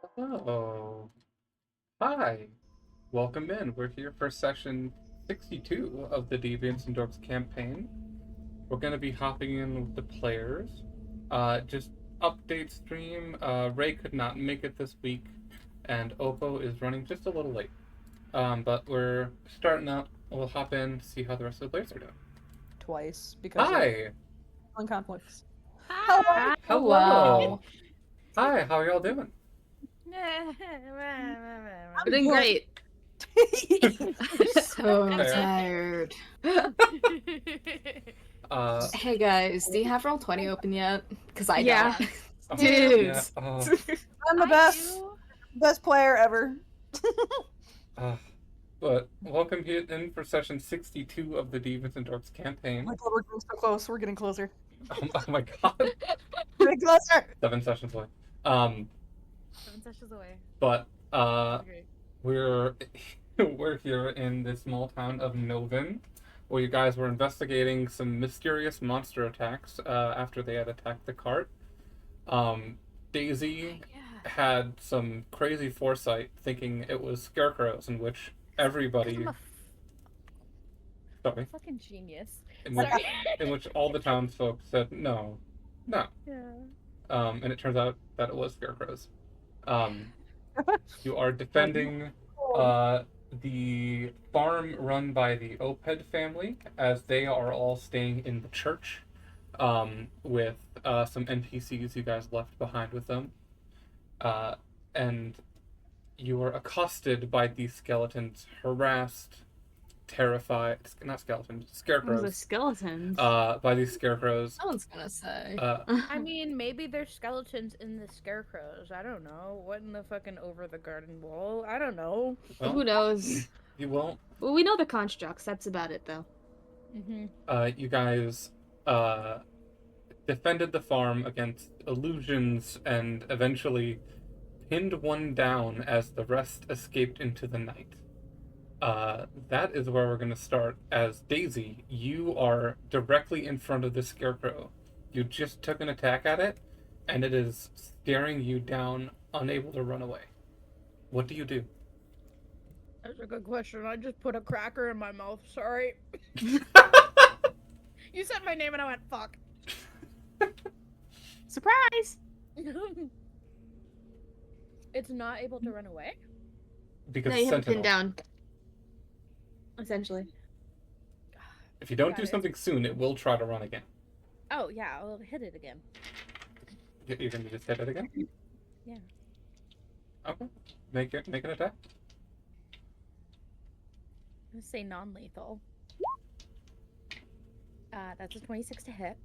Oh, hi. Welcome in. We're here for session 62 of the Deviants Dorks campaign. We're going to be hopping in with the players. Just update stream. Ray could not make it this week, and Oppo is running just a little late. But we're starting out. We'll hop in, see how the rest of the players are doing. Twice because Hi. of conflicts. Hi. Hello. Hi, how are y'all doing? We're doing great. So Okay. tired. Hey guys, do you have Roll20 open yet? Because I Yeah. don't. Oh, Dude. yeah, I'm the best player ever. But welcome here in for session 62 of the Deviants and Dorks campaign. Oh my god, we're getting so close. We're getting closer. Oh my god. Getting closer. 7 sessions away. 7 sessions away. But Okay. we're here in the small town of Novin, where you guys were investigating some mysterious monster attacks after they had attacked the cart. Daisy had some crazy foresight, thinking it was scarecrows, in which everybody. I'm a Sorry. fucking genius. Sorry. In which all the townsfolk said no. Yeah. And it turns out that it was scarecrows. You are defending the farm run by the Oped family, as they are all staying in the church, with some NPCs you guys left behind with them. And you are accosted by these skeletons, harassed, terrified, not skeletons, scarecrows. The skeletons. By these scarecrows. No one's gonna say. I mean, maybe there's skeletons in the scarecrows. I don't know. What in the fucking over the garden wall? I don't know. Well, who knows? You won't. Well, we know the constructs. That's about it, though. You guys defended the farm against illusions and eventually pinned one down as the rest escaped into the night. That is where we're going to start. As Daisy, you are directly in front of the scarecrow. You just took an attack at it, and it is staring you down, unable to run away. What do you do? That's a good question. I just put a cracker in my mouth. Sorry. You said my name and I went, fuck. Surprise! It's not able to run away? Because No, you have it Sentinel. pinned down. Essentially. If you don't Got do it. something soon, it will try to run again. Oh, yeah, I'll hit it again. You're going to just hit it again? Yeah. Okay. Make an attack. I'm gonna say non-lethal. That's a 26 to hit.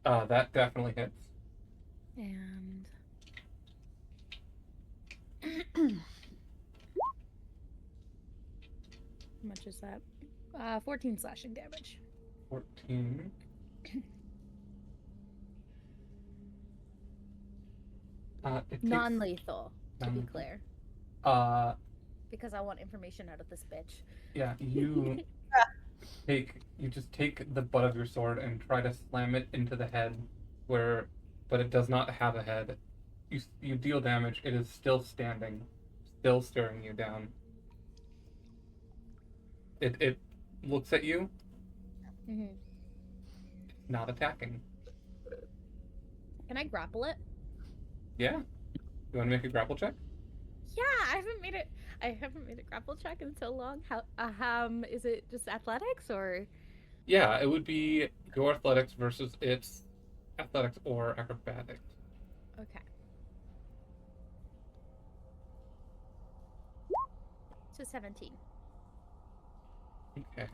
That definitely hits. And... How much is that? 14 slashing damage. 14. It takes, Non-lethal, to be non- clear. Because I want information out of this bitch. Yeah, you just take the butt of your sword and try to slam it into the head, but it does not have a head. You deal damage. It is still standing, still staring you down. It looks at you, not attacking. Can I grapple it? Yeah. You want to make a grapple check? Yeah, I haven't made a grapple check in so long. How is it just athletics or? Yeah, it would be your athletics versus its athletics or acrobatics. Okay. So 17. Okay.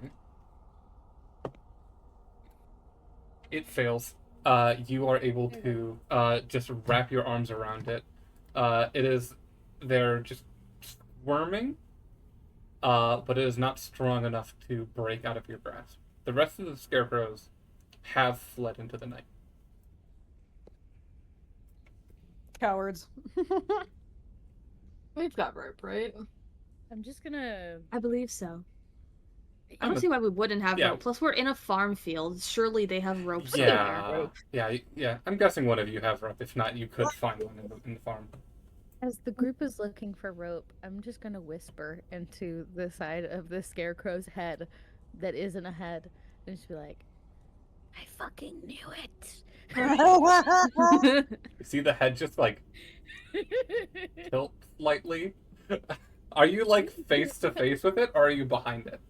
It fails. You are able to just wrap your arms around it. They're just squirming, but it is not strong enough to break out of your grasp. The rest of the scarecrows have fled into the night. Cowards. We've got rope, right? I'm just gonna. I believe so. I I'm don't a- see why we wouldn't have yeah. rope. Plus, we're in a farm field. Surely they have ropes. Yeah. I'm guessing one of you have rope. If not, you could find one in the farm. As the group is looking for rope, I'm just gonna whisper into the side of the scarecrow's head that isn't a head, and just be like, "I fucking knew it." You see the head just like tilt slightly. Are you like face to face with it, or are you behind it?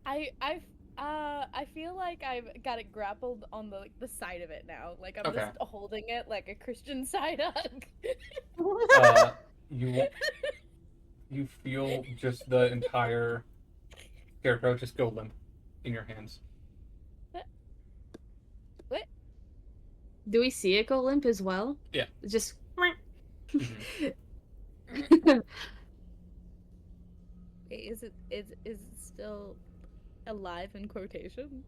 I feel like I've got it grappled on the side of it now. Like I'm Okay. just holding it like a Christian side hug. You you feel just the entire scarecrow just go limp in your hands. What? Do we see it go limp as well? Yeah. Just. Mhm. Wait, is it still alive in quotation?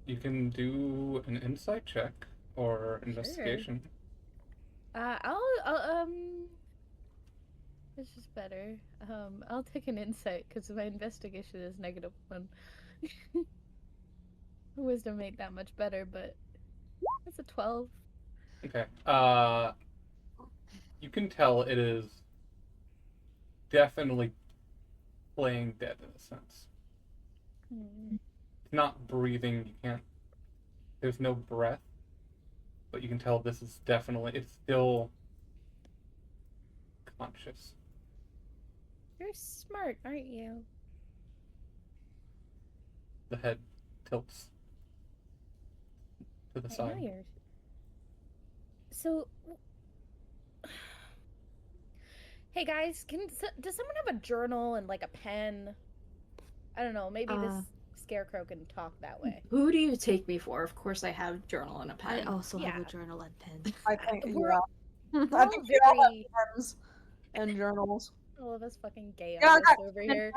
You can do an insight check or investigation. I'll this is better. I'll take an insight because my investigation is -1. Wisdom ain't that much better, but that's a 12. Okay. You can tell it is definitely playing dead in a sense. It's not breathing. You can't. There's no breath, but you can tell this is definitely. It's still conscious. You're smart, aren't you? The head tilts to the I know side. you're. So, hey guys, does someone have a journal and like a pen? I don't know. Maybe this scarecrow can talk that way. Who do you take me for? Of course, I have journal and a I pen. also have Yeah. a journal and pen. I think We're- I think we all have pens and journals. all of us fucking gay Yeah, I artists got over here.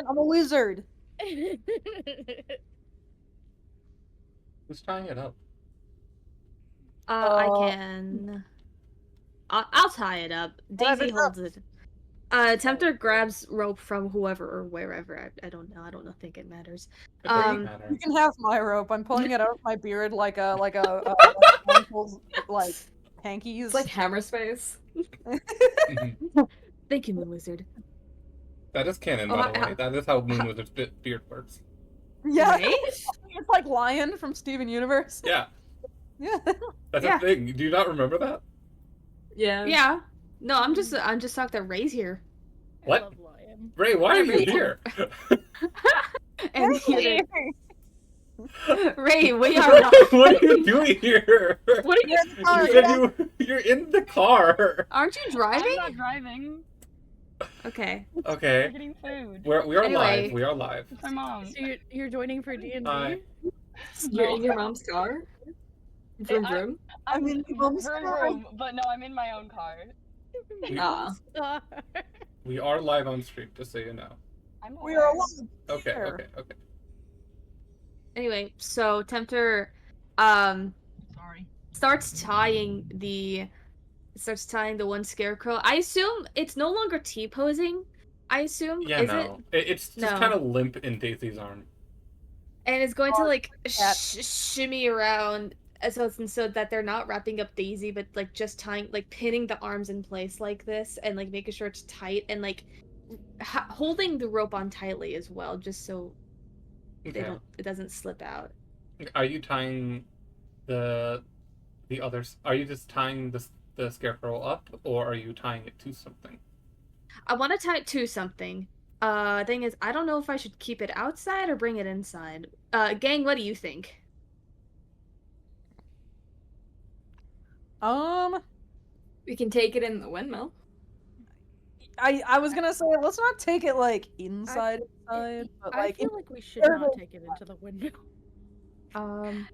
I'm a wizard. Who's tying it up? I can. I'll tie it up. Whatever Daisy holds it. Tempter grabs rope from whoever or wherever. I don't know. I don't think it matters. It doesn't You matter. can have my rope. I'm pulling it out of my beard like a uncle's like hankies. It's like hammer space. Mhm. Thank you, Moon Wizard. That is canon, Oh, by the way. That is how Moon Wizard's beard works. yeah, Right? it's like Lion from Steven Universe. Yeah, Yeah. that's Yeah. a thing. Do you not remember that? Yeah. Yeah. No, I'm just shocked that Ray's here. What? I love Lion. Ray, why are you Ray. here? And Hey. Ray, we are not. What are you doing here? What are you? You said you're in the car. Aren't you I'm driving? not driving. Okay. We're Okay, getting food. we are Anyway. live. We are live. It's my mom. So you're joining for D&D? Hi. You're No. in your mom's car? Vroom I- vroom? I'm in mom's vroom, car. vroom, but no, I'm in my own car. Ah. We are live on stream, just so you know. I'm We are aware. alive. Okay, Here. okay. Anyway, so Tempter Sorry. starts tying the one scarecrow. I assume it's no longer T-posing. I assume. Yeah, Is no. it? It's just No. kind of limp in Daisy's arm. And it's going to like cat. shimmy around so that they're not wrapping up Daisy, but like just tying, like pinning the arms in place like this, and like making sure it's tight, and like holding the rope on tightly as well, just so Okay. it doesn't slip out. Are you tying the others? Are you just tying the scarecrow up, or are you tying it to something? I want to tie it to something. Thing is, I don't know if I should keep it outside or bring it inside. Gang, what do you think? We can take it in the windmill. I was gonna say let's not take it like inside, but I like feel like we should not take it into the window. Um,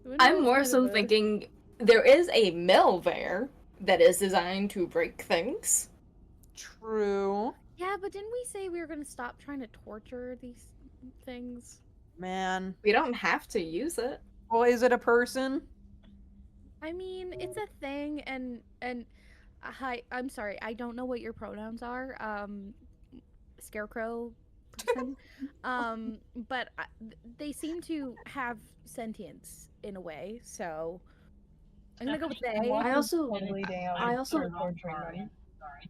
The window I'm is more kind so of a- thinking there is a mill there that is designed to break things. true, Yeah, but didn't we say we were gonna stop trying to torture these things? man. We don't have to use it. Well, is it a person? I mean, it's a thing, and hi, I'm sorry, I don't know what your pronouns are. Scarecrow person. But they seem to have sentience in a way, so I'm gonna go with they. I also- Totally down I also- for torturing them. Sorry.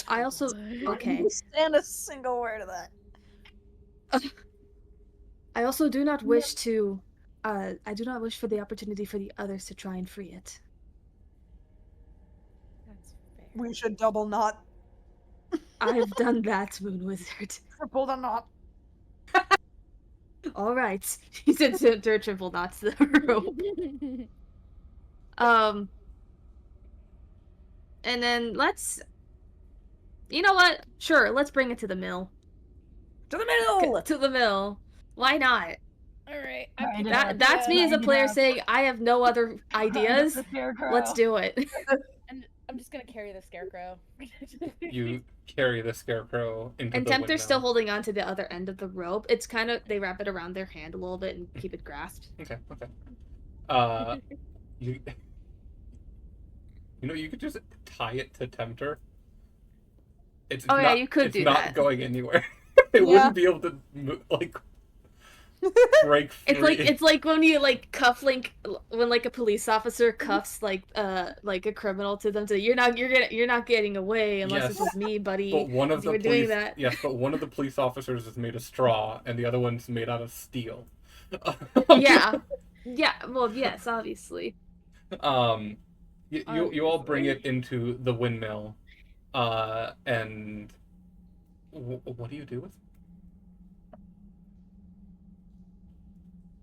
I also okay. Understand a single word of that. I also do not wish to. I do not wish for the opportunity for the others to try and free it. That's fair. We should double knot, I've done that, Moon Wizard. triple the knot. All right, he said to triple knots the rope. And then let's. You know what? Sure, let's bring it to the mill. To the middle. To the mill. Why not? All right. That's me as a player saying I have no other ideas. The scarecrow. Let's do it. And I'm just gonna carry the scarecrow. You carry the scarecrow into And the Tempter's windmill. still holding on to the other end of the rope. It's kind of they wrap it around their hand a little bit and keep it grasped. Okay. You know, you could just tie it to Tempter. It's Oh, not, yeah, you could it's do not that. going anywhere. It Yeah. wouldn't be able to break free. It's like when you when like a police officer cuffs like a criminal to them. You're not getting away unless it's Yes. with me, buddy. But one of You the were doing police, that. yes, but one of the police officers is made of straw, and the other one's made out of steel. Yeah. Well, yes, obviously. You all bring it into the windmill, and what do you do with it?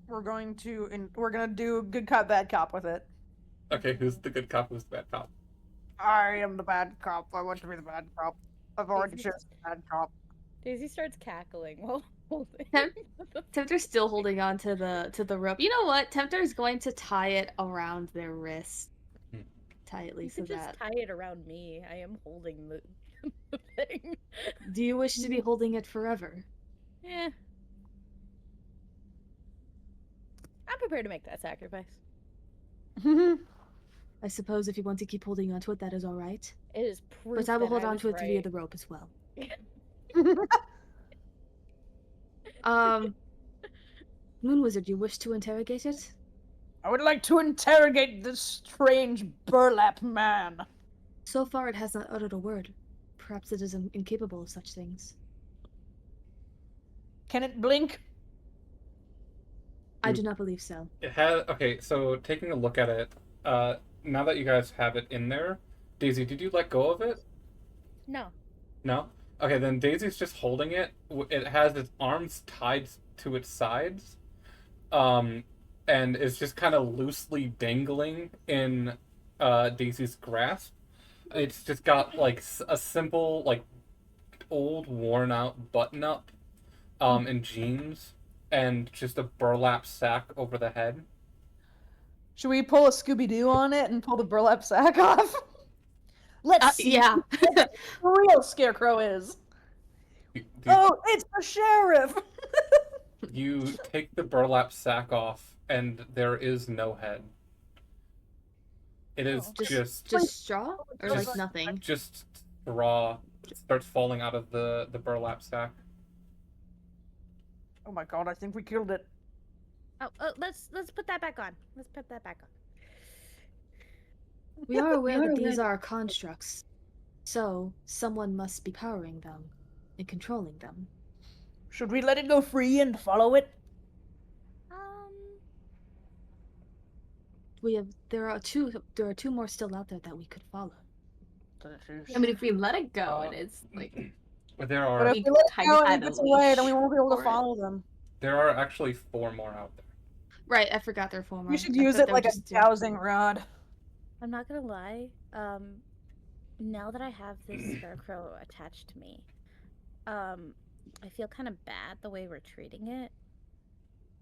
We're going to do good cop, bad cop with it. Okay, who's the good cop? Who's the bad cop? I am the bad cop. I want to be the bad cop. I've already chosen the bad cop. Daisy starts cackling while holding. Tempter's still holding on to the rope. You know what? Tempter's going to tie it around their wrist tightly You so could just that. tie it around me. I am holding the thing. Do you wish to be holding it forever? Yeah. I'm prepared to make that sacrifice. I suppose if you want to keep holding onto it, that is all right. It is proof But I will that hold on was to it via right. the rope as well. Moon Wizard, you wish to interrogate it? I would like to interrogate this strange burlap man. So far, it has not uttered a word. Perhaps it is incapable of such things. Can it blink? I do not believe so. It has. Okay, so taking a look at it, now that you guys have it in there, Daisy, did you let go of it? No. No? Okay, then Daisy's just holding it. It has its arms tied to its sides, and it's just kind of loosely dangling in Daisy's grasp. It's just got, like, a simple, like, old, worn-out button-up, and jeans, and just a burlap sack over the head. Should we pull a Scooby-Doo on it and pull the burlap sack off? Let's see Yeah. who the real scarecrow is. Oh, it's the sheriff! You take the burlap sack off, and there is no head. It is Just straw? Or Just- like nothing? just straw. It starts falling out of the burlap sack. Oh my god, I think we killed it. Oh, let's put that back on. Let's put that back on. We are aware that these are constructs. So, someone must be powering them and controlling them. Should we let it go free and follow it? There are two more still out there that we could follow. I mean, if we let it go, and it's like But there But are if We we let kind it of go and had it a gets away, then we leash won't be able for to it. follow them. there are actually 4 more out there. Right, I forgot their form. You should use it like a dowsing rod. I'm not gonna lie. Now that I have this scarecrow attached to me, I feel kind of bad the way we're treating it.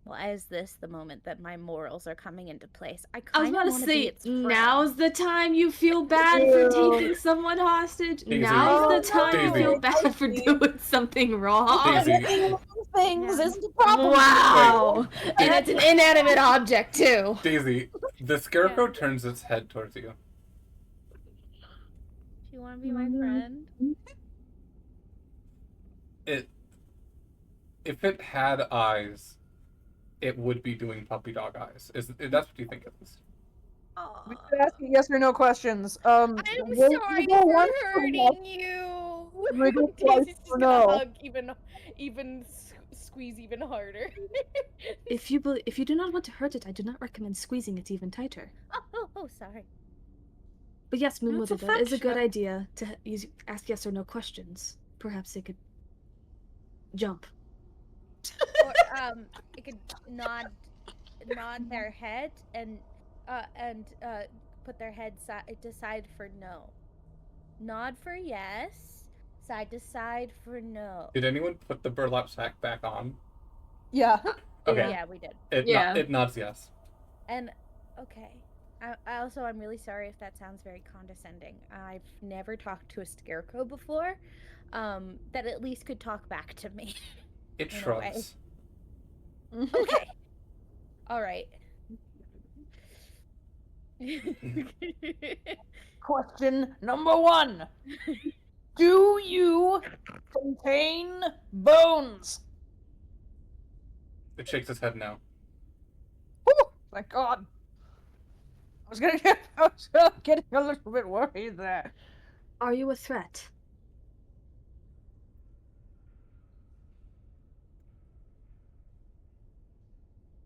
Why is this the moment that my morals are coming into place? I I was kind about of to want say, its friend. now's the time you feel bad for taking someone hostage. Daisy. Now's the time you Daisy. feel bad for doing something wrong. Daisy. Things Yeah. isn't a problem. Wow! And it's an inanimate object too. Daisy, the scarecrow turns its head towards you. Do you want to be my friend? If it had eyes, it would be doing puppy dog eyes. That's what you think it is. We could ask you yes or no questions. I'm will sorry you go for once or yes? hurting you. We go twice Daisy's just or gonna no? hug even squeeze even harder. If you do not want to hurt it, I do not recommend squeezing it even tighter. Oh, sorry. But yes, That's Moonmother, that is a good affectionate. idea to ask yes or no questions. Perhaps they could jump. Or it could nod their head and put their head to side for no. Nod for yes, side to side for no. Did anyone put the burlap sack back on? Yeah. Okay. Yeah, we did. It nods yes. And okay. I'm really sorry if that sounds very condescending. I've never talked to a scarecrow before. That at least could talk back to me. It In a way. shrugs. Okay. All right. Question number 1. Do you contain bones? It shakes its head no. Whew, thank God. I was getting a little bit worried there. Are you a threat?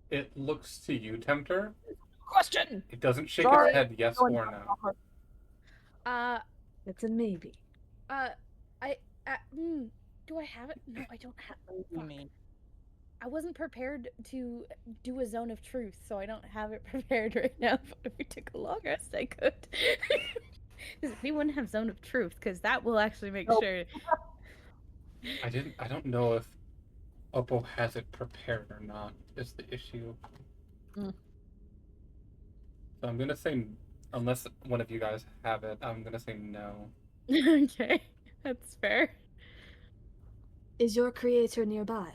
It looks to you, Tempter. Question. It doesn't shake Sorry. its head yes or no. It's a maybe. Do I have it? No, I don't have. What do you mean? I wasn't prepared to do a zone of truth, so I don't have it prepared right now. But if we took a long rest, I could. Does anyone have zone of truth? Because that will actually make sure. I don't know if Oppo has it prepared or not. Is the issue. Mm. So I'm gonna say, unless one of you guys have it, I'm gonna say no. Okay, that's fair. Is your creator nearby?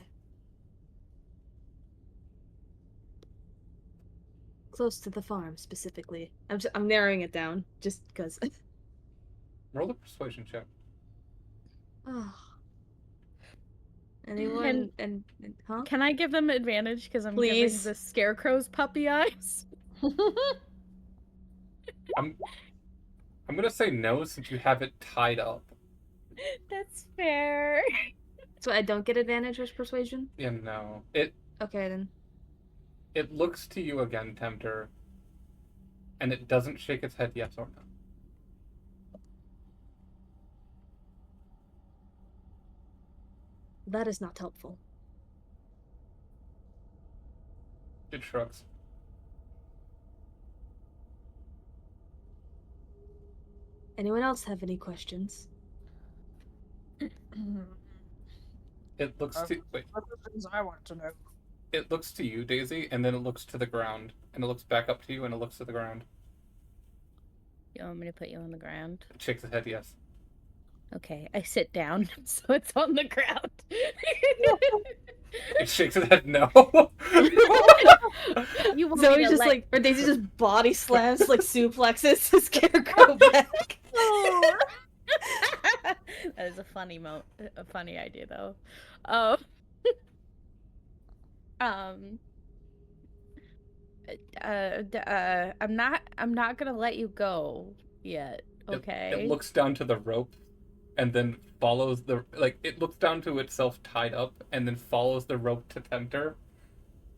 Close to the farm, specifically. I'm narrowing it down, just because. Roll a persuasion check. Oh. Anyone and huh? Can I give them advantage because I'm Please. giving the scarecrow's puppy eyes? I'm gonna say no since you have it tied up. That's fair. So I don't get advantage with persuasion? Yeah, no. It Okay then. looks to you again, Tempter, and it doesn't shake its head yes or no. That is not helpful. It shrugs. Anyone else have any questions? It looks to wait. What are the things I want to know? It looks to you, Daisy, and then it looks to the ground, and it looks back up to you, and it looks to the ground. You want me to put you on the ground? It shakes its head yes. Okay, I sit down, so it's on the ground. It shakes its head no. You want Zoe's me to just let... like, or Daisy just body slams, like suplexes the scarecrow back. That is a funny a funny idea though. I'm not gonna let you go yet. Okay. It looks down to the rope, and then follows it looks down to itself tied up, and then follows the rope to Tempter,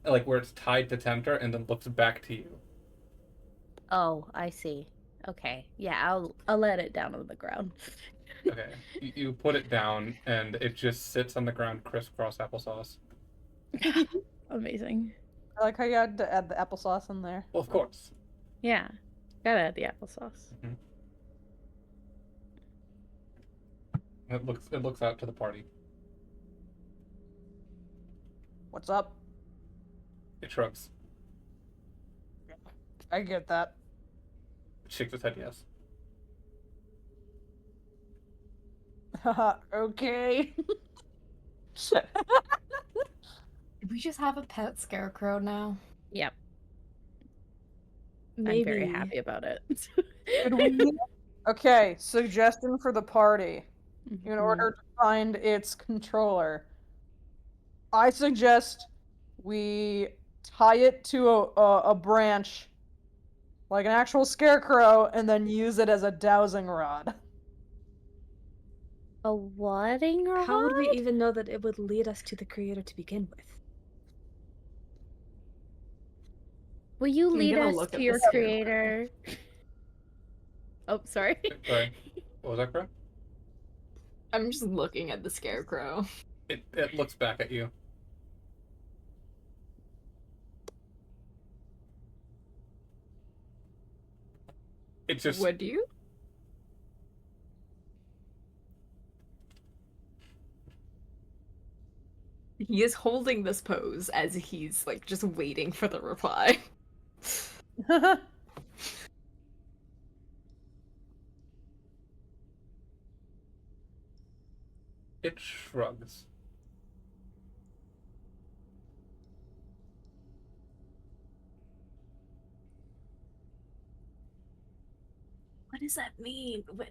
like where it's tied to Tempter, and then looks back to you. Oh, I see. Okay. Yeah, I'll let it down on the ground. Okay. You put it down, and it just sits on the ground, crisscross applesauce. Amazing. I like how you had to add the applesauce in there. Well, of course. Yeah. Gotta add the applesauce. It looks out to the party. What's up? It shrugs. I get that. It shakes its head yes. Haha, okay. Did we just have a pet scarecrow now? Yep. Maybe. I'm very happy about it. Could we... Okay, suggestion for the party. In order to find its controller, I suggest we tie it to a branch Like an actual scarecrow, and then use it as a dowsing rod. A wadding rod? How would we even know that it would lead us to the creator to begin with? Will you I'm lead gonna us look to at your the scarecrow. creator? Oh, sorry. Sorry. What was that, Crow? I'm just looking at the scarecrow. It looks back at you. It just Would you? He is holding this pose as he's like just waiting for the reply. it shrugs. What does that mean? What?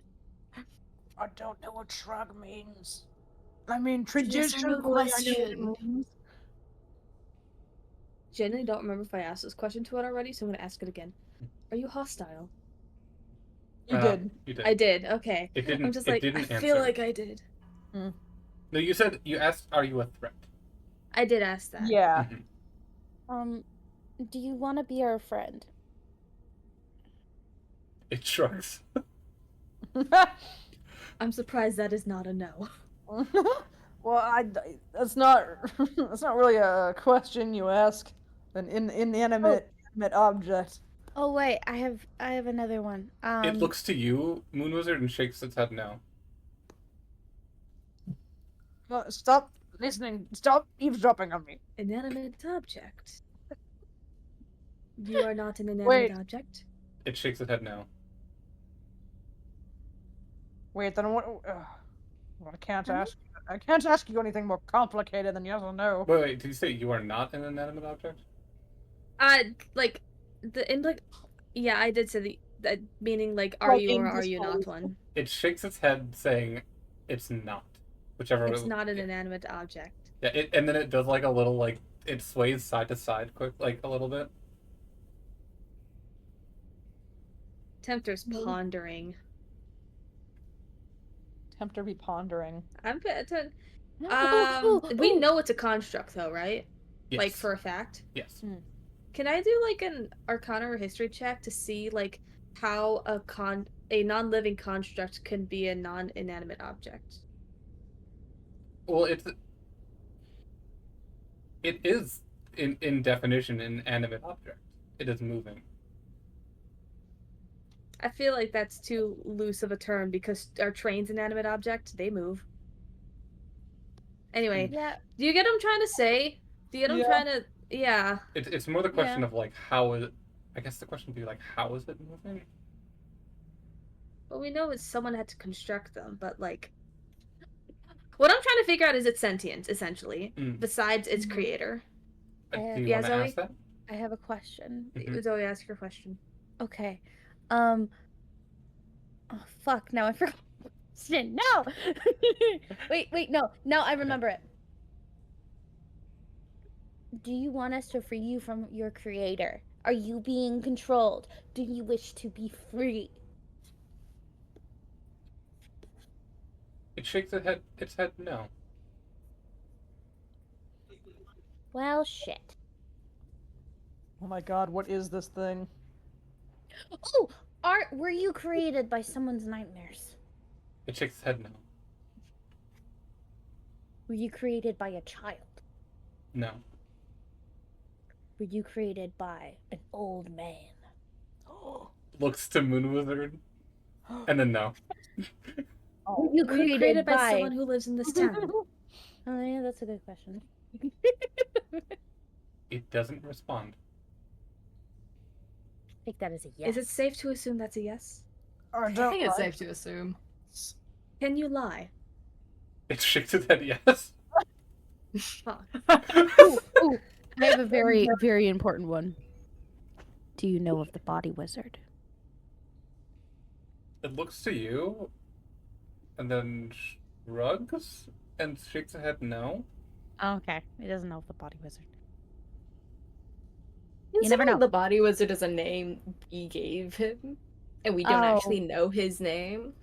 I don't know what shrug means. I mean, Yes or no traditionally, I know what it question. means. Genuinely don't remember if I asked this question to it already, so I'm gonna ask it again. Are you hostile? You did. You did. I did. Okay. It didn't. I'm just it like, didn't I answer. feel like I did. No, you asked, "Are you a threat?" I did ask that. Yeah. Mhm. Do you want to be our friend? It shrugs. I'm surprised that is not a no. Well, that's not that's not really a question you ask an inanimate object. Oh wait, I have another one. It looks to you, Moon Wizard, and shakes its head no. Stop listening. Stop eavesdropping on me. Inanimate object. You are not an inanimate Wait. object. It shakes its head no. Wait, then what? I can't ask. I can't ask you anything more complicated than yes or no. Wait, did you say you are not an inanimate object? Like yeah, I did say that meaning like, are Like you or in are you not disbelief. one? It shakes its head, saying, "It's not." Whichever. It's not an inanimate object. Yeah, and then it does like a little like it sways side to side, quick, like a little bit. Tempter's pondering. Tempter be pondering. I'm to, Ooh, we ooh. know it's a construct though, right? Yes. Like for a fact. Yes. Can I do like an Arcana or History check to see like how a non-living construct can be a non-inanimate object? Well, it is in definition an animate object. It is moving. I feel like that's too loose of a term because are trains inanimate object? They move. Anyway, Yeah. do you get what I'm trying to say? Do you get what I'm trying to? Yeah. It's more the question of like how is it? I guess the question would be like how is it moving? Well, we know it's someone had to construct them, but like, what I'm trying to figure out is its sentience, essentially, besides its creator. Do you Yeah, want to Zoe? ask that? I have a question. Zoe, ask your question. Okay. Oh fuck! Now I forgot. No. wait. No. Now I remember it. Do you want us to free you from your creator? Are you being controlled? Do you wish to be free? It shakes its head no. Well, shit. Oh my god, what is this thing? Oh, were you created by someone's nightmares? It shakes its head no. Were you created by a child? No. Were you created by an old man? Looks to Moon Wizard, and then no. Were you Were you created by someone who lives in this town? Oh yeah, that's a good question. It doesn't respond. Take that as a yes. Is it safe to assume that's a yes? I I think it's safe to assume. Can you lie? It shakes its head yes. Fuck. Ooh, I have a very, very important one. Do you know of the body wizard? It looks to you, and then shrugs and shakes its head no. Oh, okay. He doesn't know of the body wizard. never know. The body wizard is a name we gave him, and we don't Oh. actually know his name.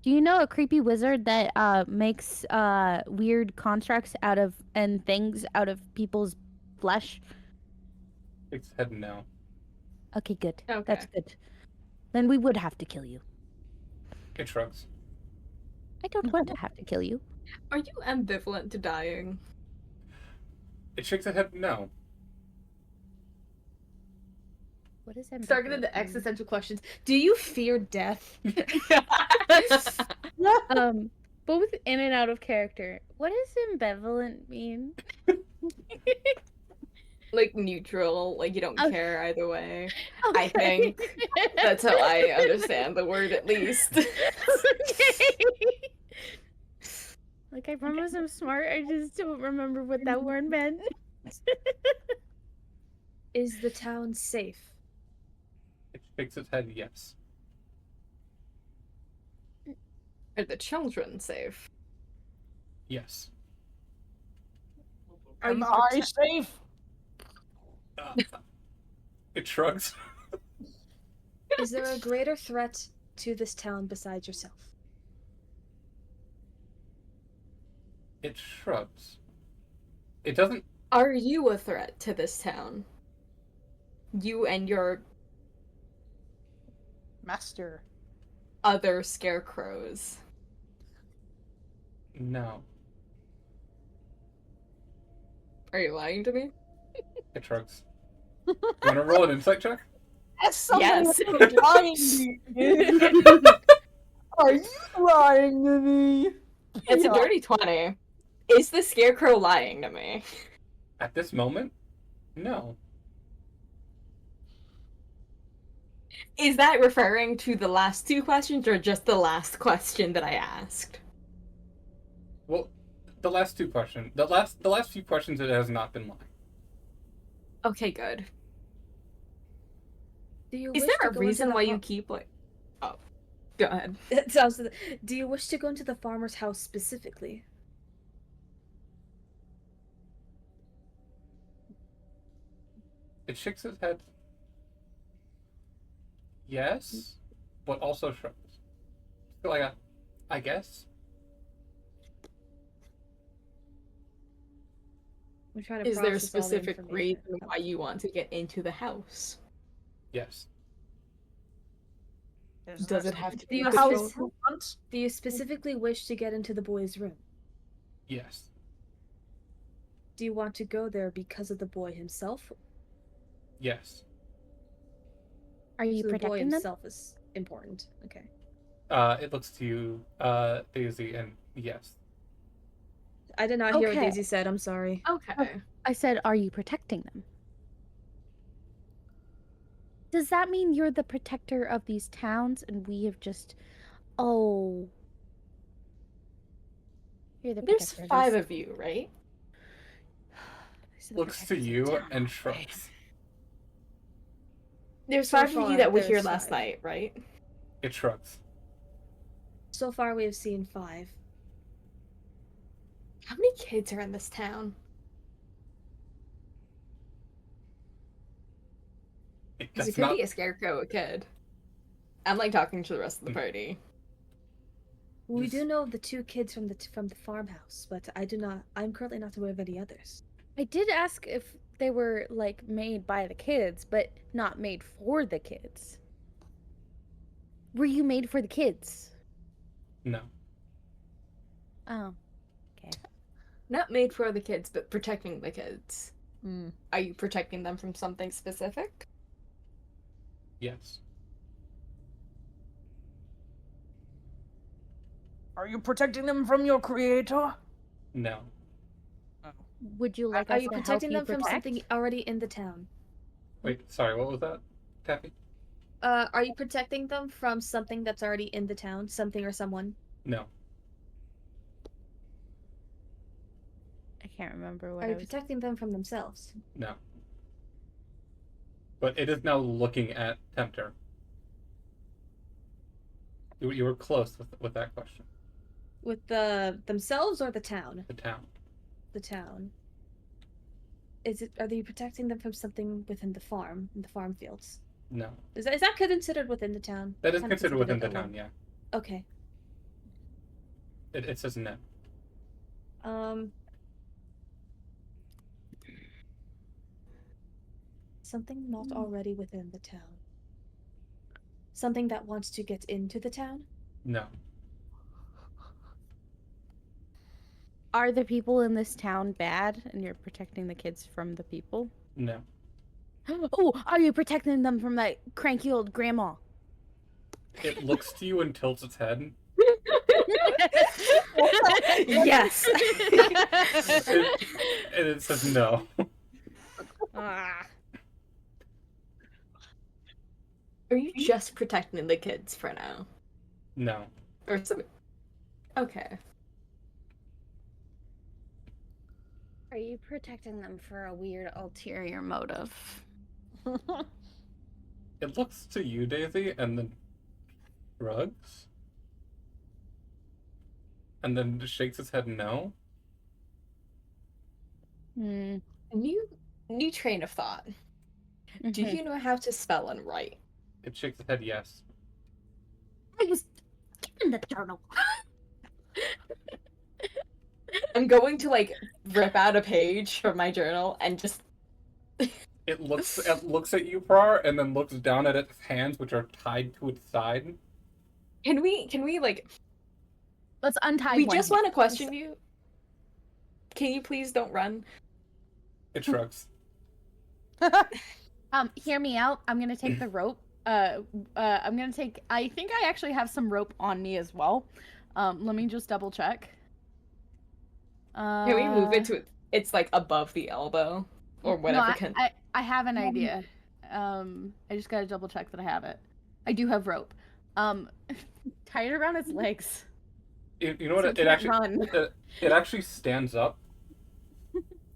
Do you know a creepy wizard that makes weird constructs out of and things out of people's flesh? Shakes his head no. Okay, good. Okay. That's good. Then we would have to kill you. It shrugs. I don't want to have to kill you. Are you ambivalent to dying? It shakes its head no. What is that? Start getting the existential questions. Do you fear death? Both in and out of character. What does ambivalent mean? Like neutral, like you don't Okay. care either way. Okay. I think that's how I understand the word, at least. Okay. Like, I promise I'm smart, I just don't remember what that word meant. Is the town safe? It shakes its head yes. Are the children safe? Yes. Am I safe? It shrugs. Is there a greater threat to this town besides yourself? It shrugs. It doesn't. Are you a threat to this town? You and your Master. other scarecrows. No. Are you lying to me? It shrugs. You want to roll an insight check? That's somebody Yes. who's lying to me. Are you lying to me? It's a No. dirty 20. Is the scarecrow lying to me? At this moment, no. Is that referring to the last two questions or just the last question that I asked? Well, the last two questions. The last few questions, it has not been lying. Okay, good. Do you Is wish there to a go into reason the why you keep like... Oh, go ahead. It sounds. Do you wish to go into the farmer's house specifically? It shakes its head. Yes, but also shrugs. So like I guess. I'm trying to Is there a process all the specific information. reason why you want to get into the house? Yes. Does it have to Do be you, the spec- children? do you specifically wish to get into the boy's room? Yes. Do you want to go there because of the boy himself? Yes. Are you So the boy protecting them? himself is important. Okay. It looks to you, Daisy, and yes. I did not hear what Okay. Daisy said. I'm sorry. Okay. I said, are you protecting them? Does that mean you're the protector of these towns and we have just... Oh. You're the There's protector 5 these... of you, right? These are the Looks to protectors of you town, and right? shrugs. There's So 5 of far, you that were here there's last 5. night, right? It shrugs. So far, we have seen 5. How many kids are in this town? Because it That's could not. be a scarecrow, a kid. I'm like talking to the rest of the party. We Yes. do know of the 2 kids from the farmhouse, but I do not. I'm currently not aware of any others. I did ask if they were, like, made by the kids, but not made for the kids. Were you made for the kids? No. Oh. Okay. Not made for the kids, but protecting the kids. Mm. Are you protecting them from something specific? Yes. Are you protecting them from your creator? No. Would you like Are us you to help protecting you them from protect? something already in the town? Wait. Sorry. What was that, Taffy? Are you protecting them from something that's already in the town? Something or someone? No. I can't remember what Are I you was... protecting them from themselves? No. But it is now looking at Tempter. You were close with that question. With the themselves or the town? The town. The town. Are they protecting them from something within the farm, in the farm fields? No. Is that considered within the town? That is Kind of considered within the like a town, yeah. Okay. It says no. Something not already within the town. Something that wants to get into the town? No. Are the people in this town bad and you're protecting the kids from the people? No. Oh, are you protecting them from that cranky old grandma? It looks to you and tilts its head. Yes. And it says no. Ah. Are you just protecting the kids for now? No. Or some... Okay. Are you protecting them for a weird ulterior motive? It looks to you, Daisy, and then shrugs. And then just shakes its head no. New train of thought. Do you know how to spell and write? It shakes its head yes. I was given the journal. I'm going to like rip out a page from my journal and just It looks at you, Prar, and then looks down at its hands, which are tied to its side. Can we like Let's untie we one just hand. want to question you. Can you please don't run? It shrugs. Hear me out. I'm gonna take the rope. I'm gonna take. I think I actually have some rope on me as well. Let me just double check. Can we move it to it's like above the elbow or whatever? No, I have an idea. I just gotta double check that I have it. I do have rope. Tie it around its legs. You know what? So It can't actually run. it actually stands up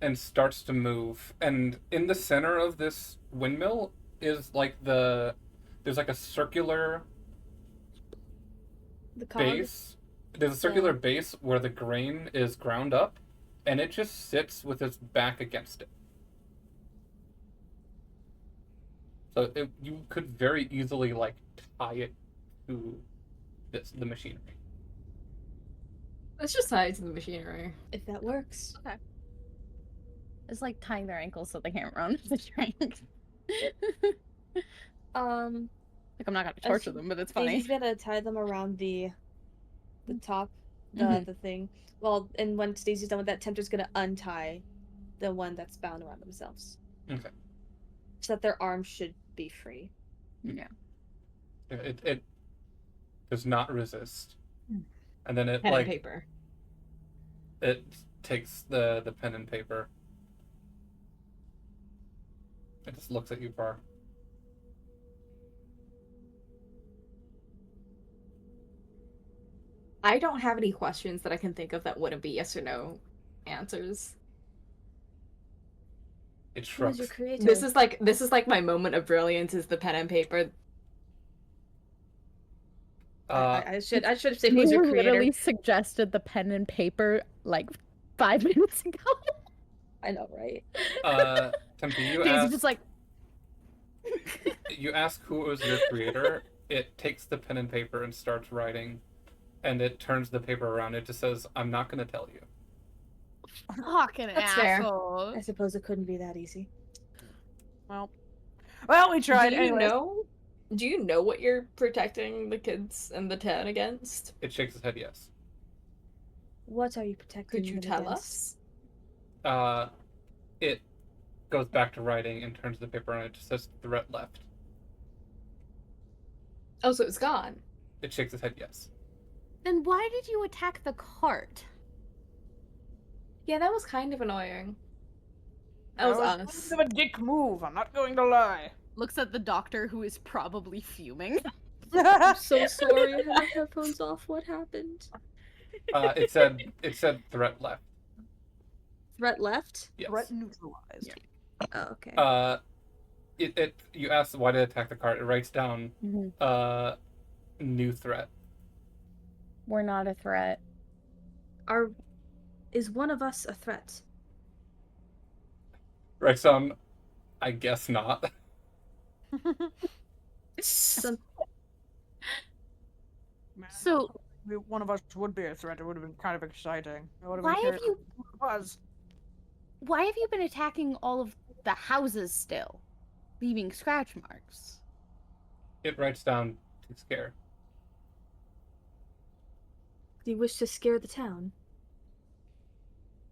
and starts to move. And in the center of this windmill is like there's like a circular base. There's a circular base where the grain is ground up, and it just sits with its back against it. So you could very easily like tie it to the machinery. Let's just tie it to the machinery. If that works. Okay. It's like tying their ankles so they can't run the train. Like I'm not gonna torture them, but it's funny. Daisy's gonna tie them around the top, the thing. Well, and when Daisy's done with that, Tempter's gonna untie the one that's bound around themselves. Okay. So that their arms should be free. Yeah. It does not resist. And then it Pen like and paper. it takes the pen and paper. It just looks at you, Prar. I don't have any questions that I can think of that wouldn't be yes or no answers. It Who's shrugs. your creator? This is like my moment of brilliance is the pen and paper. I should have said You who's your creator. literally suggested the pen and paper like 5 minutes ago. I know, right? Tempe, you Daisy's ask. just like. You ask who is your creator. It takes the pen and paper and starts writing, and it turns the paper around. It just says, "I'm not going to tell you." Fucking That's fair. asshole. I suppose it couldn't be that easy. Well, we tried. Do you anyways. know? Do you know what you're protecting the kids and the town against? It shakes its head yes. What are you protecting? Could you them tell against? us? It goes back to writing and turns the paper around. It just says threat left. Oh, so it's gone. It shakes its head yes. Then why did you attack the cart? Yeah, that was kind of annoying. That was Kind us. of a dick move. I'm not going to lie. Looks at the doctor who is probably fuming. I'm so sorry. I had my headphones off. What happened? It said threat left. Threat left? Yes. Threat neutralized. Oh, okay. You ask why did it attack the cart. It writes down new threat. We're not a threat. Is one of us a threat? Writes down, I guess not. Some, Man, So one of us would be a threat. It would have been kind of exciting. I would have why been have curious you what it was. why have you been attacking all of the houses still, leaving scratch marks? It writes down to scare. do you wish to scare the town?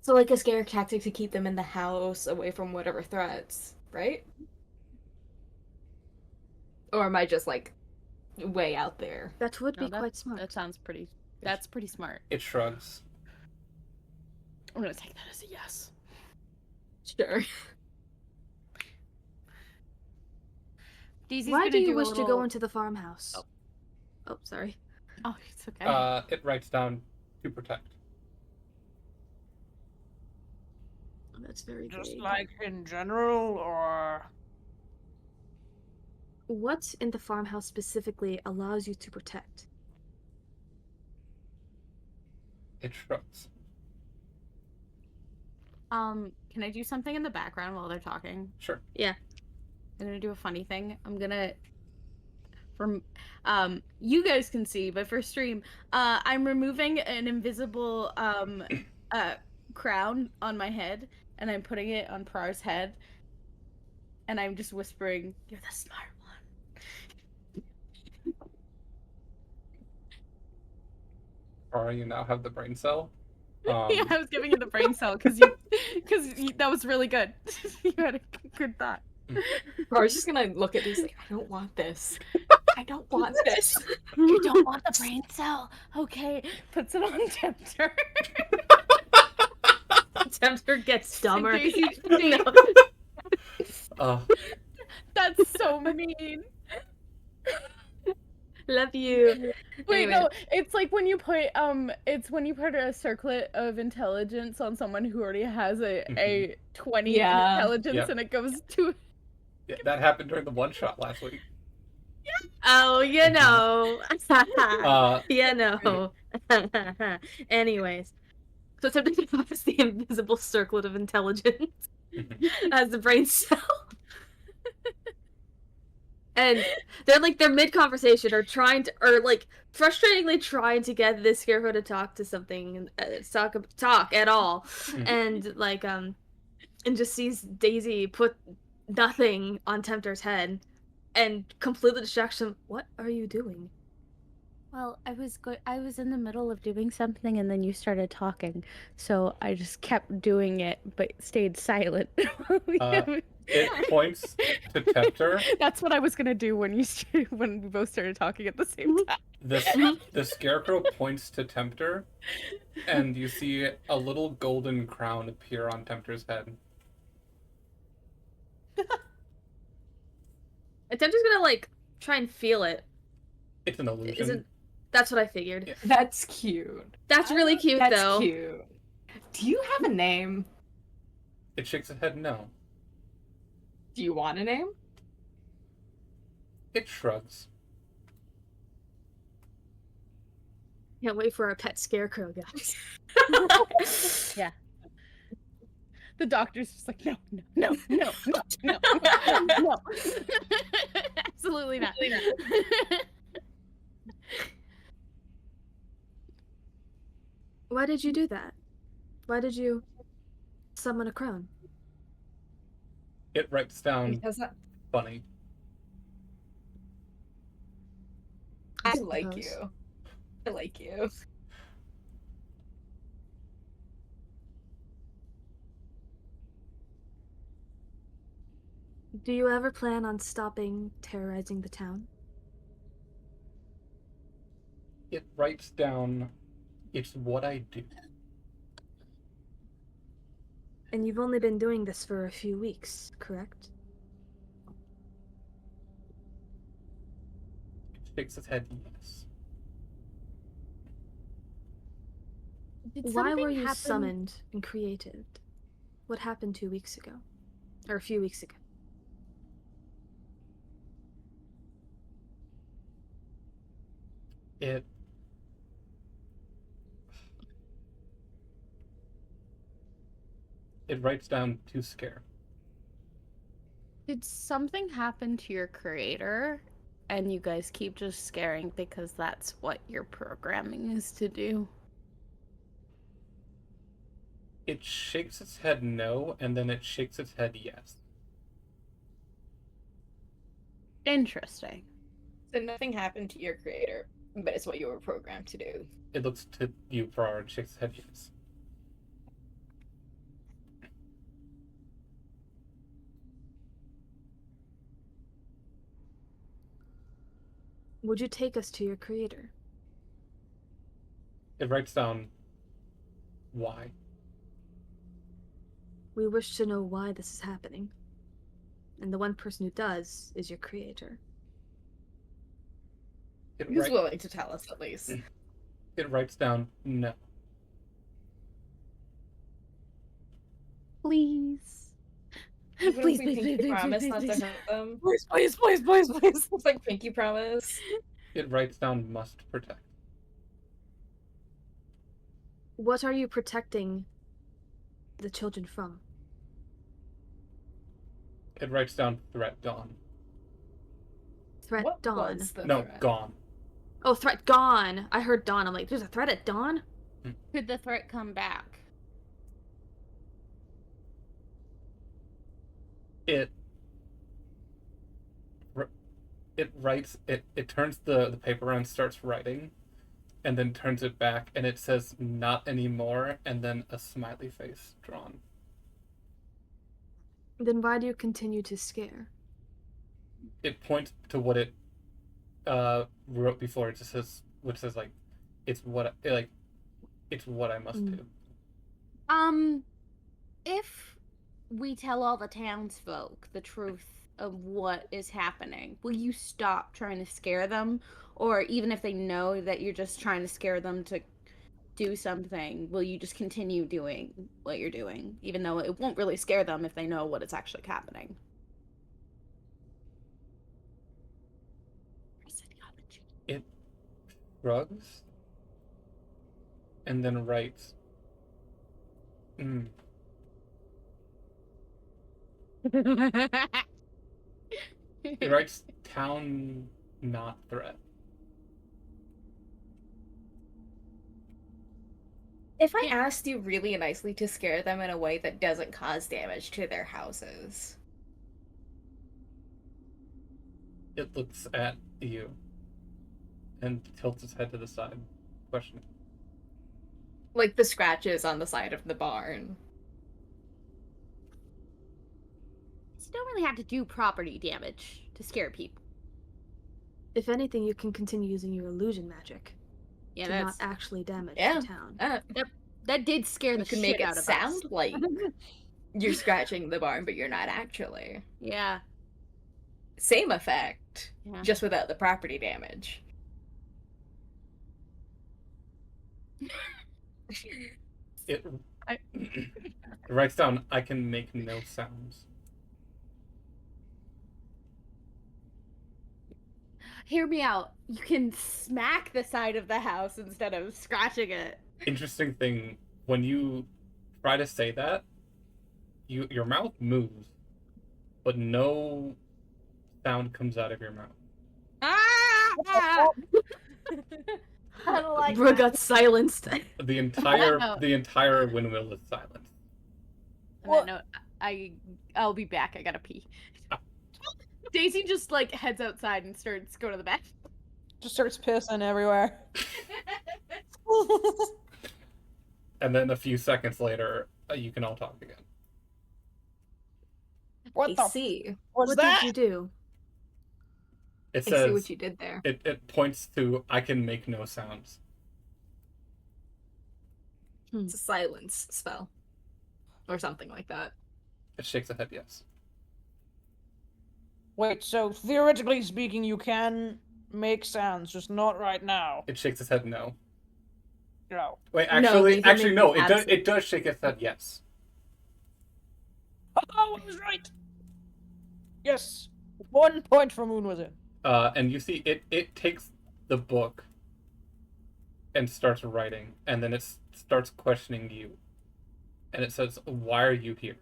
So like a scare tactic to keep them in the house away from whatever threats, right? Or am I just like way out there? That would No, be quite smart. That sounds pretty. That's pretty smart. It shrugs. I'm gonna take that as a yes. Sure. Daisy's Why gonna do you a wish to little- go into the farmhouse? Oh, sorry. Oh, it's okay. It writes down to protect. That's very Just vague. like in general, or What in the farmhouse specifically allows you to protect? It shrugs. Can I do something in the background while they're talking? Sure. Yeah. I'm gonna do a funny thing. I'm gonna you guys can see, but for stream, I'm removing an invisible crown on my head and I'm putting it on Prar's head and I'm just whispering, "You're the smart one." Or you now have the brain cell. Yeah, I was giving you the brain cell because that was really good. You had a good thought. Or I was just gonna look at these like, I don't want this. I don't want this. You don't want the brain cell, okay? Puts it on Tempter. Tempter gets dumber. Daisy- Uh, That's so mean. Love you. Wait, Anyway. no, it's like when you put a circlet of intelligence on someone who already has a 20 Yeah. in intelligence Yep. and it goes to yeah, that happened during the one shot last week. Oh, you know. Uh, you know. Anyways. So Tempter develops the invisible circlet of intelligence as the brain cell. And they're mid-conversation or frustratingly trying to get this scarecrow to talk to something, talk at all. And and just sees Daisy put nothing on Tempter's head and completely distracts him. What are you doing? Well, I was in the middle of doing something and then you started talking. So I just kept doing it but stayed silent. It points to Tempter. That's what I was going to do when when we both started talking at the same time. The scarecrow points to Tempter, and you see a little golden crown appear on Tempter's head. And Tempter's gonna try and feel it. It's an illusion. That's what I figured. Yeah. That's cute. That's really cute, That's though. cute. Do you have a name? It shakes its head no. Do you want a name? It shrugs. Can't wait for our pet scarecrow, guys. Yeah. The doctor's just like, no. Absolutely not. Why did you do that? Why did you summon a crown? It writes down Because funny. I I like suppose. you. I like you. Do you ever plan on stopping terrorizing the town? It writes down, it's what I do. And you've only been doing this for a few weeks, correct? It shakes its head yes. Why were you summoned and created? What happened 2 weeks ago? Or a few weeks ago? It writes down to scare. Did something happen to your creator and you guys keep just scaring because that's what your programming is to do? It shakes its head no, and then it shakes its head yes. Interesting. So nothing happened to your creator, but it's what you were programmed to do. It looks to you, Farrar, and shakes its head yes. Would you take us to your creator? It writes down why. We wish to know why this is happening. And the one person who does is your creator. Who's willing to tell us at least? It writes down no. Please. Even Please, if we please, pinky please, promise please, not please. to hurt them. Please, please, please, please, please. It's like pinky promise. It writes down must protect. What are you protecting the children from? It writes down threat dawn. Threat What dawn. was the No, threat? gone. Oh, threat gone. I heard dawn. I'm like, there's a threat at dawn? Could the threat come back? It writes it turns the paper around, starts writing, and then turns it back, and it says not anymore, and then a smiley face drawn. Then why do you continue to scare? It points to what it wrote before. It just says, which says like, it's what I must do. If we tell all the townsfolk the truth of what is happening, will you stop trying to scare them? Or even if they know that you're just trying to scare them to do something, will you just continue doing what you're doing, even though it won't really scare them if they know what is actually happening? It shrugs and then writes, It writes town, not threat. If I asked you really nicely to scare them in a way that doesn't cause damage to their houses. It looks at you and tilts its head to the side, questioning. Like the scratches on the side of the barn. You don't really have to do property damage to scare people. If anything, you can continue using your illusion magic Yeah, to that's not actually damage Yeah. the town. that did scare the You can shit make it out of sound us. like you're scratching the barn, but you're not actually. Yeah. Same effect, Yeah. just without the property damage. It writes down, I can make no sounds. Hear me out. You can smack the side of the house instead of scratching it. Interesting thing, when you try to say that, your mouth moves, but no sound comes out of your mouth. Ah! I don't like Bro that. got silenced. The No. entire windmill is silent. On that note, I'll be back. I gotta pee. Daisy just like heads outside and starts going to the bathroom. Just starts pissing everywhere. And then a few seconds later, you can all talk again. What I the see. was What that? did you do? It I says see what you did there. it points to I can make no sounds. It's a silence spell. Or something like that. It shakes its head yes. Wait, so theoretically speaking, you can make sounds, just not right now. It shakes its head no. No. Wait, No, actually, they can actually make no. absent. It does shake its head yes. Oh, I was right. Yes. 1 point for Moon Wizard. And you see it takes the book and starts writing, and then it starts questioning you. And it says, "Why are you here?"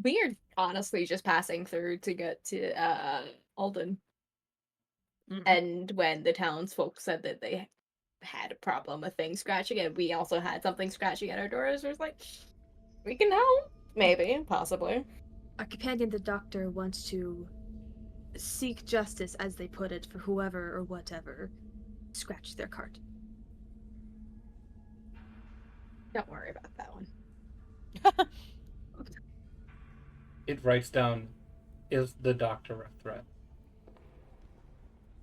We are honestly just passing through to get to Alden. And when the townsfolk said that they had a problem with things scratching, and we also had something scratching at our doors, it was like, we can help. Maybe, possibly. Our companion, the doctor, wants to seek justice, as they put it, for whoever or whatever scratched their cart. Don't worry about that one. It writes down, is the doctor a threat?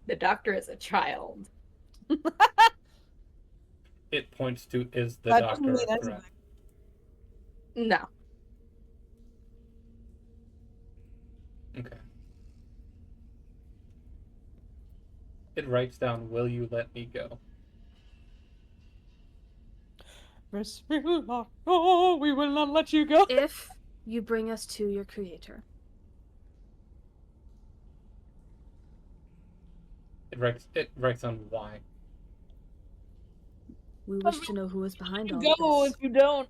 The doctor is a child. It points to, is the That doesn't doctor mean a threat? anything. No. Okay. It writes down, will you let me go? Bismillah, no, we will not let you go. If you bring us to your creator. It writes down why. We wish to know who is behind all Go of if you don't.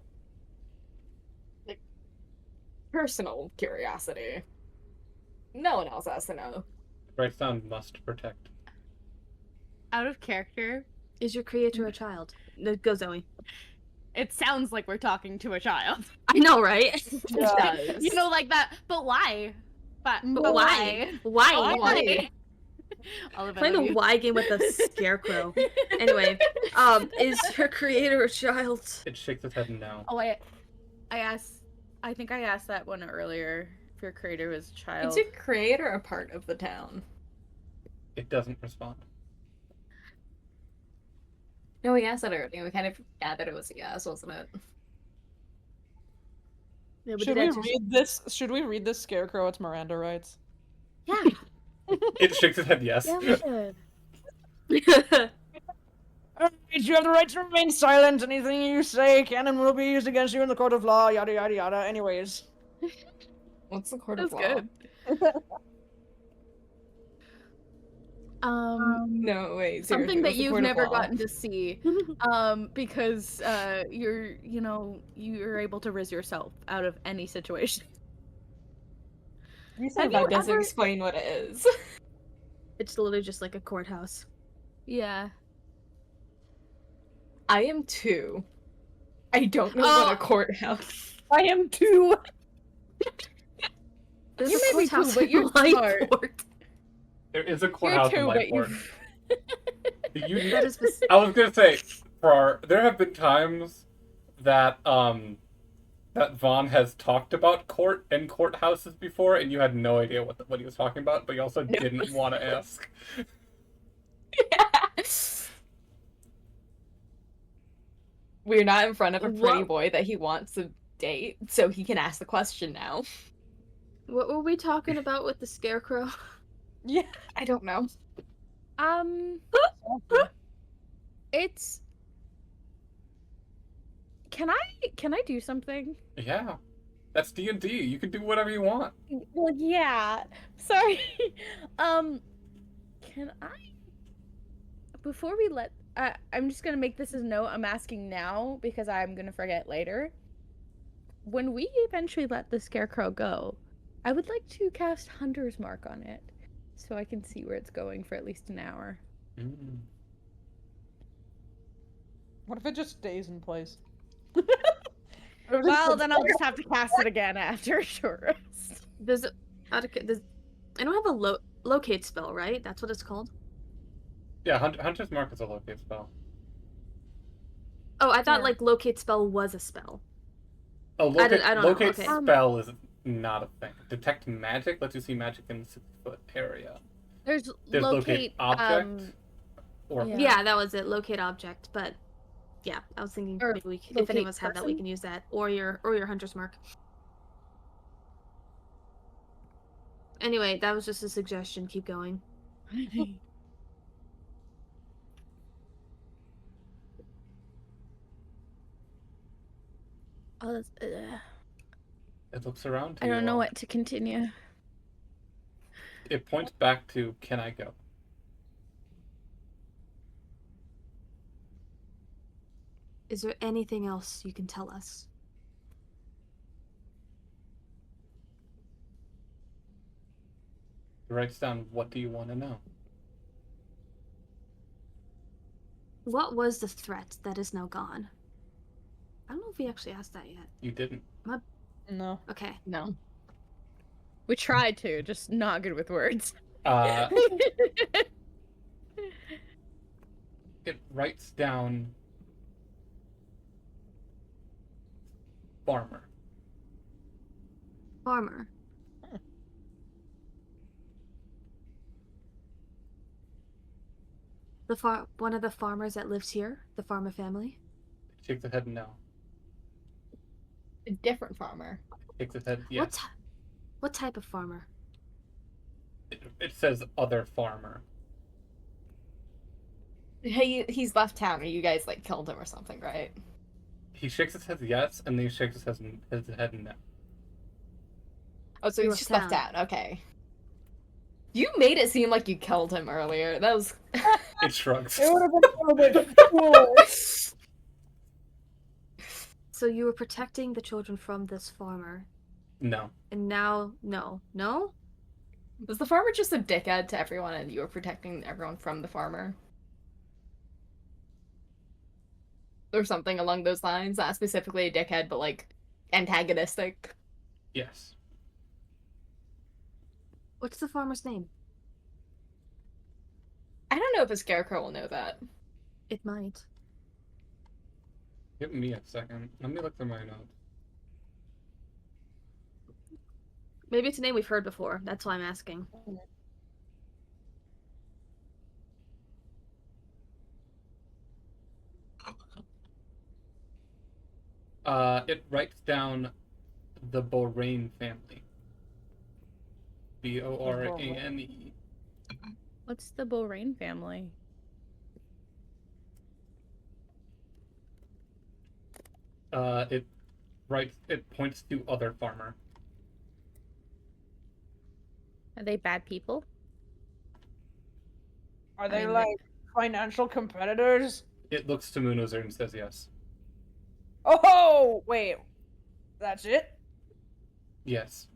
Personal curiosity. No one else has to know. It writes down, must protect. Out of character, this. Is your creator a child? No, go, Zoe. it sounds like we're talking to a child. I know, right? Yeah. You know, like that. But why? But why? Why? Why? Olive, I Playing love the you. why game with the scarecrow. Anyway, is her creator a child? It shakes its head no. Oh, I think I asked that one earlier. If your creator was a child. Is your creator a part of the town? It doesn't respond. No, we asked that earlier. We kind of gathered it was a yes, wasn't it? Yeah, Should we read this? Should we read this scarecrow? It's Miranda rights. Yeah. It shakes its head yes. Yeah, we should. Alright, you have the right to remain silent. Anything you say can and will be used against you in the court of law. Yada yada yada. Anyways. What's the court That's of law? good. No, wait. Seriously, Something that what's the you've court of never law? gotten to see, because you're able to rid yourself out of any situation. You That said doesn't ever- explain what it is. It's literally just like a courthouse. Yeah. I am 2. I don't know what a courthouse. I am too. There's You a may be too, courthouse but you're in smart. Lightport. There is a courthouse in too, but Lightport. You... That is bes- I was gonna say, there have been times that that Vaughn has talked about court and courthouses before, and you had no idea what he was talking about, but you also didn't want to ask. We're not in front of a pretty What? boy that he wants to date, so he can ask the question now. What were we talking about with the scarecrow? Yeah. I don't know. It's. Can I do something? Yeah, that's D&D. You can do whatever you want. Well, yeah. Sorry. Can I? Before we let, I'm just gonna make this as a note. I'm asking now because I'm gonna forget later. When we eventually let the scarecrow go, I would like to cast Hunter's Mark on it, so I can see where it's going for at least an hour. Mm. What if it just stays in place? Well, then I'll just have to cast it again after a short rest. I don't have a locate spell, right? That's what it's called. Yeah, Hunter's Mark is a locate spell. Oh, I thought Yeah. like locate spell was a spell. Oh, I don't know, locate okay. spell is not a thing. Detect magic lets you see magic in a 6-foot area. There's There's locate object. Or yeah. Yeah, that was it. Locate object, but yeah, I was thinking Or maybe if locate any of us have that, we person? can use that, or your hunter's mark. Anyway, that was just a suggestion. Keep going. Oh, that's, it looks around to I you don't know all. what to continue. It points back to, can I go? Is there anything else you can tell us? writes down, what do you want to know? What was the threat that is now gone? I don't know if we actually asked that yet. You didn't. No. Okay. No. We tried to, just not good with words. It writes down farmer. Farmer. One of the farmers that lives here, the farmer family. Shakes his head no. A different farmer. Shakes his head yes. What type of farmer? It says other farmer. He's left town, or you guys like killed him or something, right? He shakes his head yes, and then he shakes his head no. Oh, so He he's left just left town. Okay. You made it seem like you killed him earlier. That was. It shrugs. It would have been a little bit cool. So you were protecting the children from this farmer, No. and now no. Was the farmer just a dickhead to everyone, and you were protecting everyone from the farmer? Or something along those lines. Not specifically a dickhead, but like antagonistic. Yes. What's the farmer's name? I don't know if a scarecrow will know that. It might. Give me a second. Let me look through my notes. Maybe it's a name we've heard before. That's why I'm asking. It writes down the Boraine family. Borane. What's the Boraine family? It points to other farmer. Are they bad people? Are they mean, like financial competitors? It looks to Munozer and says yes. Oh, wait. That's it? Yes.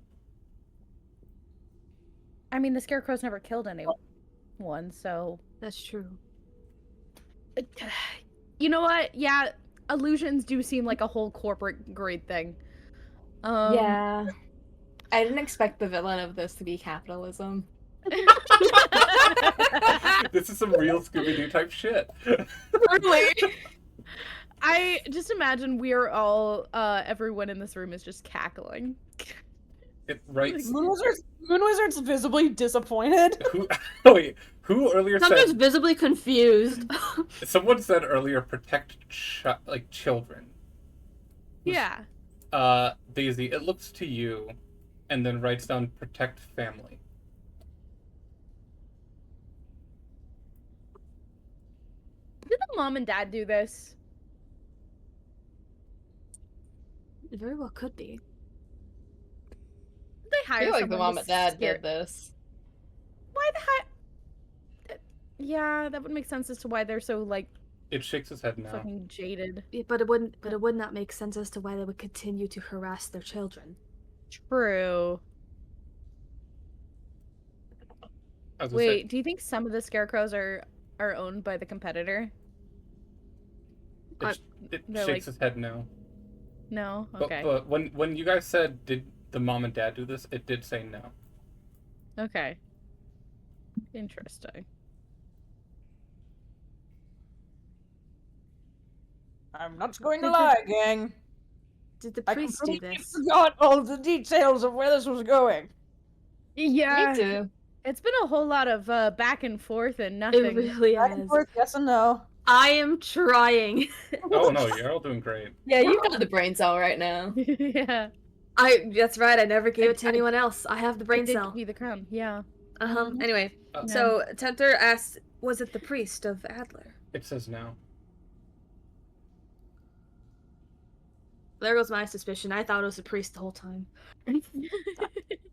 I mean, the Scarecrow's never killed anyone, so... That's true. You know what? Yeah, illusions do seem like a whole corporate grade thing. Yeah. I didn't expect the villain of this to be capitalism. This is some real Scooby-Doo type shit. Really? I just imagine we're all, everyone in this room is just cackling. It writes. Moon Wizard's visibly disappointed. Who earlier Sometimes said? visibly confused. Someone said earlier, protect children. Yeah. Daisy, it looks to you, and then writes down protect family. Did the mom and dad do this? It very well could be. Did they I hire feel like the someone mom to and dad scare- did this. Why the heck? Yeah, that would make sense as to why they're so, like, It shakes his head no. fucking jaded. Yeah, but it would not make sense as to why they would continue to harass their children. True. I was gonna Wait, say, do you think some of the Scarecrows are owned by the competitor? it they're shakes like- his head no. No? Okay. But when you guys said, did the mom and dad do this? It did say no. Okay. Interesting. I'm not going to lie, gang. Did the I priest do completely this? forgot all of the details of where this was going. Yeah. Me too. It's been a whole lot of back and forth and nothing. It really Back and is. forth, yes and no. I am trying. Oh no, you're all doing great. Yeah, you've got the brain cell right now. Yeah. That's right. I never gave it to anyone else. I have the brain Did cell. give you the crown. Yeah. Anyway, Uh, so Tempter asked, "Was it the priest of Adler?" It says no. There goes my suspicion. I thought it was the priest the whole time.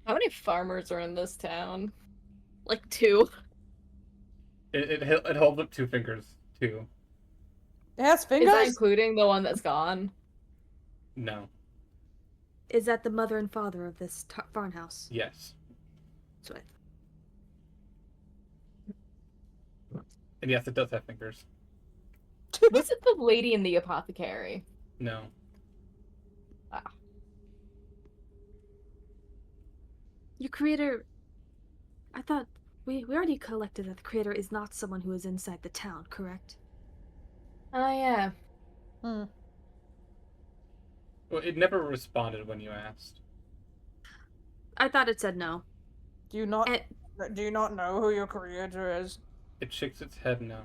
How many farmers are in this town? Like 2. It holds up 2 fingers. 2. It has Is that fingers? including the one that's gone? No. Is that the mother and father of this farmhouse? Yes. That's what And yes, it does have fingers. Was it the lady in the apothecary? No. Your creator. I thought we already collected that the creator is not someone who is inside the town, correct? Oh, yeah. Hmm. Well, it never responded when you asked. I thought it said no. Do you not And do you not know who your creator is? It shakes its head no.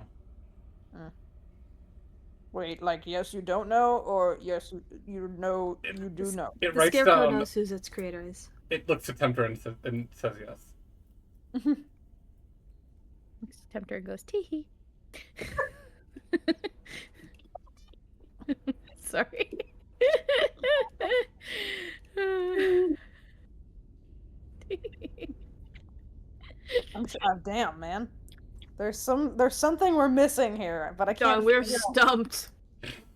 Wait, like yes you don't know, or yes you know you do know? It the writes scarecrow down. knows who its creator is. It looks at Tempter and says yes. Tempter and goes, tee hee. Sorry. Damn, man. There's something we're missing here, but I can't. John, we're figure out- stumped.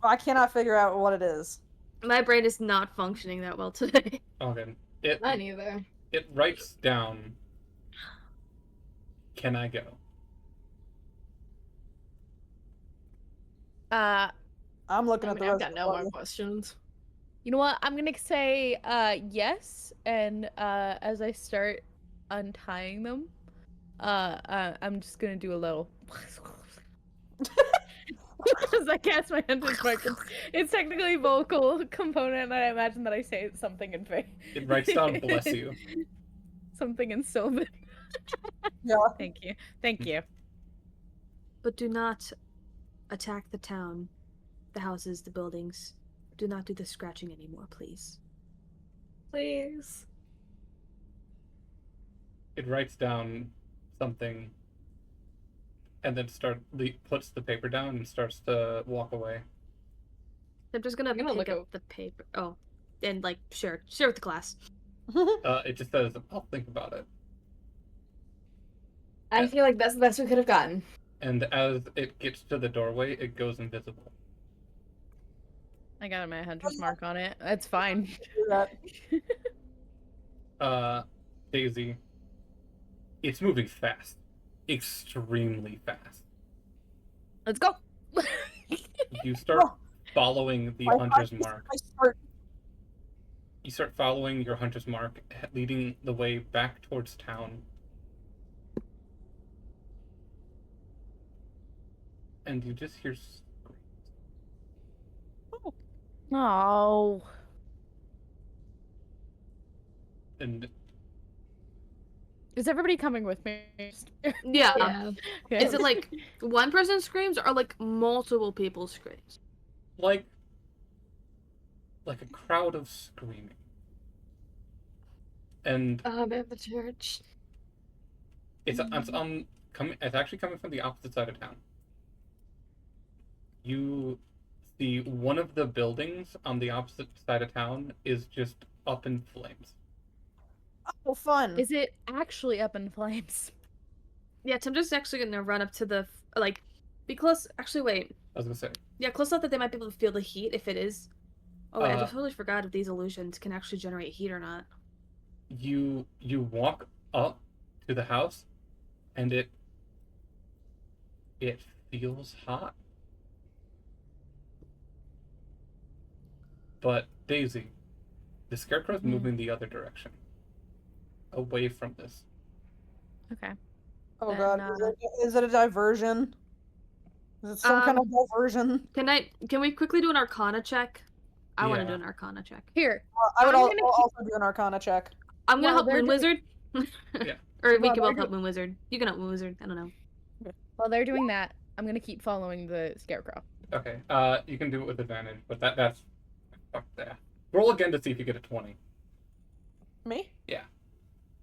I cannot figure out what it is. My brain is not functioning that well today. Okay. Mine either. It writes down. Can I go? I'm looking I at mean, the I've rest. got no more questions. You know what? I'm gonna say yes, and as I start untying them, I'm just gonna do a little. Because I cast my hunter's mark. It's technically vocal component, and I imagine that I say something in faith. It writes down bless you. Something in Sylvan. Yeah. Thank you. Thank you. But do not attack the town, the houses, the buildings. Do not do the scratching anymore, please. Please. It writes down something and then puts the paper down and starts to walk away. I'm just gonna, I'm gonna pick look up the paper. Oh, and like share with the class. It just says, I'll think about it. I feel like that's the best we could have gotten. And as it gets to the doorway, it goes invisible. I got my hunter's mark on it. That's fine. Daisy, it's moving fast. Extremely fast. Let's go. You start following the hunter's mark. You start following your hunter's mark, leading the way back towards town. And you just hear screams. Oh. And Is everybody coming with me? Yeah. Yeah. Okay. Is it like one person screams or like multiple people screams? like a crowd of screaming. And I'm at the church. it's actually coming from the opposite side of town. You see one of the buildings on the opposite side of town is just up in flames. Oh, fun. Is it actually up in flames? Yeah, I'm just actually gonna run up to the be close. Actually, wait. I was gonna say. Yeah, close enough that they might be able to feel the heat if it is. Oh wait, I Uh, totally forgot if these illusions can actually generate heat or not. You walk up to the house, and it feels hot. But Daisy, the scarecrow's moving the other direction, away from this. Okay. Oh Then, god, is it a diversion? Is it some kind of diversion? Can we quickly do an Arcana check? I want to Yeah. do an Arcana check. Here. I would I'm also, gonna also do an Arcana check. I'm gonna While help they're Moon Wizard. Yeah. Or we Well, can they're both help Moon Wizard. You can help Moon Wizard. I don't know. While they're doing that, I'm gonna keep following the scarecrow. Okay. You can do it with advantage, but that's fuck that. Roll again to see if you get a 20. Me?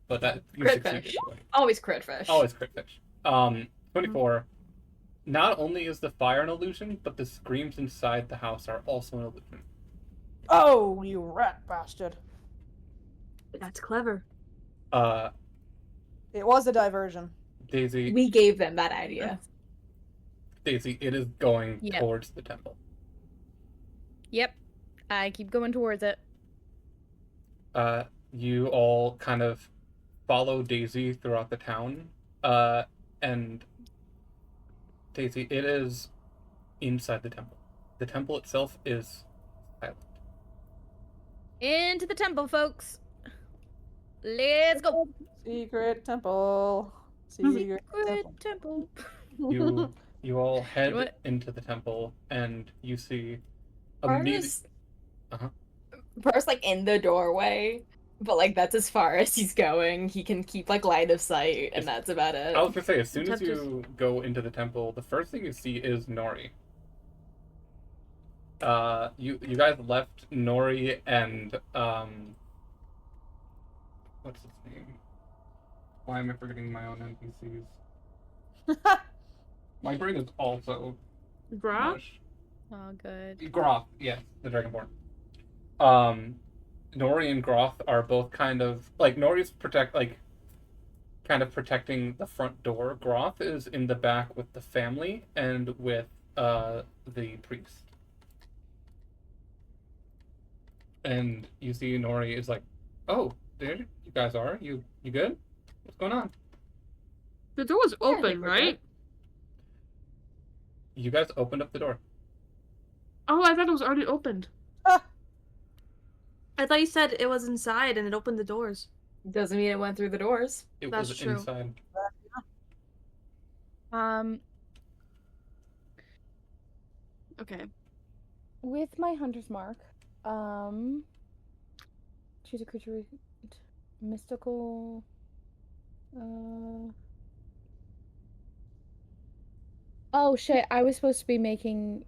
But that you Crit succeed fish. anyway. Always crit fish. Always crit fish. 24. Not only is the fire an illusion, but the screams inside the house are also an illusion. Oh, you rat bastard. That's clever. It was a diversion. Daisy, We gave them that idea. it is going Yep. towards the temple. Yep. I keep going towards it. You all kind of follow Daisy throughout the town, and Daisy, it is inside the temple. The temple itself is silent. Into the temple, folks. Let's go. Secret temple. Secret temple. temple. You all head what? into the temple, and you see First, Uh-huh. first, like in the doorway, but like that's as far as he's going. He can keep like line of sight, and that's about it. I was gonna say, as soon as Except just- you go into the temple, the first thing you see is Nori. You guys left Nori and what's his name? Why am I forgetting my own NPCs? My brain is also Gra? mush. Oh, good. Groth, yes, the Dragonborn. Nori and Groth are both kind of like Nori's kind of protecting the front door. Groth is in the back with the family and with the priest. And you see Nori is like, "Oh, there you guys are. You good? What's going on?" The door was I think open, we're right? You guys opened up the door. Oh, I thought it was already opened. Ah. I thought you said it was inside and it opened the doors. Doesn't mean it went through the doors. It That's was true. inside. Okay. With my hunter's mark, choose a creature with mystical. Oh shit! I was supposed to be making.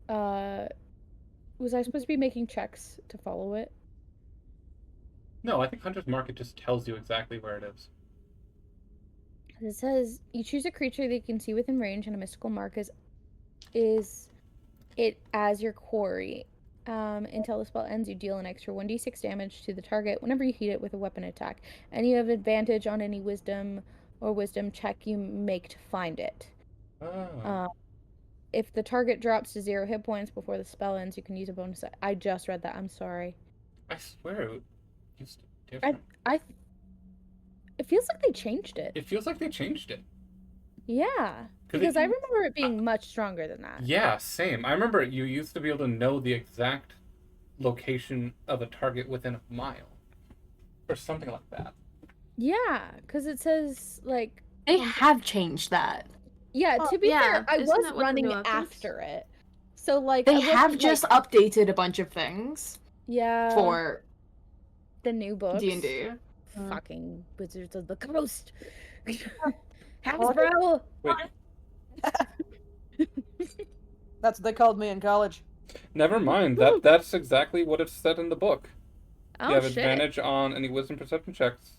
Was I supposed to be making checks to follow it? No, I think Hunter's Market just tells you exactly where it is. It says you choose a creature that you can see within range, and a mystical mark is it as your quarry. Until the spell ends, you deal an extra 1d6 damage to the target whenever you hit it with a weapon attack, and you have advantage on any wisdom check you make to find it. Oh. If the target drops to 0 hit points before the spell ends, you can use a bonus. I just read that. I'm sorry. I swear it used to be different. It feels like they changed it. It feels like they changed it. Yeah, because I remember it being much stronger than that. Yeah, same. I remember you used to be able to know the exact location of a target within a mile. Or something like that. Yeah, because it says, like... They have changed that. Yeah, to be fair, I isn't was that what the running new updates? after it. So, like... They I wasn't, have just updated a bunch of things Yeah. for the new books. D&D. Fucking Wizards of the Coast. Hasbro! Wait, That's what they called me in college. never mind. That's exactly what it said in the book. Oh, You have shit. advantage on any wisdom perception checks.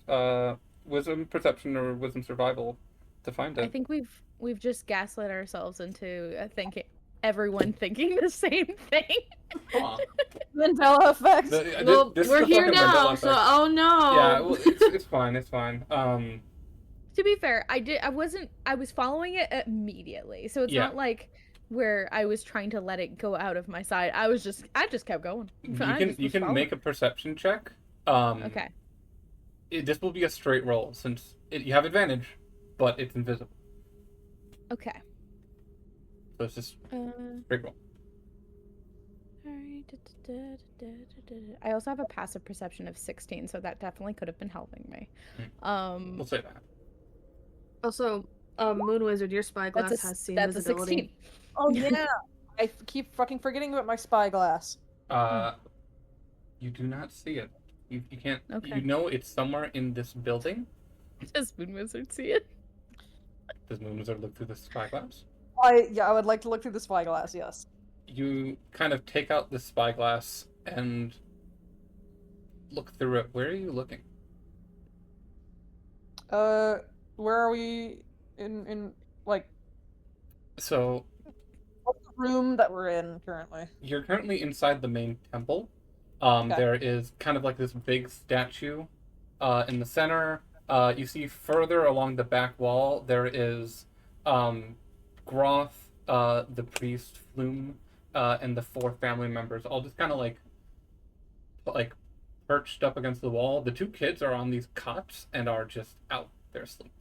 Wisdom perception or wisdom survival to find it. I think we've just gaslit ourselves into everyone thinking the same thing. Huh. Mandela effect. Well, This is we're the here fucking now, Mandela so effect. oh no. Yeah, well, it's fine. It's fine. To be fair, I was following it immediately. So it's Yeah. not like where I was trying to let it go out of my sight. I just kept going. You can make a perception check. Okay. This will be a straight roll since you have advantage, but it's invisible. Okay. So it's just straight roll. Alright. I also have a passive perception of 16, so that definitely could have been helping me. We'll say that. Also, Moon Wizard, your spyglass has seen that's a visibility. 16. Oh yeah. I keep fucking forgetting about my spyglass. You do not see it. You can't. Okay. You know it's somewhere in this building. Does Moon Wizard see it? Does Moon Wizard look through the spyglass? I would like to look through the spyglass. Yes. You kind of take out the spyglass and look through it. Where are you looking? Where are we in like So what's the room that we're in currently? you're currently inside the main temple. Okay. There is kind of like this big statue in the center. You see further along the back wall, there is Groth, the priest, Flume, and the 4 family members, all just kind of like perched up against the wall. The 2 kids are on these cots and are just out there asleep.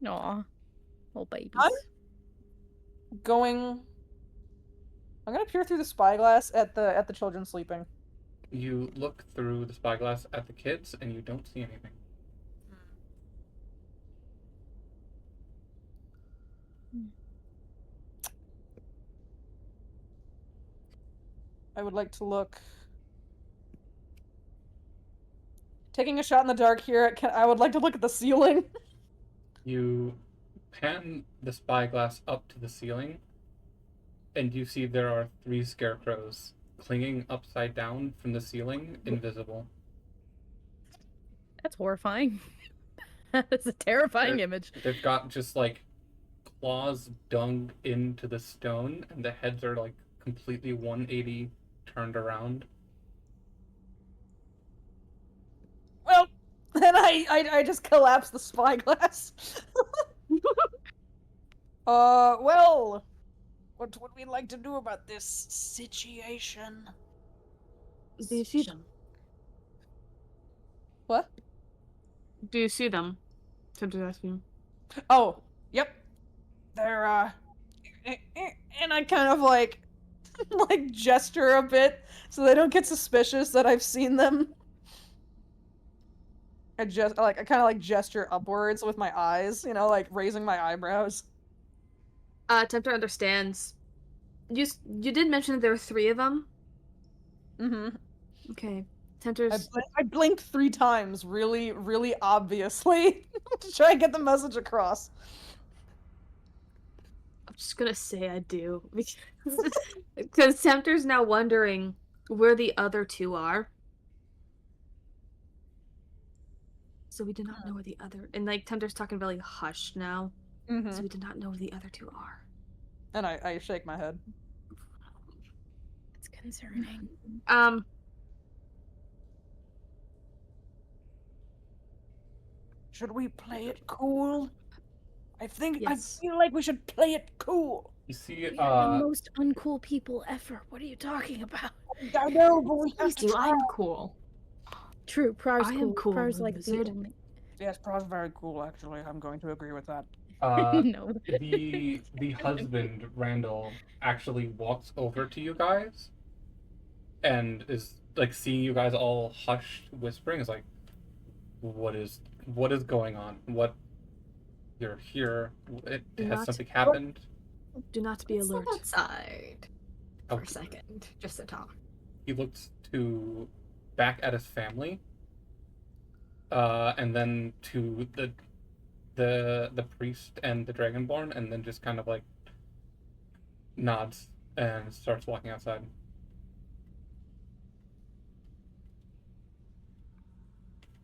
Aw. Little babies. Hi. going. I'm gonna peer through the spyglass at the children sleeping. You look through the spyglass at the kids, and you don't see anything. I would like to look. Taking a shot in the dark here, I would like to look at the ceiling. You pan the spyglass up to the ceiling, and you see there are 3 scarecrows clinging upside down from the ceiling, invisible. That's horrifying. That's a terrifying image. They've got just like claws dug into the stone, and the heads are like completely 180 turned around. Well, then I just collapse the spyglass. Well, what would we like to do about this situation? Do you see them? What? Do you see them? Tempter's asking. Oh, yep. They're and I kind of like like gesture a bit so they don't get suspicious that I've seen them. I kind of like gesture upwards with my eyes, you know, like raising my eyebrows. Tempter understands. You did mention that there were 3 of them. Mm-hmm. Okay. Tempter's. I blinked 3 times, really, really obviously, to try and get the message across. I'm just gonna say I do because Tempter's now wondering where the other 2 are. So we do not know where the other, and like Tempter's talking really hushed now. Mm-hmm. So we do not know where the other 2 are. And I shake my head. It's concerning. Should we play it cool? I Yes. feel like we should play it cool. You see, We are the most uncool people ever. What are you talking about? I know, but we have Thank to you, try. I'm cool. True, Prar's I cool. am cool, Prar's like wizard. the only... Yes, Pra's very cool, actually. I'm going to agree with that. No. the husband, Randall, actually walks over to you guys and is like seeing you guys all hushed, whispering, is like, what is going on? What, you're here? Has something happened? Do not be Let's alert. look outside for Okay. a second, just to talk. He looks back at his family, and then to the priest and the dragonborn, and then just kind of like nods and starts walking outside.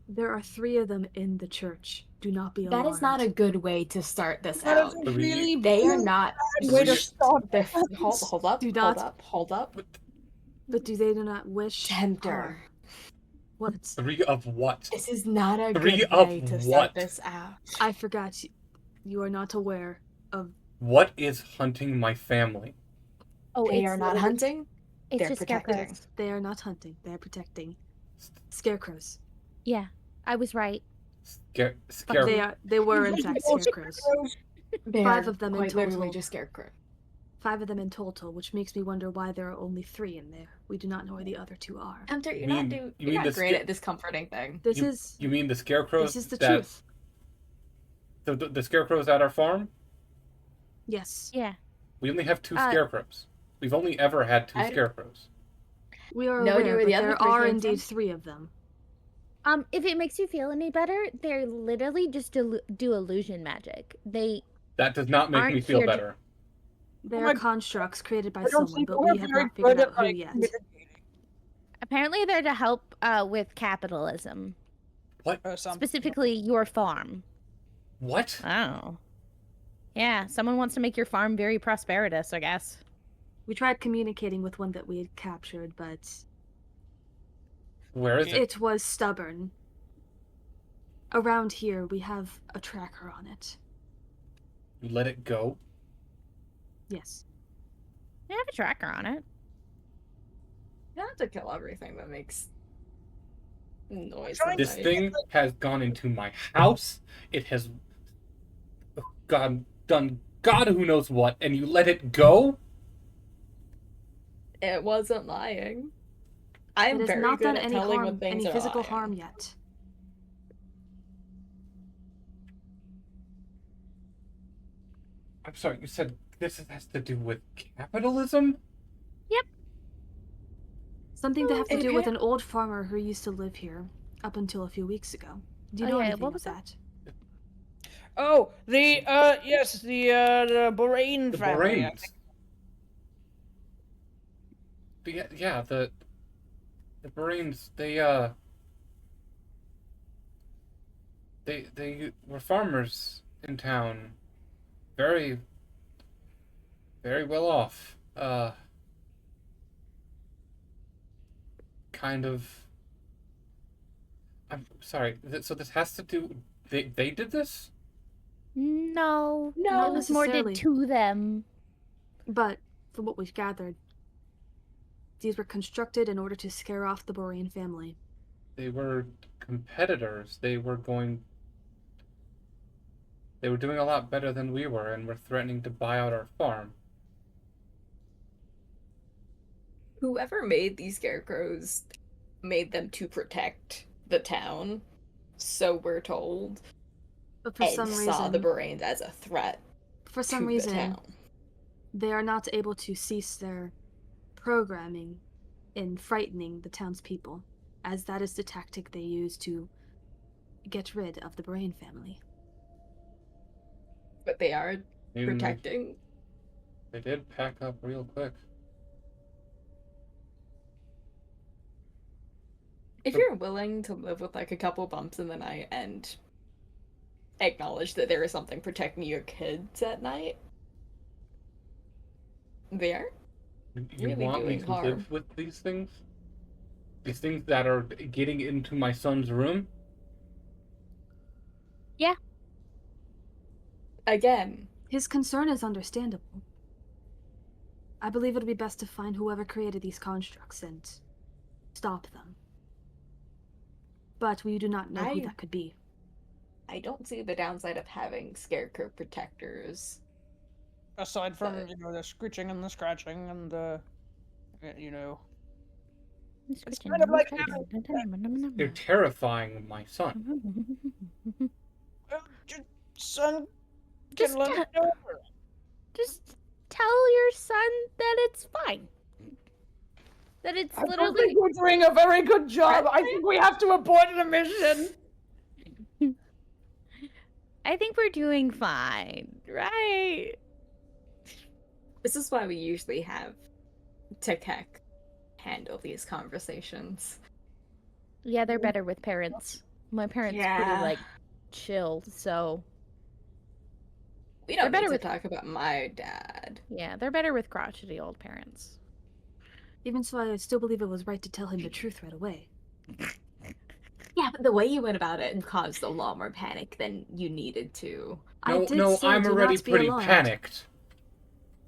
There are 3 of them in the church. Do not be alarmed. That is not a good way to start this That out. is a really They are not. way to start. Hold up. Do not- Hold up. But they do not wish Tempter. harm. What? 3 of what? This is not a Three good of way to what? start this out. I forgot. You are not aware of. What is hunting my family? Oh, They it's are not hunting. It's They're just protecting. scarecrows. They are not hunting. They are protecting. Scarecrows. Yeah, I was right. They were in fact scarecrows. They 5 are of them in quite literally total. just scarecrow. 5 of them in total, which makes me wonder why there are only 3 in there. We do not know where the other 2 are. Tempter, you're You not mean great the at this comforting thing. This You- is You mean the scarecrows? this is the that, truth. The scarecrows at our farm? Yes, Yeah. We only have 2 Uh, scarecrows. We've only ever had 2 I- scarecrows. we are No idea aware, where but the other there 3 are came indeed from? 3 of them. If it makes you feel any better, they're literally just do illusion magic. They That does not make Aren't me feel here to- better. They Oh are my- constructs created by I don't someone, think but we're we have very not figured good out who like, yet. mitigating apparently they're to help with capitalism, or something. specifically your farm. What? Oh. Yeah, someone wants to make your farm very prosperous, I guess. We tried communicating with one that we had captured, but Where is it? it was stubborn. Around here, we have a tracker on it. You let it go? Yes. They have a tracker on it. You don't have to kill everything that makes noise. Trying This to- thing has gone into my house. It has done God who knows what, and you let it go? It wasn't lying. I'm It has very not good done at any telling when harm, things any are physical lying. harm yet. I'm sorry, you said this has to do with capitalism? Something to have to do with Okay. an old farmer who used to live here up until a few weeks ago. Do you Oh, know yeah, anything what of was that? Oh, the yes, the Borain The family. I Borains. think. The Borains, they were farmers in town. Very, very well off. Kind of. I'm sorry. So this has to do. They did this? No, No. it was more did necessarily. to them. But, from what we've gathered, these were constructed in order to scare off the Borean family. They were competitors. They were doing a lot better than we were, and were threatening to buy out our farm. Whoever made these scarecrows made them to protect the town, so we're told, But for and some saw the reason, Borains as a threat for some to the reason, town. they are not able to cease their programming in frightening the townspeople, as that is the tactic they use to get rid of the Borean family. But they are I mean, protecting. they did pack up real quick. If you're willing to live with like a couple bumps in the night and acknowledge that there is something protecting your kids at night, they are You really want me doing to harm. live with these things? These things that are getting into my son's room? Again, His concern is understandable. I believe it would be best to find whoever created these constructs and stop them. But we do not know who I- that could be. I don't see the downside of having scarecrow protectors. Aside from But- the screeching and the scratching and the, It's kind of like They're terrifying my son. son Just can let me tell- know. Just tell your son that it's fine. That it's I don't literally. think we're doing a very good job. I think we have to abort the mission. I think we're doing fine, right? This is why we usually have Tekek handle these conversations. Yeah, they're better with parents. My parents Yeah. pretty like chill, so We don't better need to with- talk about my dad. yeah, they're better with crotchety old parents. Even so, I still believe it was right to tell him the truth right away. Yeah, but the way you went about it caused a lot more panic than you needed to. I did No, say I'm do already not be pretty alarmed. panicked.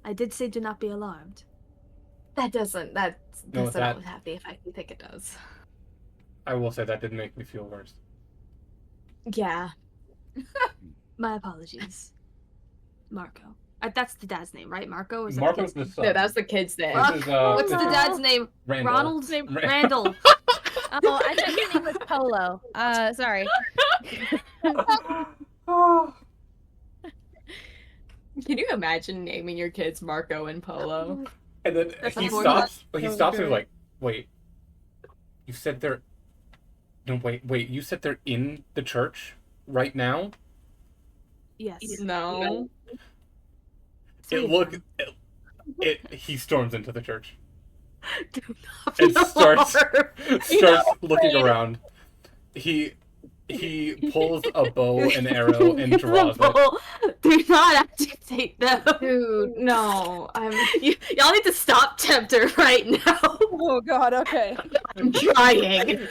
I did say do not be alarmed. That doesn't No, that- always have the effect you think it does. I will say that did make me feel worse. Yeah. My apologies. Marco. That's the dad's name, right? Marco? Is that Marco's the the kid's son. No, that was the kid's name. This is, What's this the is dad's name? Randall. Ronald's name? Ra- Randall. Oh, I thought your name was Polo. Sorry. Can you imagine naming your kids Marco and Polo? And then That's he unfortunate. stops. He So stops and good. like, wait. You said they're. No, wait. You said they're in the church right now? Yes. No. Three It of look. them. He storms into the church Do not and be starts alarmed. looking around. He pulls a bow and arrow and draws it. Do not agitate them. Dude, no. Y'all need to stop Tempter right now. Oh God. Okay. I'm trying.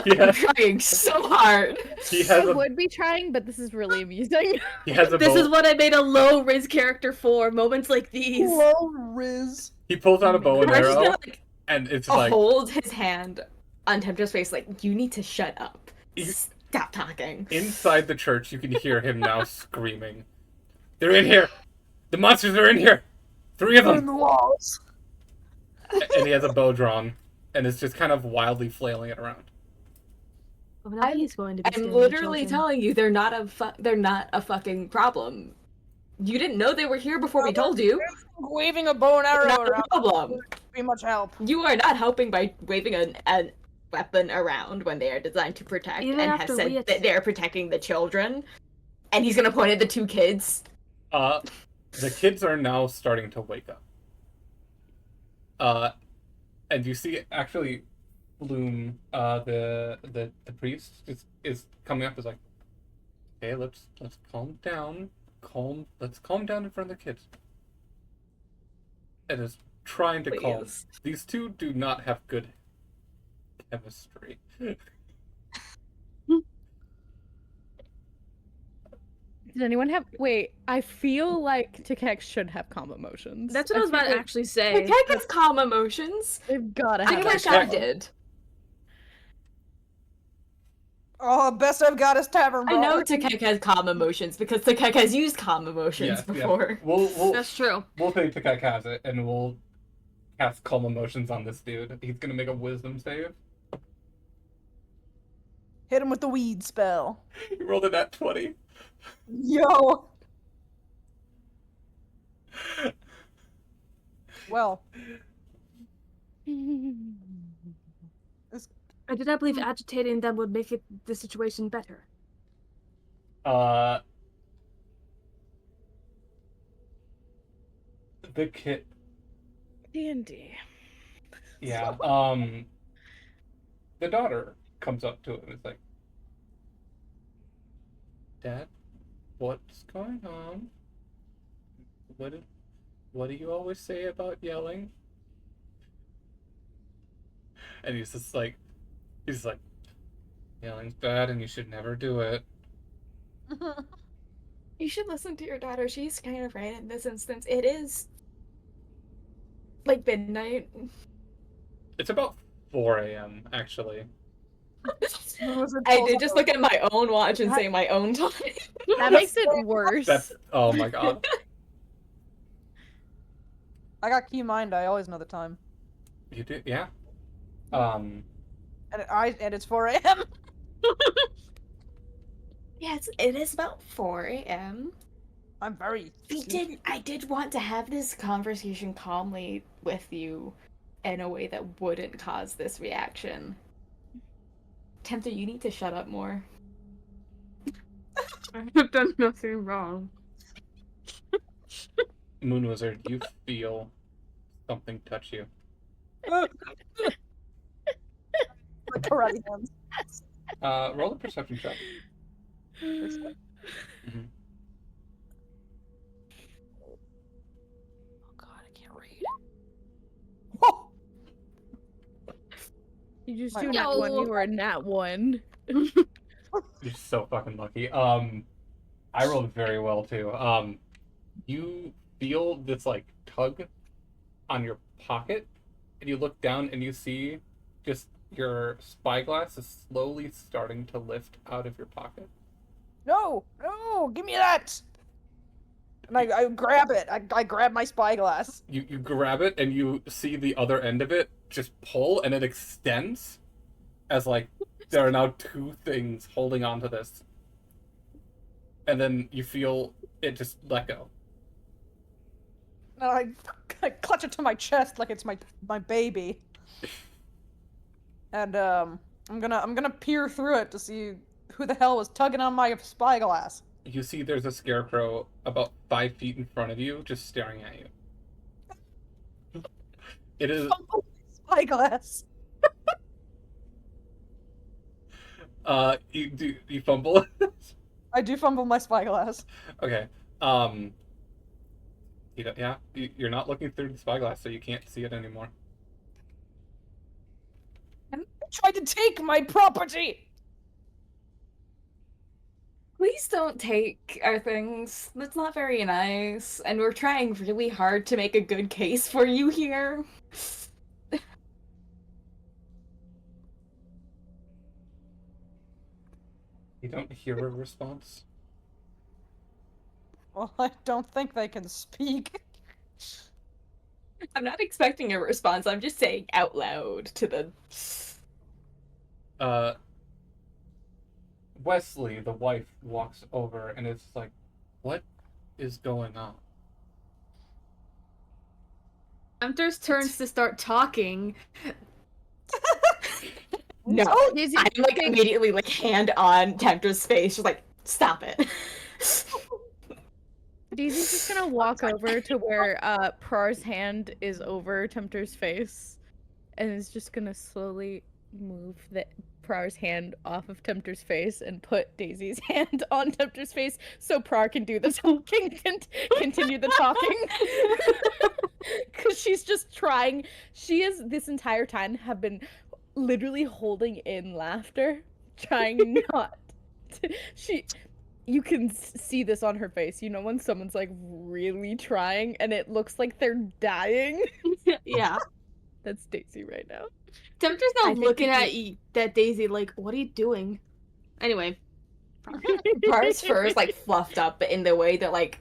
Yeah. I'm trying so hard. He I has a would be trying, but this is really amusing. he has a This bow. is what I made a low Riz character for. Moments like these. Hello, Riz. He pulls out a bow and I'm just arrow, gonna like and it's like hold his hand on Tempter's face, like, you need to shut up. You- Stop talking. inside the church. You can hear him now screaming. They're in here. The monsters are in here! 3 of They're in them! the walls. And he has a bow drawn, and is just kind of wildly flailing it around. Well, now he's going to be I'm scaring the literally children. telling you they're not a fucking problem. You didn't know they were here before we told you. Waving a bow and They're arrow not a around problem. wouldn't be much help. You are not helping by waving a weapon around when they are designed to protect Even and have after said we that they're protecting the children. And he's gonna point at the 2 kids. The kids are now starting to wake up. And you see actually Bloom, the priest is coming up, is like, okay, let's calm down. Let's calm down in front of the kids. And is trying to calm. Please. These 2 do not have good chemistry. Does anyone have? Wait, I feel like Tikek should have calm emotions. That's what I was feel about to like actually say. Tikek has calm emotions. They've gotta I have. guess it. Tikek did. Oh, the best I've got is tavern I brawl. know Tikek has calm emotions because Tikek has used calm emotions before. We'll That's true. we'll say Tikek has it, and we'll cast calm emotions on this dude. He's gonna make a wisdom save. Hit him with the weed spell. He rolled a nat 20. Yo. Well, I did not believe agitating them would make the situation better. The kid. D&D. Yeah. The daughter comes up to him and is like, Dad, what's going on? What do you always say about yelling? And he's like, yelling's bad and you should never do it. You should listen to your daughter. She's kind of right in this instance. It is like midnight. It's about 4 a.m. actually. I did just look at my own watch and say my own time. That makes it worse. Oh my god. I got key mind. I always know the time, You do, yeah. and it's 4 a.m. Yes, it is about 4 a.m. I'm very. I did want to have this conversation calmly with you in a way that wouldn't cause this reaction. Tempter, you need to shut up more. I have done nothing wrong. Moon Wizard, you feel something touch you. The karate hands. Roll a perception check. Mhm. Oh god, I can't read. Oh! You just My- do nat one. You were a nat 1. You're so fucking lucky. I rolled very well too. You feel this like tug on your pocket, and you look down and you see just your spyglass is slowly starting to lift out of your pocket. No, give me that! And I grab it. I grab my spyglass. You grab it and you see the other end of it just pull, and it extends as like there are now 2 things holding onto this. And then you feel it just let go. And I clutch it to my chest like it's my baby. And I'm gonna peer through it to see who the hell was tugging on my spyglass. You see there's a scarecrow about 5 feet in front of you, just staring at you. It is. Spyglass. You fumble. I do fumble my spyglass. Okay. You're not looking through the spyglass, so you can't see it anymore. And I tried to take my property. Please don't take our things. That's not very nice. And we're trying really hard to make a good case for you here. You don't hear a response. Well, I don't think they can speak. I'm not expecting a response. I'm just saying out loud to the. Wesley, the wife, walks over and it's like, what is going on? Hunter's turns to start talking. No, Daisy, I'm like immediately like hand on Tempter's face, just like stop it. Daisy's just gonna walk over to where Prar's hand is over Tempter's face, and is just gonna slowly move the Prar's hand off of Tempter's face and put Daisy's hand on Tempter's face so Prar can do the talking and continue the talking. Because she's just trying. She is this entire time have been literally holding in laughter, trying not to. You can see this on her face. You know when someone's like really trying and it looks like they're dying? Yeah. That's Daisy right now. Tempter's now I think looking if at Daisy like, what are you doing? Anyway. Prar's fur is like fluffed up, but in the way that like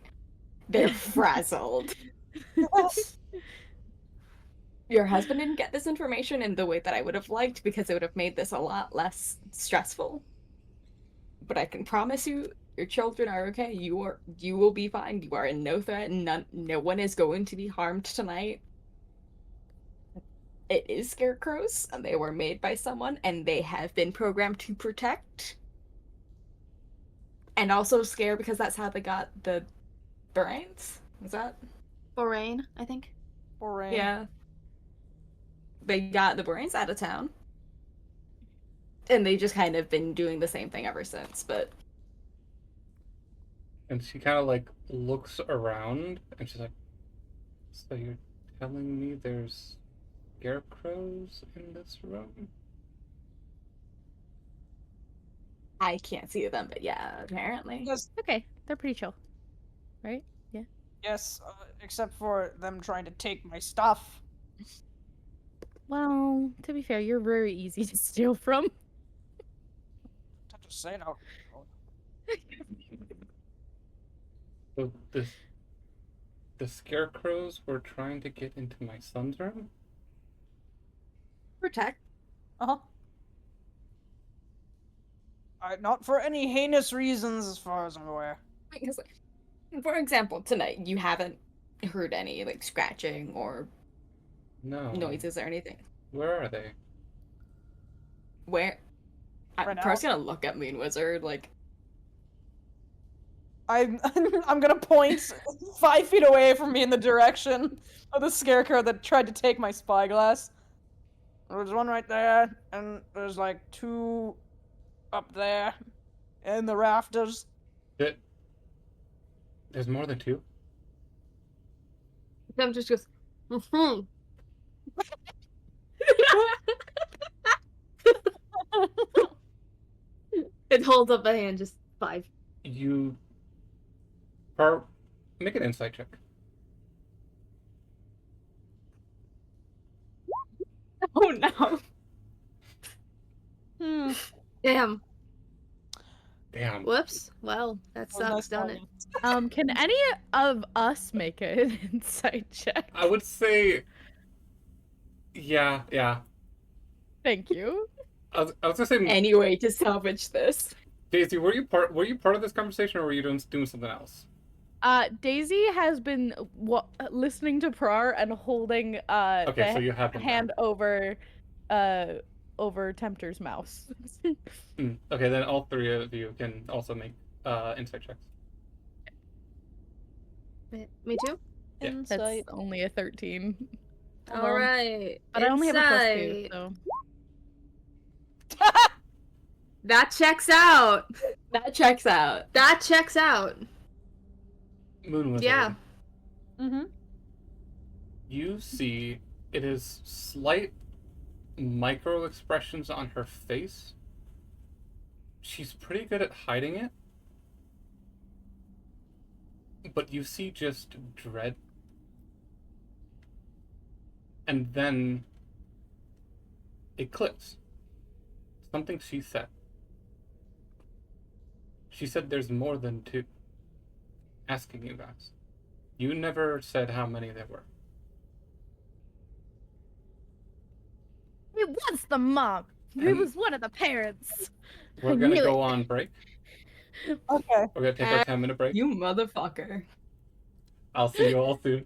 they're frazzled. Your husband didn't get this information in the way that I would have liked because it would have made this a lot less stressful. But I can promise you, your children are okay. You will be fine. You are in no threat. No one is going to be harmed tonight. It is scarecrows, and they were made by someone, and they have been programmed to protect. And also scare because that's how they got the brains. Was that? Boraine, I think. Boring. Yeah. They got the brains out of town. And they just kind of been doing the same thing ever since, but And she kind of like looks around and she's like, so you're telling me there's scarecrows in this room? I can't see them, but yeah, apparently. Yes, Okay, they're pretty chill, right? Yeah. yes, except for them trying to take my stuff. Well, to be fair, you're very easy to steal from. Don't just say no. So the scarecrows were trying to get into my son's room? Protect. Uh-huh. Not for any heinous reasons, as far as I'm aware. Because, for example, tonight you haven't heard any like scratching or No. noises or anything. Where are they? Where? Right I'm now? first gonna look at Moon Wizard like. I'm gonna point 5 feet away from me in the direction of the scarecrow that tried to take my spyglass. There's one right there, and there's like 2 up there in the rafters. There's more than 2? Tempter just goes, mm-hmm. It holds up a hand, just 5. You make an insight check. Oh no! Damn. Damn. Whoops. Well, that Well, nice sucks, don't it? knowing Can any of us make an insight check? I would say, yeah. Thank you. I was gonna say, Any way to salvage this? Daisy, were you part of this conversation, or were you doing something else? Daisy has been listening to Prar and holding Okay, so you have been hand over Tempter's mouse. Okay, then all 3 of you can also make insight checks. Me too? Yeah. That's Insight. only a 13. Alright. But I only have a +2, Insight. so That checks out. That checks out. That checks out. Moon Wizard. Yeah. Mm-hmm. You see it is slight micro expressions on her face. She's pretty good at hiding it. But you see just dread. And then it clicks. Something she said. She said there's more than 2. asking you guys. You never said how many there were. It was the mom. It And- was one of the parents. We're I gonna knew go it. on break. Okay. We're gonna take our 10-minute break. You motherfucker. I'll see you all soon.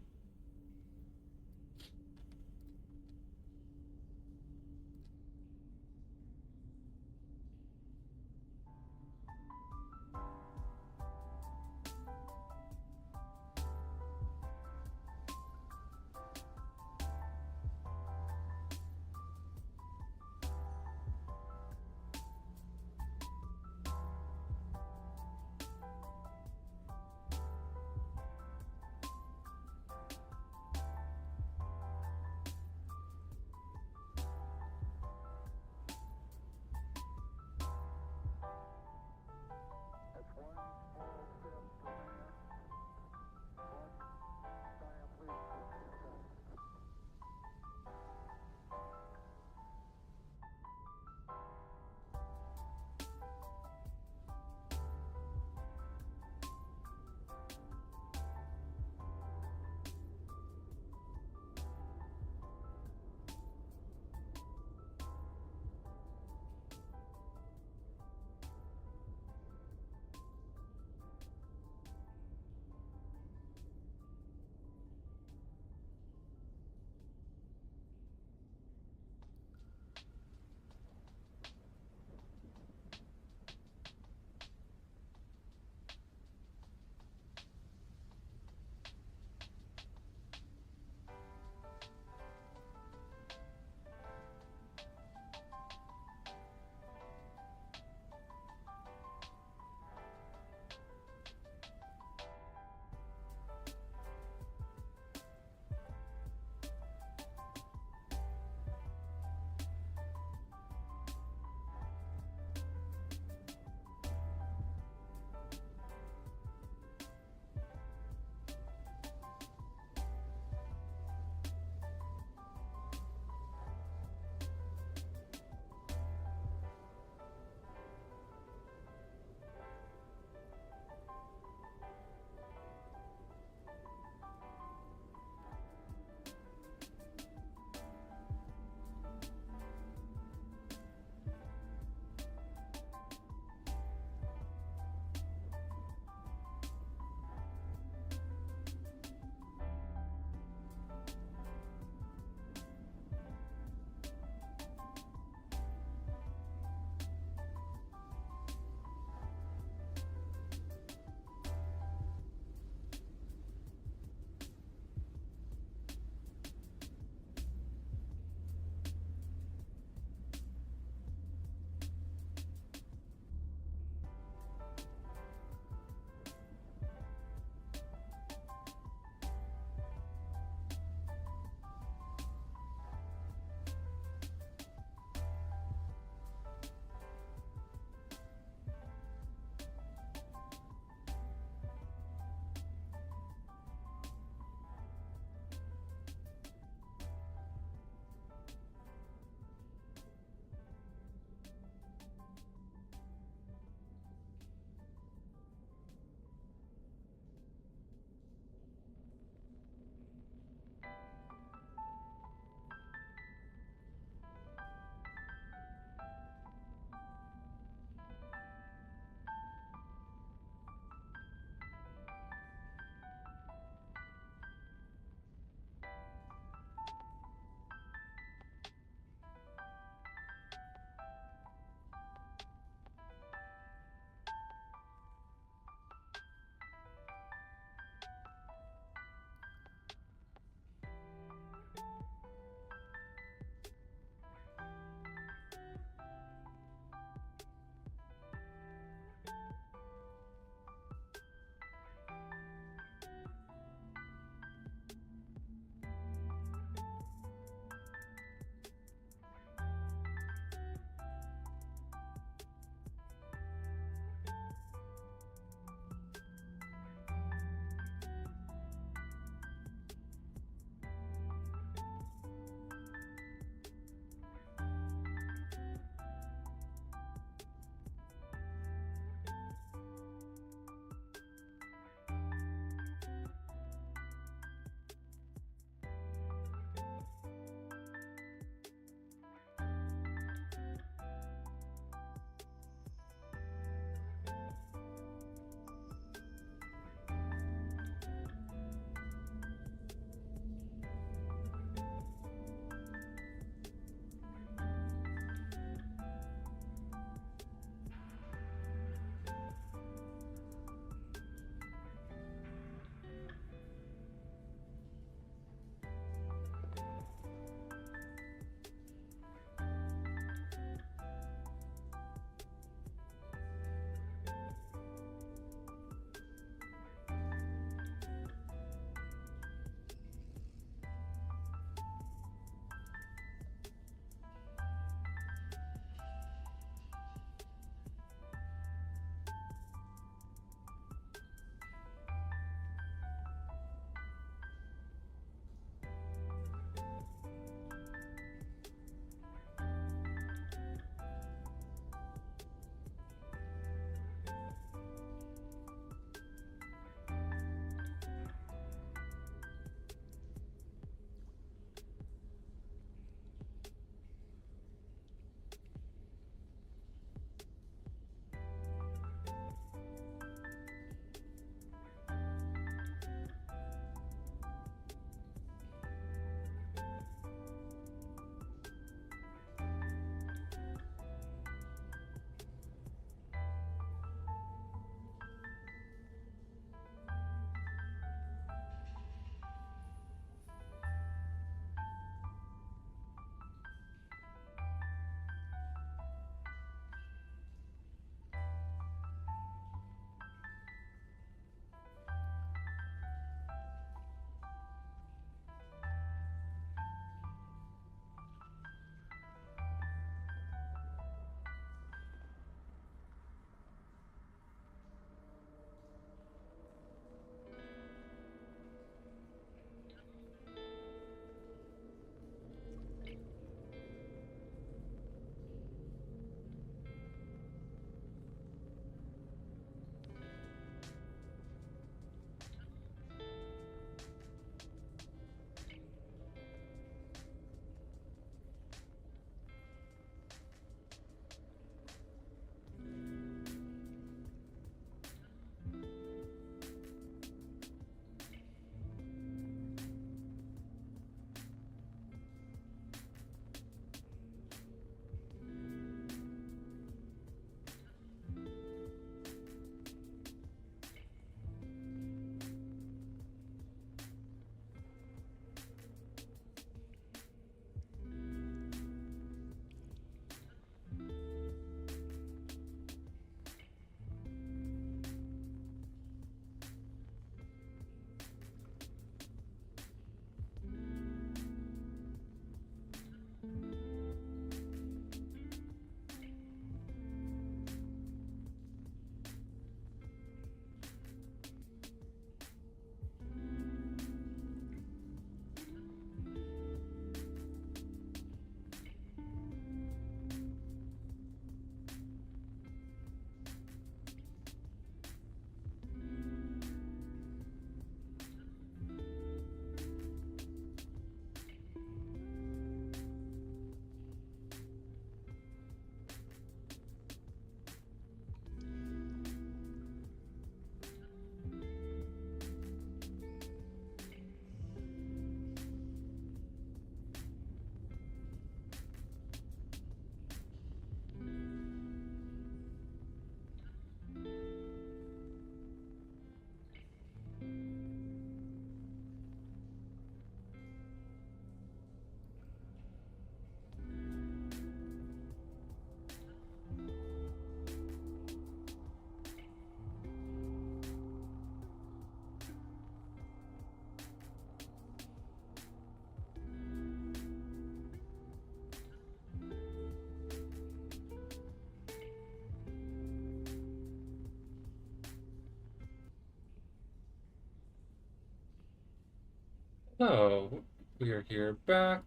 So, we are here back,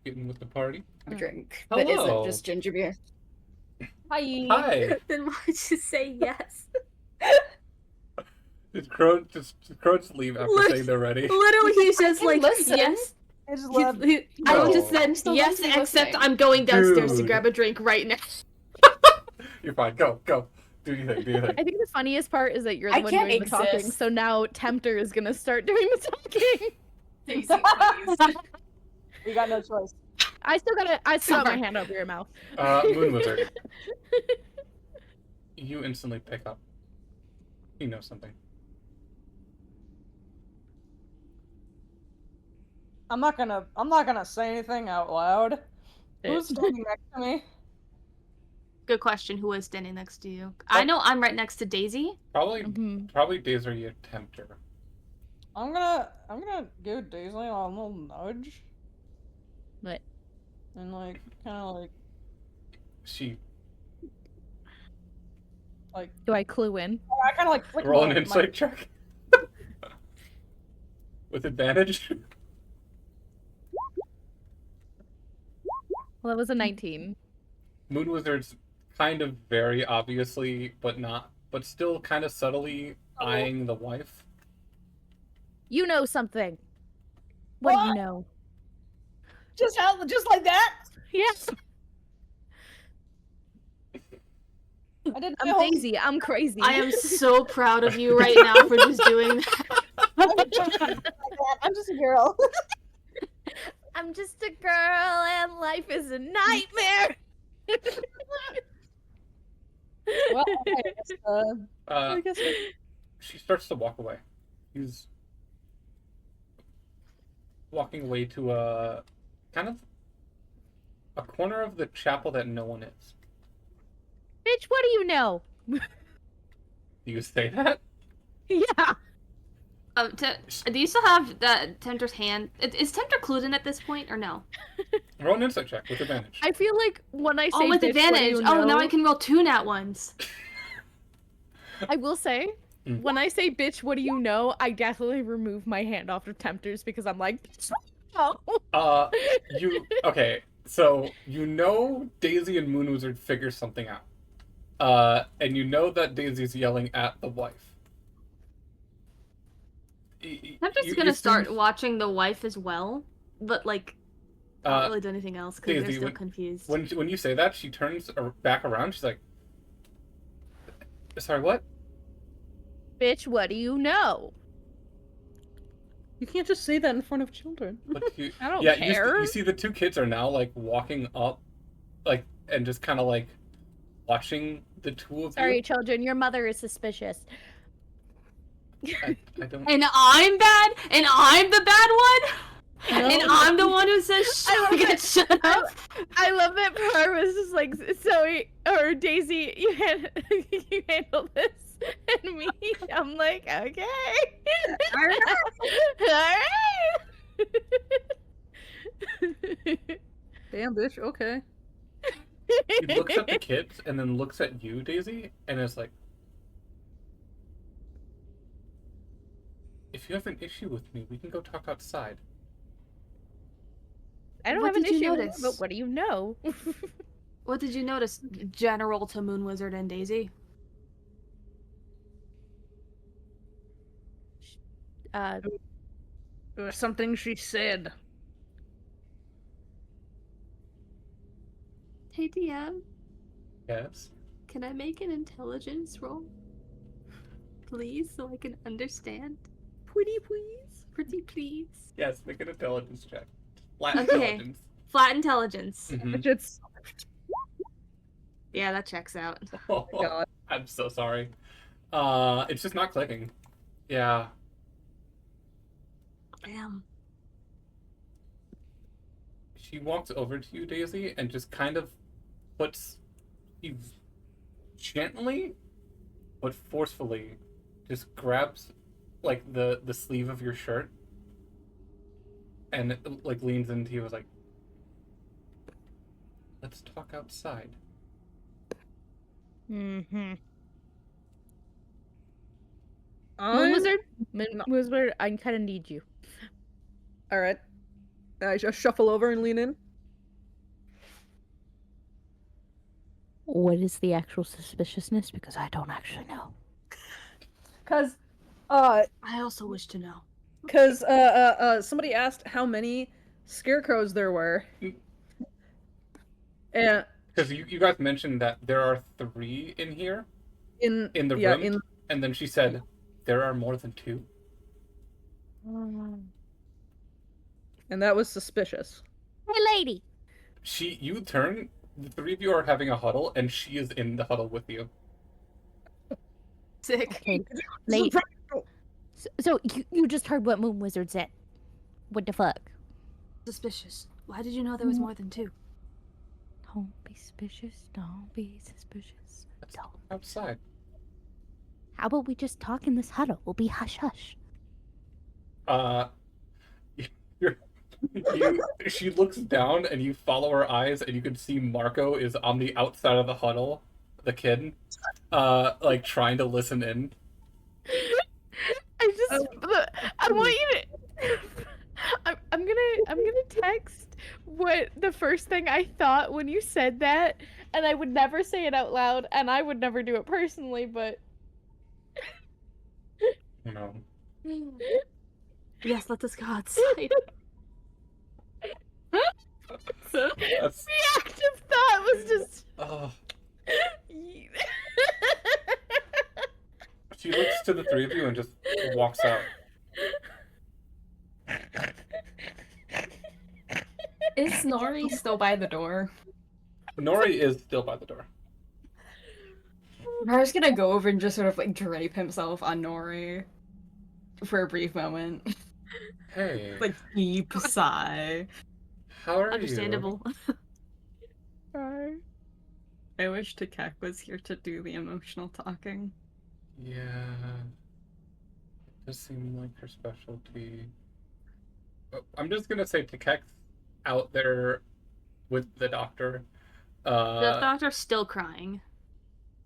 getting with the party. A drink Hello. that isn't just ginger beer. Hi. Hi. Then why'd you say yes? Did Crow just leave after Lit- saying they're ready? Literally, he's just like, listen. yes. I just He- love. I No. just said, Still yes, mostly except listening. I'm going downstairs to Dude. grab a drink right now. You're fine. Go. Do your thing. I think the funniest part is that you're the I one can't doing the talking, exist. so now Tempter is gonna start doing the talking. Daisy, please. We got no choice. I still got my Sorry. hand over your mouth. Moon Wizard. You instantly pick up. You know something. I'm not gonna say anything out loud. Who's standing next to me? Good question. Who is standing next to you? I know I'm right next to Daisy. Probably Mhm. Daisy or Tempter. I'm gonna give Daisy a little nudge. What? And like kind of like She Do I clue in? I kind of like flick roll an my- insight check. With advantage. Well, that was a 19. Moon Wizard's kind of very obviously, but still kind of subtly eyeing the wife. You know something. What do you What? know? just like that. Yes. I didn't. I'm Daisy. I'm crazy. I am so proud of you right now for just doing that. I'm just a girl. I'm just a girl and life is a nightmare. Well, I guess, She starts to walk away. He's walking away to a kind of a corner of the chapel that no one is. Bitch, what do you know? Do you say that? Yeah. Do you still have Tempter's hand? Is Tempter clued in at this point or no? Roll an insight check with advantage. I feel like when I say Oh, with bitch, what do advantage. you Oh, now know- I can roll 2 nat ones. I will say, Mm. when I say bitch, what do you know? I definitely remove my hand off of Tempters because I'm like, bitch, what do you know? Okay, so you know Daisy and Moon Wizard figure something out. And you know that Daisy's yelling at the wife. Tempter's gonna start watching the wife as well, but like, not really do anything else because they're Daisy, still confused. When you say that, she turns back around. She's like, "Sorry, what?" Bitch, what do you know? you can't just say that in front of children. But I don't yeah, care. You see the two kids are now like walking up, like and just kind of like watching the two of Sorry, you. children, your mother is suspicious. I don't. And I'm bad, and I'm the bad one, No. and I'm the one who says I love it. shut up. I love that Par was just like, Zoe or Daisy, you handle this, and me, I'm like, okay, all right. Damn, bitch. Okay. He looks at the kids and then looks at you, Daisy, and is like, "If you have an issue with me, we can go talk outside." I don't What have an did you issue, notice? but what do you know? What did you notice, General to Moon Wizard and Daisy? There was something she said. Hey DM, Yes. can I make an intelligence roll, please, so I can understand? Pretty please, pretty please. Yes. Make an intelligence check. Flat Okay. intelligence. Flat intelligence. Mhm. It's Yeah, that checks out. Oh, God. I'm so sorry. It's just not clicking. Yeah. Damn. She walks over to you, Daisy, and just kind of puts, he gently but forcefully just grabs like the sleeve of your shirt and like leans into you, like, "Let's talk outside." Mm-hmm. I'm, Moon Wizard? Moon Wizard, I kind of need you. All right. I just shuffle over and lean in. What is the actual suspiciousness? Because I don't actually know. Cause, I also wish to know. somebody asked how many scarecrows there were. And Because you guys mentioned that there are 3 in here, in the room, and then she said, there are more than 2. and that was suspicious. Hey, lady. You turn, the 3 of you are having a huddle, and she is in the huddle with you. Sick. Okay, lady. So you just heard what Moon Wizard said. What the fuck? Suspicious. Why did you know there was more than 2? Don't be suspicious. Don't be suspicious. Don't. Outside. How about we just talk in this huddle? We'll be hush hush. She looks down, and you follow her eyes, and you can see Marco is on the outside of the huddle, the kid, like trying to listen in. I want you to. I'm gonna text what the first thing I thought when you said that, and I would never say it out loud, and I would never do it personally, but. No. Yes, let us go outside. That's... The active thought was just. Oh. She looks to the 3 of you and just walks out. Is Nori still by the door? Nori is still by the door. Nori's gonna go over and just sort of like drape himself on Nori for a brief moment. Hey. Like deep sigh. How are Understandable. Hi. I wish Takek was here to do the emotional talking. you? Yeah. It does seem like her specialty. I'm just gonna say Takek's out there with the doctor. The doctor's still crying.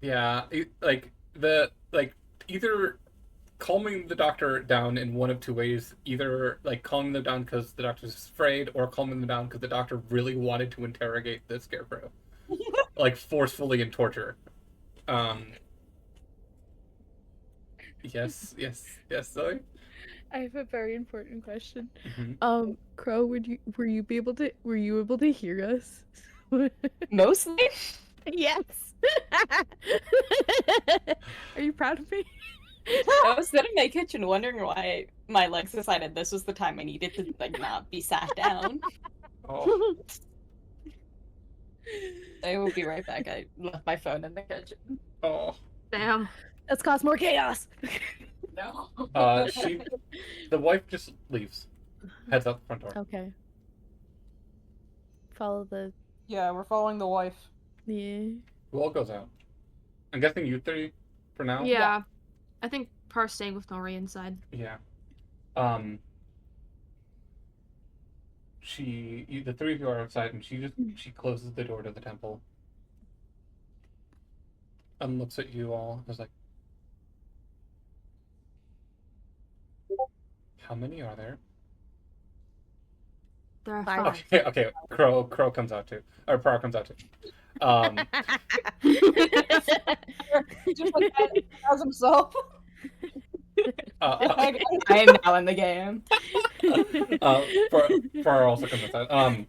Yeah, either calming the doctor down in one of 2 ways. Either like calming them down because the doctor's afraid, or calming them down because the doctor really wanted to interrogate the scarecrow, like forcefully and torture. Yes, Zoe. I have a very important question. Mm-hmm. Crow, were you able to hear us? Mostly? Yes. Are you proud of me? I was sitting in my kitchen wondering why my legs decided this was the time I needed to like not be sat down. Oh. I will be right back. I left my phone in the kitchen. Oh. Damn. Let's cause more chaos. No. The wife just leaves. Heads out the front door. Okay. Follow the. Yeah, we're following the wife. Yeah. Who all goes out? I'm guessing you 3 for now? Yeah. I think Par's staying with Nori inside. Yeah. The 3 of you are outside, and she closes the door to the temple and looks at you all and is like, how many are there? There are 5. 5. Okay. Crow comes out too. Or Par comes out too. Just like that, as himself. I am now in the game. Par also comes outside.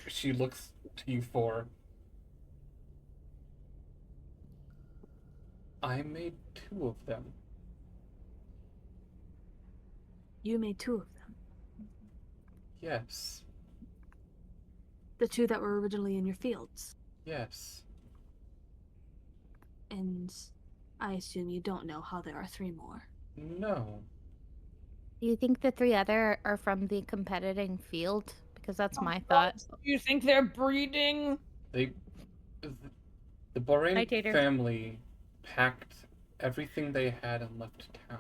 She looks to you for. I made 2 of them. You made 2 of them. Yes. The 2 that were originally in your fields. Yes. And I assume you don't know how there are 3 more. No. Do you think the 3 other are from the competing field? Because that's my thought. Do you think they're breeding? The Hi, Borain Tater. family packed everything they had and left town.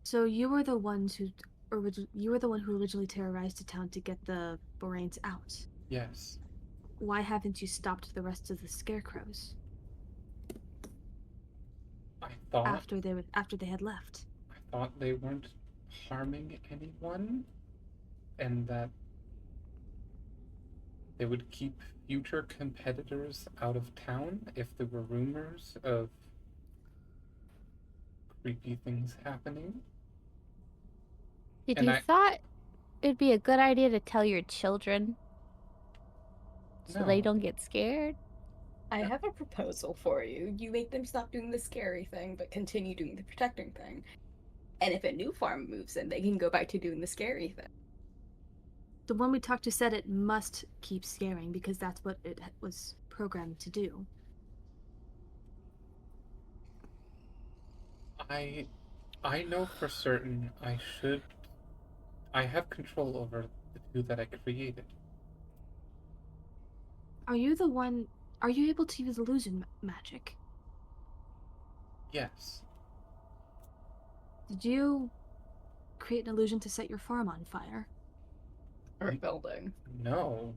So you were the ones who you were the one who originally terrorized the town to get the Borains out. Yes. Why haven't you stopped the rest of the scarecrows? I thought after they had left. I thought they weren't harming anyone, and that they would keep future competitors out of town if there were rumors of creepy things happening. Did And you I thought it'd be a good idea to tell your children so they no. don't get scared? I have a proposal for you. You make them stop doing the scary thing, but continue doing the protecting thing. And if a new farm moves in, they can go back to doing the scary thing. The one we talked to said it must keep scaring because that's what it was programmed to do. I know for certain I have control over the two that I created. Are you able to use illusion magic? Yes. Did you create an illusion to set your farm on fire? Or building. No.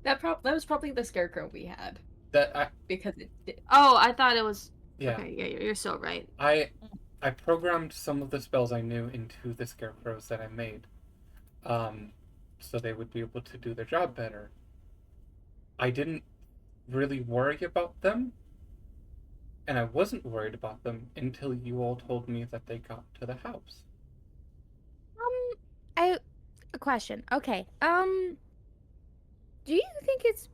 That was probably the scarecrow we had. Because it did. Oh, I thought it was. Yeah. Okay, yeah, you're so right. I programmed some of the spells I knew into the scarecrows that I made. So they would be able to do their job better. I didn't really worry about them, and I wasn't worried about them until you all told me that they got to the house. A question. Okay. Do you think it's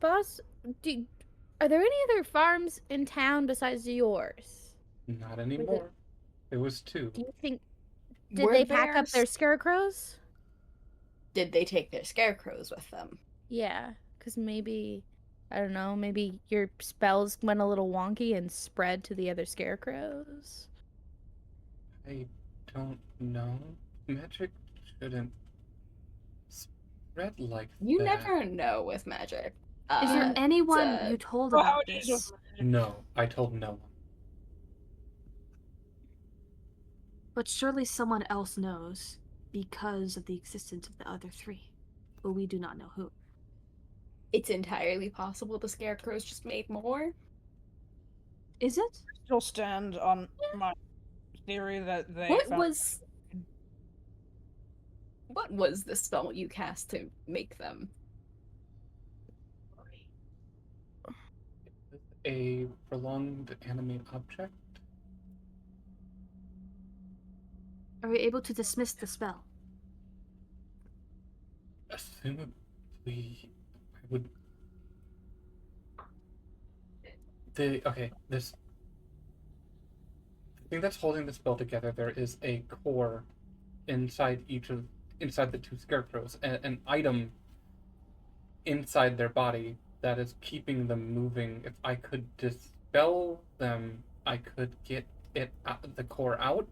are there any other farms in town besides yours? Not anymore. It was 2. Do you think did they pack up their scarecrows? Did they take their scarecrows with them? Yeah, because maybe I don't know, maybe your spells went a little wonky and spread to the other scarecrows. I don't know. Magic shouldn't spread like You that. never know with magic. Is there anyone you told about this? No, I told no one. But surely someone else knows because of the existence of the other 3. But we do not know who. It's entirely possible the scarecrows just made more. Is it? Still stand on my theory that they What found... was the spell you cast to make them? A prolonged animate object? Are we able to dismiss the spell? Assumably, I would. The thing that's holding the spell together. There is a core inside the 2 scarecrows, an item inside their body that is keeping them moving. If I could dispel them, I could get the core out,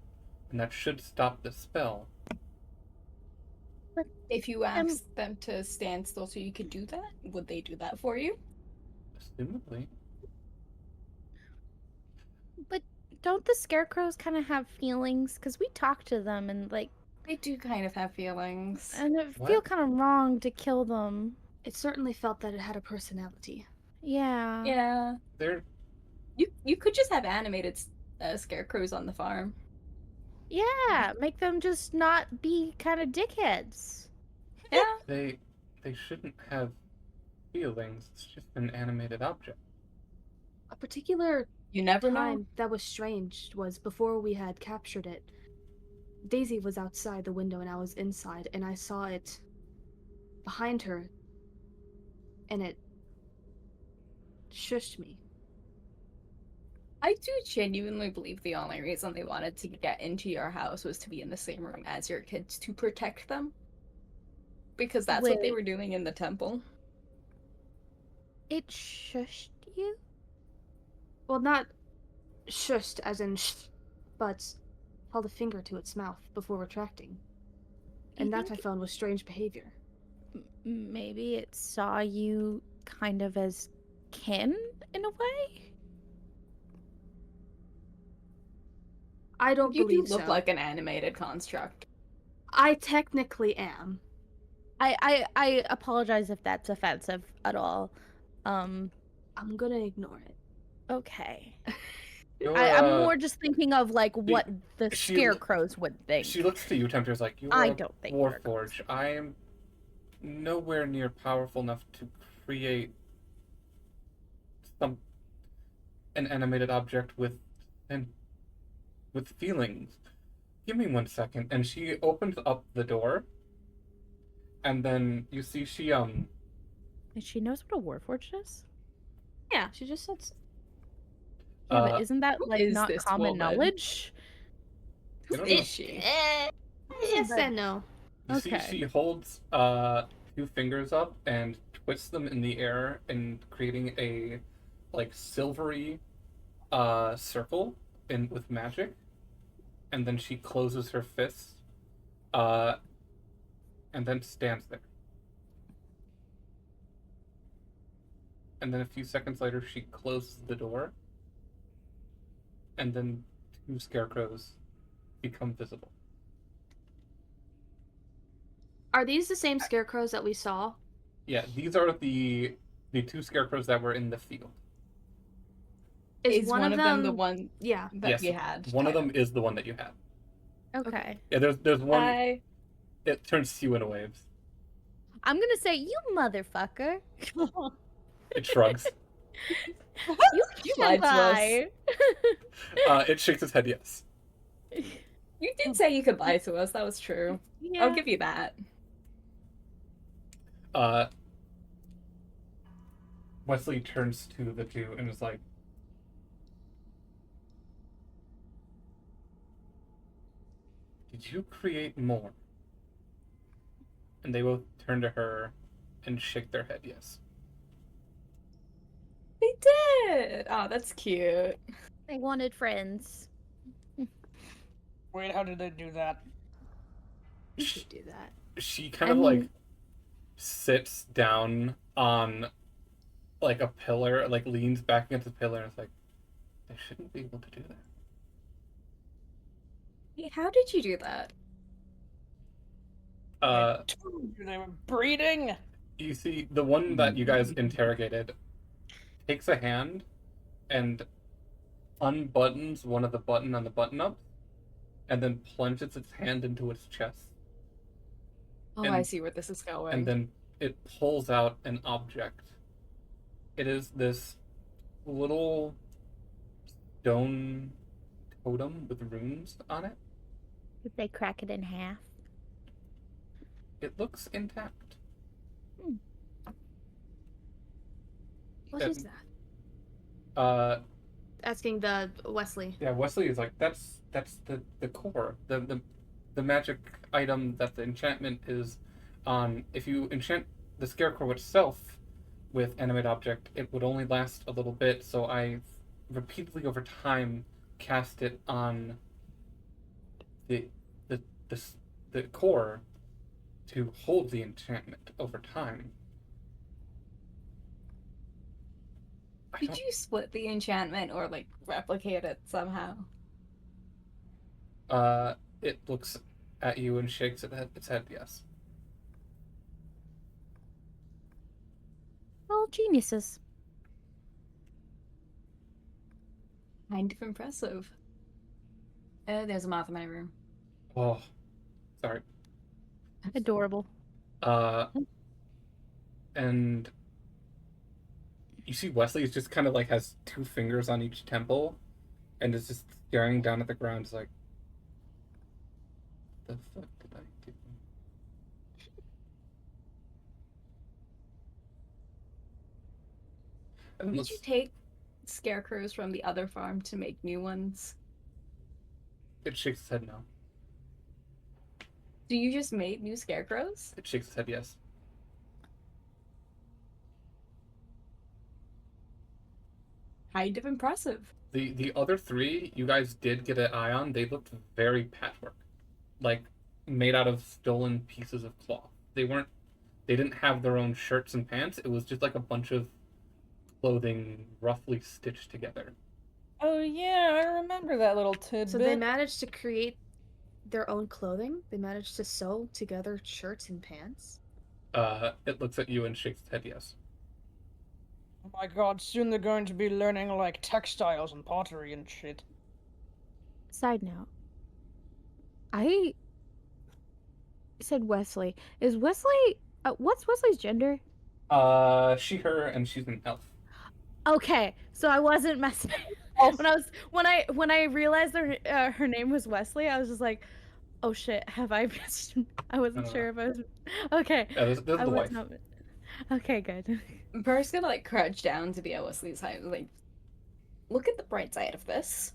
and that should stop the spell. But if you asked them to stand still so you could do that, would they do that for you? Assumably. But don't the scarecrows kind of have feelings? Because we talk to them and like they do kind of have feelings, and it feel kind of wrong to kill them. It certainly felt that it had a personality. Yeah. Yeah. They're. You could just have animated scarecrows on the farm. Yeah, make them just not be kind of dickheads. Yeah. They shouldn't have feelings. It's just an animated object. A particular You never time know. that was strange was before we had captured it. Daisy was outside the window and I was inside, and I saw it behind her, and it shushed me. I do genuinely believe the only reason they wanted to get into your house was to be in the same room as your kids to protect them. Because that's what they were doing in the temple. It shushed you? Well, not shushed as in but held a finger to its mouth before retracting. And that I found was strange behavior. Maybe it saw you kind of as kin in a way? I don't You believe do look so. like an animated construct. I technically am. I apologize if that's offensive at all. I'm gonna ignore it. Okay. I'm more just thinking of like what the she- scarecrows would think. She looks to you, Tempter's like, you are I a don't think they're Warforged. I am nowhere near powerful enough to create an animated object with feelings. Give me 1 second. And she opens up the door, and then you see she She knows what a warforged is. Yeah, she just said. Yeah, but isn't that who like is not this common woman? knowledge? I don't know. Is she? Yes and no. You see she holds two fingers up and twists them in the air and creating a like silvery circle with magic, and then she closes her fists and then stands there. And then a few seconds later she closes the door, and then two scarecrows become visible. Are these the same scarecrows that we saw? Yeah, these are the two scarecrows that were in the field. Is one of them the one Yeah. that Yes, you had? one of them is the one that you had. Okay. Yeah, there's one. It turns to you in waves. I'm gonna say, you motherfucker. It shrugs. You lied to us. Lie. It shakes its head yes. You did say you could lie to us. That was true. Yeah. I'll give you that. Wesley turns to the two and is like, did you create more? And they both turn to her and shake their head yes. They did! Oh, that's cute. They wanted friends. Wait, how did they do that? We should do that. She kind of like sits down on like a pillar, like leans back against the pillar and is like, they shouldn't be able to do that. Hey, how did you do that? They were breeding. You see, the one that you guys interrogated takes a hand and unbuttons one of the button on the button-up, and then plunges its hand into its chest. Oh, I see where this is going. And then it pulls out an object. It is this little stone totem with runes on it. Did they crack it in half? It looks intact. What is that? Asking the Wesley. Yeah, Wesley is like, that's the core. The magic item that the enchantment is on. If you enchant the scarecrow itself with animate object, it would only last a little bit, so I repeatedly over time cast it on the core to hold the enchantment over time. Did you split the enchantment or like replicate it somehow? It looks at you and shakes its head yes. All geniuses. Kind of impressive. There's a moth in my room. Oh, sorry. Adorable. And you see Wesley is just kind of like has two fingers on each temple and is just staring down at the ground. It's like, what the fuck did I do? And Did you take scarecrows from the other farm to make new ones? It shakes its head no. Do you just make new scarecrows? It shakes its head yes. Kind of impressive. The other three you guys did get an eye on. They looked very patchwork, like made out of stolen pieces of cloth. They didn't have their own shirts and pants. It was just like a bunch of clothing roughly stitched together. Oh yeah, I remember that little tidbit. So they managed to create their own clothing? They managed to sew together shirts and pants? It looks at you and shakes its head yes. Oh my god, soon they're going to be learning, like, textiles and pottery and shit. Side note. I said Wesley. Is Wesley what's Wesley's gender? She, her, and she's an elf. Okay, so I wasn't messing. When I realized her name was Wesley, I was just like, oh shit, have I missed? I wasn't sure if I was. Okay. Yeah, this is the wife. Not... Okay, good. Burr's gonna like crouch down to be at Wesley's height. Like, look at the bright side of this.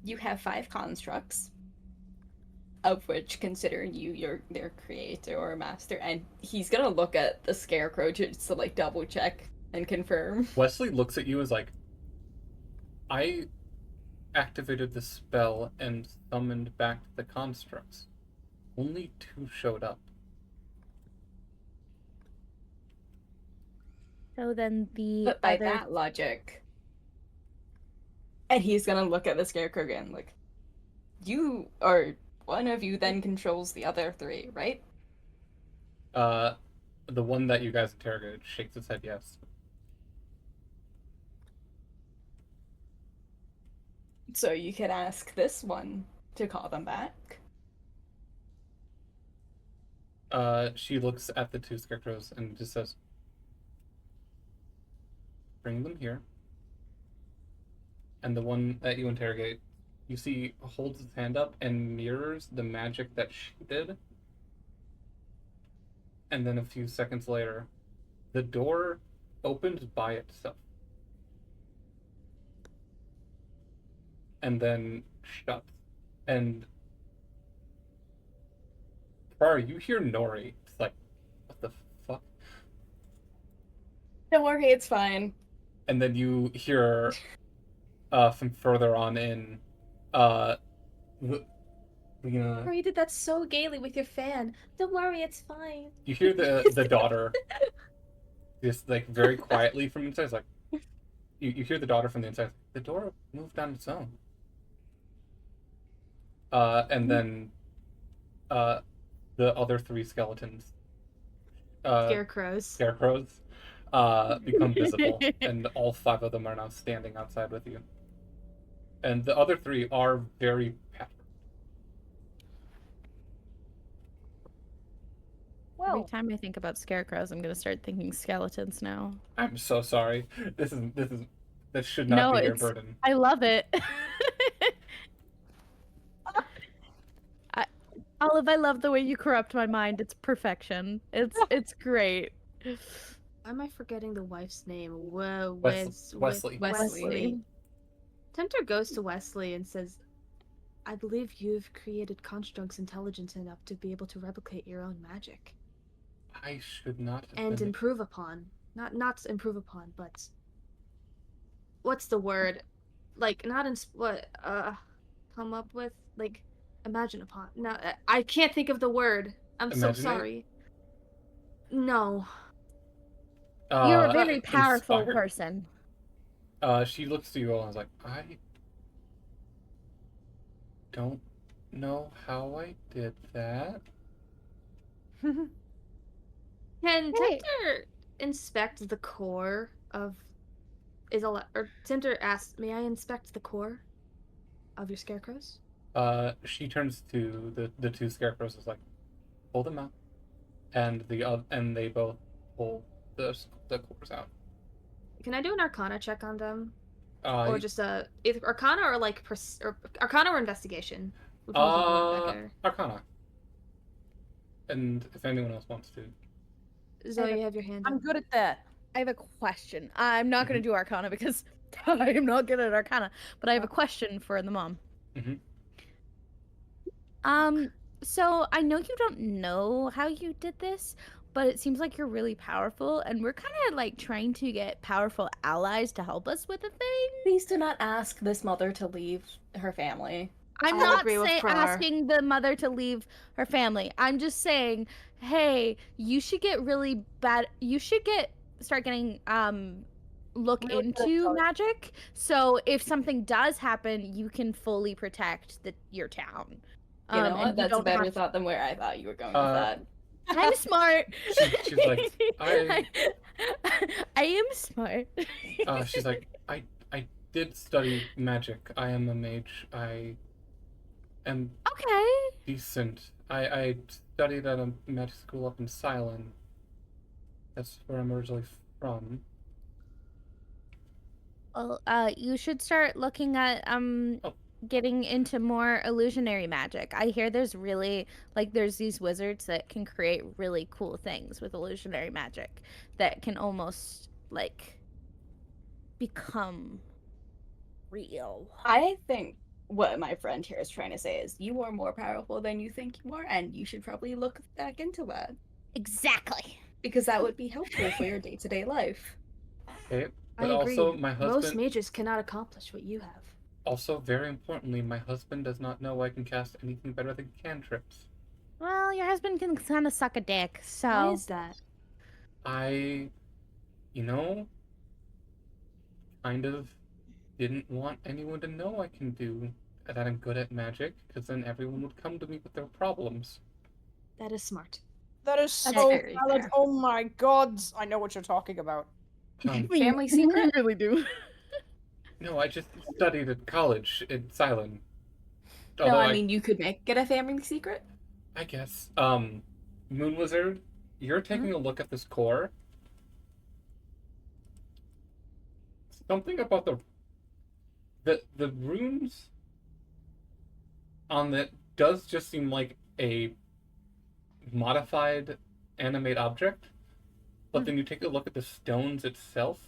You have 5 constructs, of which, considering you're their creator or master, and he's gonna look at the scarecrow just to like double check and confirm. Wesley looks at you as like, I activated the spell and summoned back the constructs. Only 2 showed up. So then But by that logic, and he's gonna look at the scarecrow again, like, you or one of you then controls the other 3, right? The one that you guys interrogated shakes his head yes. So you could ask this one to call them back. She looks at the 2 scarecrows and just says, bring them here. And the one that you interrogate, you see, holds his hand up and mirrors the magic that she did. And then a few seconds later, the door opens by itself. And then shuts. And prior, you hear Nori. It's like, what the fuck? Don't worry, it's fine. And then you hear from further on in, Oh, you did that so gaily with your fan. Don't worry, it's fine. you hear the daughter just like very quietly from inside. It's like you hear the daughter from the inside. The door moved on its own. And then the other 3 skeletons, Scarecrows. become visible, and all 5 of them are now standing outside with you. And the other 3 are very patient. Every time I think about scarecrows, I'm gonna start thinking skeletons now. I'm so sorry. That should not be your burden. I love it. Olive, I love the way you corrupt my mind. It's perfection. It's great. Why am I forgetting the wife's name? Wesley. Wesley. Tempter goes to Wesley and says, I believe you've created constructs intelligent enough to be able to replicate your own magic. I should not have And been... improve upon. Not improve upon, but... What's the word? Like, not in... come up with? Like, imagine upon. No, I can't think of the word. I'm so sorry. No. You're a very powerful inspired. person. She looks to you all and is like, I don't know how I did that. Can Tempter inspect the core of... Tempter asks, may I inspect the core of your scarecrows? She turns to the 2 scarecrows and is like, pull them out. And they both pull the cores out. Can I do an Arcana check on them? Or just either Arcana or like Arcana or Investigation? Which one would work better? Arcana. And if anyone else wants to. Zoe, you have your hand up. I'm good at that. I have a question. I'm not going to do Arcana because I am not good at Arcana, but I have a question for the mom. Mm-hmm. So I know you don't know how you did this, but it seems like you're really powerful, and we're kind of like trying to get powerful allies to help us with the thing. Please do not ask this mother to leave her family. I'm I'll not agree with Prar. asking the mother to leave her family. I'm just saying, hey, you should get really bad. You should start getting look into magic. So if something does happen, you can fully protect your town. You know what? and That's a don't better have- thought than where I thought you were going with that. I'm smart. She's like, I am smart. she's like, I did study magic. I am a mage. I am Okay. decent. I studied at a magic school up in Ceylon. That's where I'm originally from. Well, you should start looking at Oh. getting into more illusionary magic. I hear there's really there's these wizards that can create really cool things with illusionary magic that can almost become real. I think what my friend here is trying to say is you are more powerful than you think you are, and you should probably look back into that. Exactly. Because that would be helpful for your day-to-day life. Okay. I But agree. also, my Most husband. mages cannot accomplish what you have. Also, very importantly, my husband does not know I can cast anything better than cantrips. Well, your husband can kind of suck a dick, so. Why is that? I, kind of didn't want anyone to know I can do that I'm good at magic, because then everyone would come to me with their problems. That is smart. That is That's so very valid. fair. Oh my god. I know what you're talking about. Family secret? I really do. No, I just studied at college in Ceylon. No, Although I mean you could get a family secret. I guess. Moon Wizard, you're taking a look at this core. Something about the runes on that does just seem like a modified animate object, but then you take a look at the stones itself,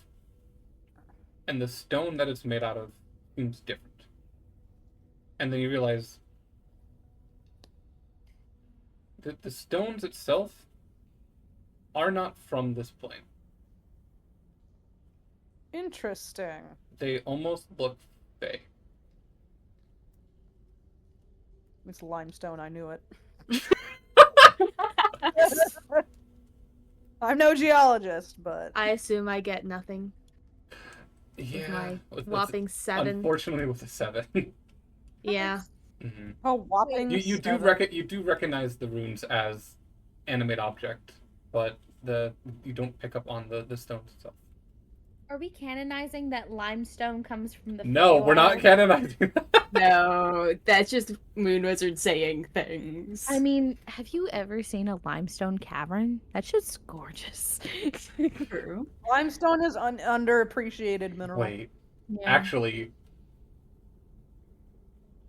and the stone that it's made out of seems different. And then you realize that the stones itself are not from this plane. Interesting. They almost look fake. It's limestone, I knew it. I'm no geologist, but I assume I get nothing. Yeah. My with whopping 7. Unfortunately, with a 7. Yeah. Mm-hmm. a whopping You do 7. you do recognize the runes as animate object, but you don't pick up on the stones itself. Are we canonizing that limestone comes from the No, we're not Feywild? canonizing that. No, that's just Moon Wizard saying things. I mean, have you ever seen a limestone cavern? That shit's gorgeous. True. Limestone is underappreciated mineral. Wait, Yeah. actually,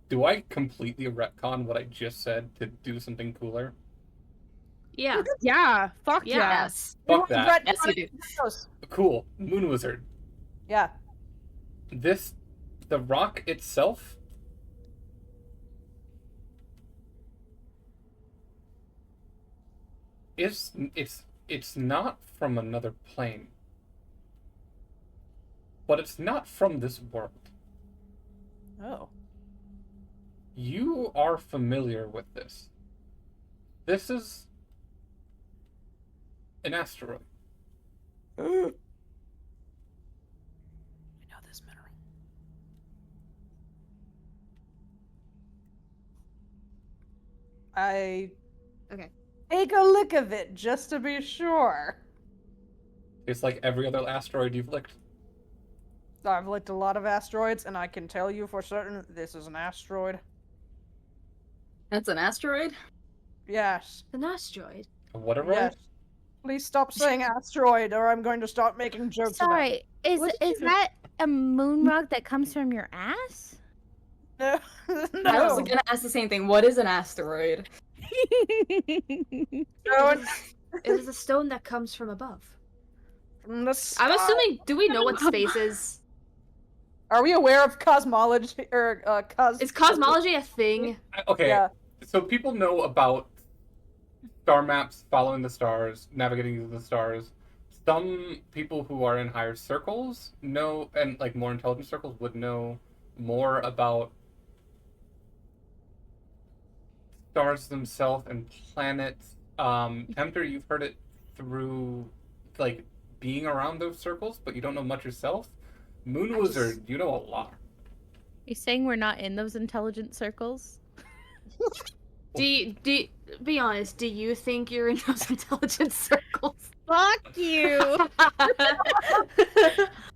do I completely retcon what I just said to do something cooler? Yeah. Yeah. Fuck yeah. Yes. Fuck that. Yes, you do. Cool. Moon Wizard. Yeah. The rock itself it's not from another plane. But it's not from this world. Oh. You are familiar with this. This is an asteroid. I know this mineral. Okay. Take a look of it just to be sure. It's like every other asteroid you've licked. I've looked a lot of asteroids, and I can tell you for certain this is an asteroid. That's an asteroid? Yes. An asteroid. What a Yes. Please stop saying asteroid, or I'm going to start making jokes about it. Sorry, is What did you- that a moon rock that comes from your ass? No. I was gonna ask the same thing. What is an asteroid? No, It is a stone that comes from above. from the I'm sky. assuming. Do we know what space is? Are we aware of cosmology or Is cosmology a thing? Okay, Yeah. so people know about star maps, following the stars, navigating through the stars. Some people who are in higher circles know, and like more intelligent circles would know more about stars themselves and planets. Tempter, you've heard it through like being around those circles, but you don't know much yourself. Moon Wizard, you know a lot. You saying we're not in those intelligent circles? Be honest, do you think you're in those intelligence circles? Fuck you.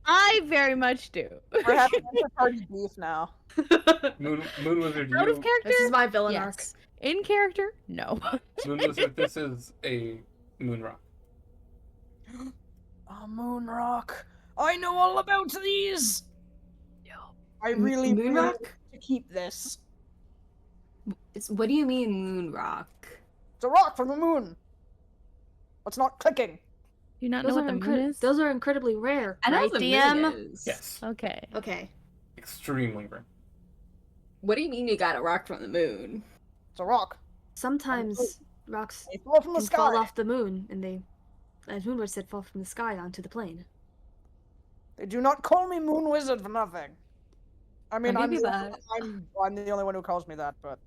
I very much do. We're having interparty beef now. Moon Wizard, Out of you. character? This is my villain Yes. arc. In character? No. Moon Wizard, this is a moon rock. A moon rock. I know all about these. I really Moon really rock? want to keep this. What do you mean, moon rock? It's a rock from the moon. It's not clicking. Do you not know what the moon is? Those are incredibly rare, I know right, what the DM? moon is. Yes. Okay. Okay. Extremely rare. What do you mean you got a rock from the moon? It's a rock. Sometimes rocks They fall from the can sky. fall off the moon, and they, as Moonward said, fall from the sky onto the plane. They do not call me Moon Wizard for nothing. I mean, I'll I'm give you I'm the only one who calls me that, but.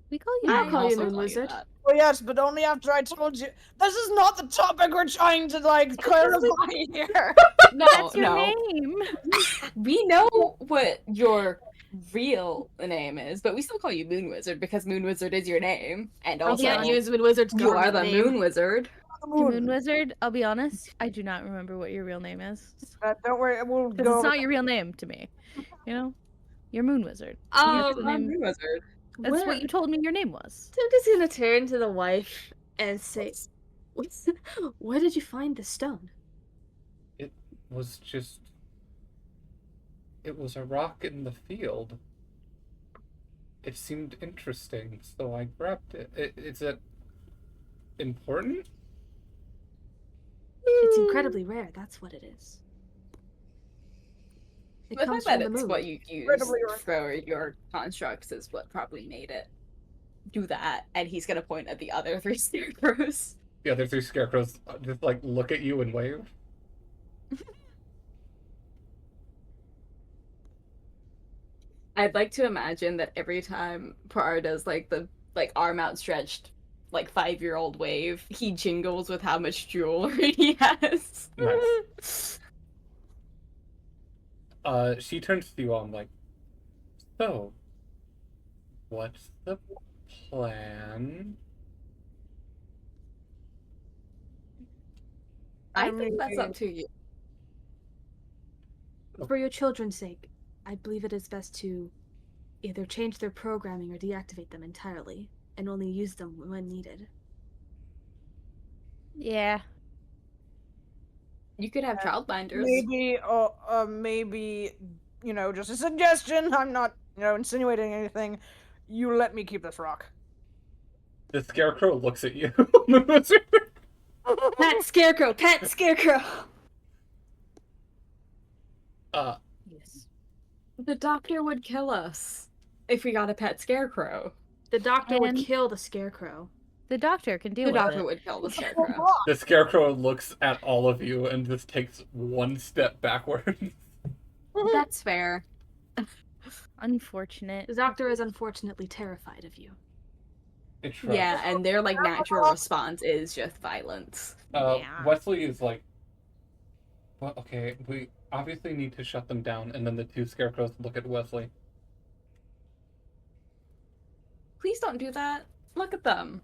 We call you I'll moon. call you also Moon Wizard. that. Well, yes, but only after I told you. This is not the topic we're trying to, like, clarify here. No, That's your no. name. We know what your real name is, but we still call you Moon Wizard because Moon Wizard is your name, and I also can't use Moon Wizard's you are government the name. Moon Wizard. The The Moon Wizard, I'll be honest, I do not remember what your real name is. Don't worry, we'll Because go. it's not your real name to me. You know? You're Moon Wizard. Oh, Your I'm name- Moon Wizard. That's Where- what you told me your name was. So I'm just gonna turn to the wife and say, Where did you find the stone? It was just. It was a rock in the field. It seemed interesting, so I grabbed it. Is it important? It's incredibly rare, that's what it is. It The comes fact from that the it's moon. what you use Incredibly rare. for your constructs is what probably made it do that, and he's gonna point at the other three scarecrows. The other three scarecrows just like look at you and wave. I'd like to imagine that every time Par does like the arm outstretched, like 5-year-old wave, he jingles with how much jewelry he has. Nice. She turns to you all and like, so, what's the plan? I think that's up to you. For your children's sake, I believe it is best to either change their programming or deactivate them entirely, and only use them when needed. Yeah. You could have childminders. Maybe, you know, just a suggestion. I'm not, you know, insinuating anything. You let me keep this rock. The scarecrow looks at you. "Pet scarecrow, pet scarecrow." Yes. The doctor would kill us if we got a pet scarecrow. The doctor would And- kill the scarecrow. The doctor can deal The with doctor it. would kill the It's a scarecrow. rock. The scarecrow looks at all of you and just takes one step backward. That's fair. Unfortunate. The doctor is unfortunately terrified of you. It shrugs. Yeah, and their like natural response is just violence. Yeah. Wesley is like, well, okay, we obviously need to shut them down. And then the two scarecrows look at Wesley. Please don't do that. Look at them.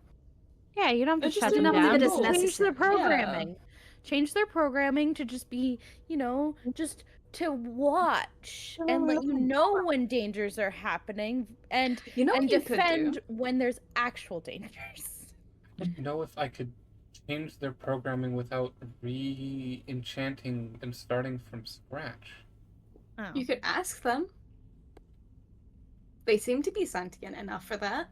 Yeah, you don't have It's to just shut them enough down. that it's Just change their necessary. programming. Change their programming to just be, you know, just to watch and let you know when dangers are happening and You know and what you could defend do? when there's actual dangers. I don't know if I could change their programming without re-enchanting and starting from scratch. Oh. You could ask them. They seem to be sentient enough for that.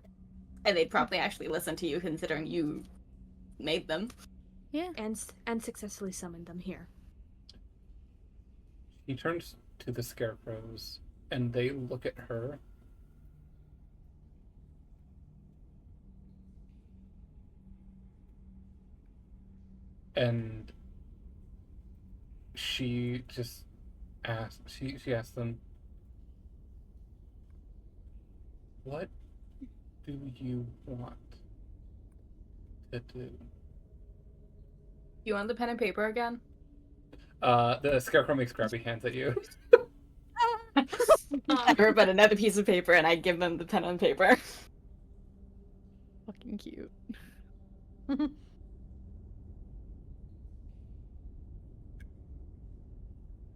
And they'd probably actually listen to you considering you made them. Yeah. And successfully summoned them here. He turns to the scarecrows, and they look at her. And she just asks, she asks them, what do you want to do? You want the pen and paper again? The scarecrow makes grabby hands at you. I rip out another piece of paper and I give them the pen and paper. fucking cute.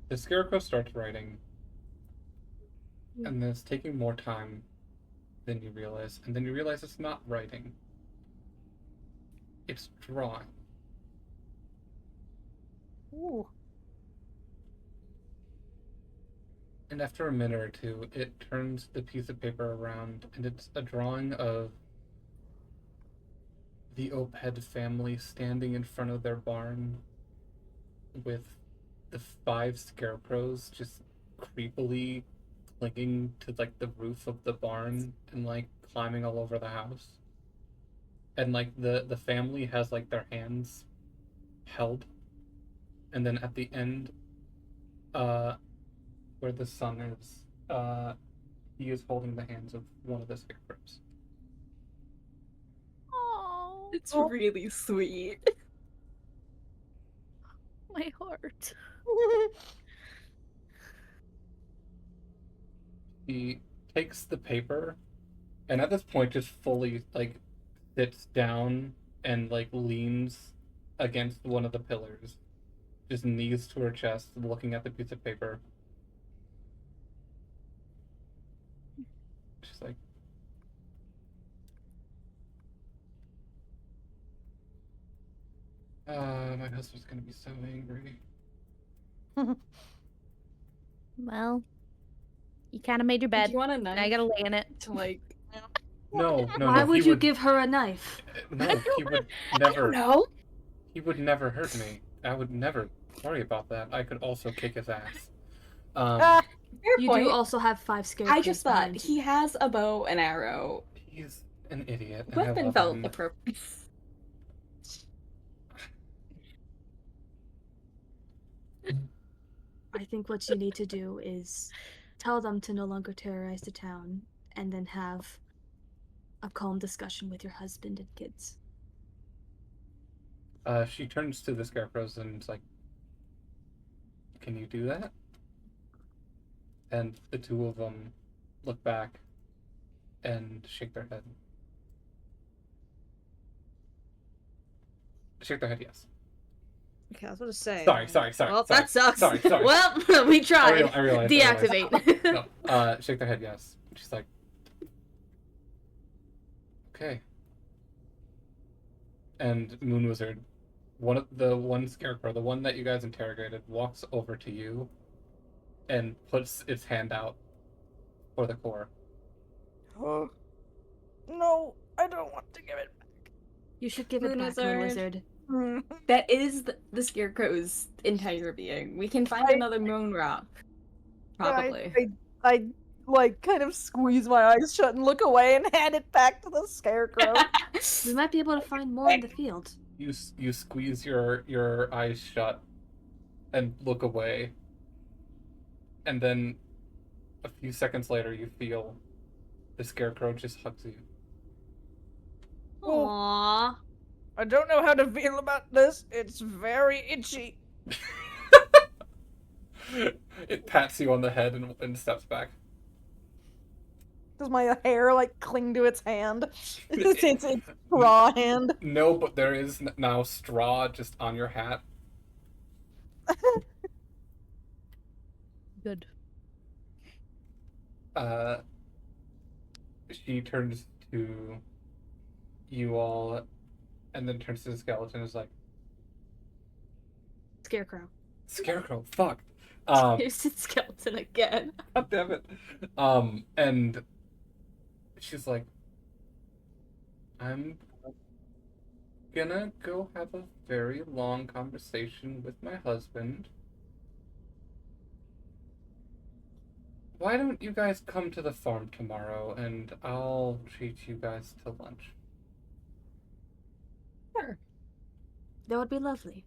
The Scarecrow starts writing, and then it's taking more time than you realize, and then you realize it's not writing. It's drawing. Ooh. And after a minute or two, it turns the piece of paper around, and it's a drawing of the Oped family standing in front of their barn with the 5 scarecrows just creepily clinging to like the roof of the barn and like climbing all over the house. And like the family has like their hands held. And then at the end, where the sun is, he is holding the hands of one of the scarecrows. Oh, It's really sweet. my heart. He takes the paper, and at this point just fully like sits down and like leans against one of the pillars, just knees to her chest, looking at the piece of paper. She's like, my husband's gonna be so angry. Well, you kind of made your bed. Do you want a Now knife you gotta lay in it. to like? No, Why would he you give her a knife? No, he would I never. don't know. He would never hurt me. I would never worry about that. I could also kick his ass. Ah, Fair You point. do also have 5 scarecrows. I just thought behind you. he has a bow and arrow. He's an idiot. And I Weapon love felt him. appropriate. I think what you need to do is tell them to no longer terrorize the town and then have a calm discussion with your husband and kids. She turns to the scarecrows and is like, "Can you do that?" And the 2 of them look back and shake their head. Shake their head, yes. Okay, I was about to say. Sorry. Well, sorry, that sucks. sorry. Well, we tried. I realized. Deactivate. No, shake their head, yes. She's like, okay. And Moon Wizard, one scarecrow, the one that you guys interrogated, walks over to you and puts its hand out for the core. Oh, no, I don't want to give it You should give it Moon back, Moon Wizard. Wizard. back. That is the scarecrow's entire being. We can find another moon rock. Probably. I like kind of squeeze my eyes shut and look away and hand it back to the scarecrow. We might be able to find more in the field. You squeeze your eyes shut and look away. And then a few seconds later you feel the scarecrow just hugs you. Aww. I don't know how to feel about this. It's very itchy. It pats you on the head and steps back. Does my hair like cling to its hand? It's raw hand. No, but there is now straw just on your hat. good. She turns to you all and then turns to the skeleton and is like, Scarecrow. Scarecrow, fuck. Here's the skeleton again. God damn it. And she's like, I'm gonna go have a very long conversation with my husband. Why don't you guys come to the farm tomorrow and I'll treat you guys to lunch? Sure. That would be lovely.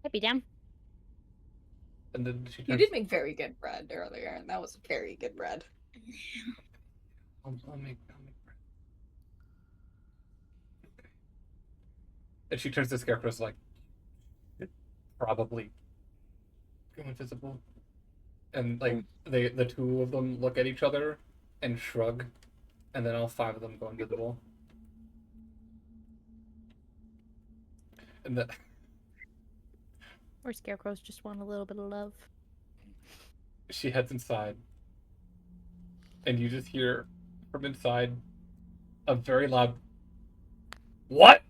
I'd be down. And then she You turns, did make very good bread earlier, and that was very good bread. I'll make bread. Okay. And she turns to Scarecrow's like, probably go invisible. And like the 2 of them look at each other and shrug and then all 5 of them go invisible. And the Or scarecrows just want a little bit of love. she heads inside, and you just hear from inside a very loud "What?"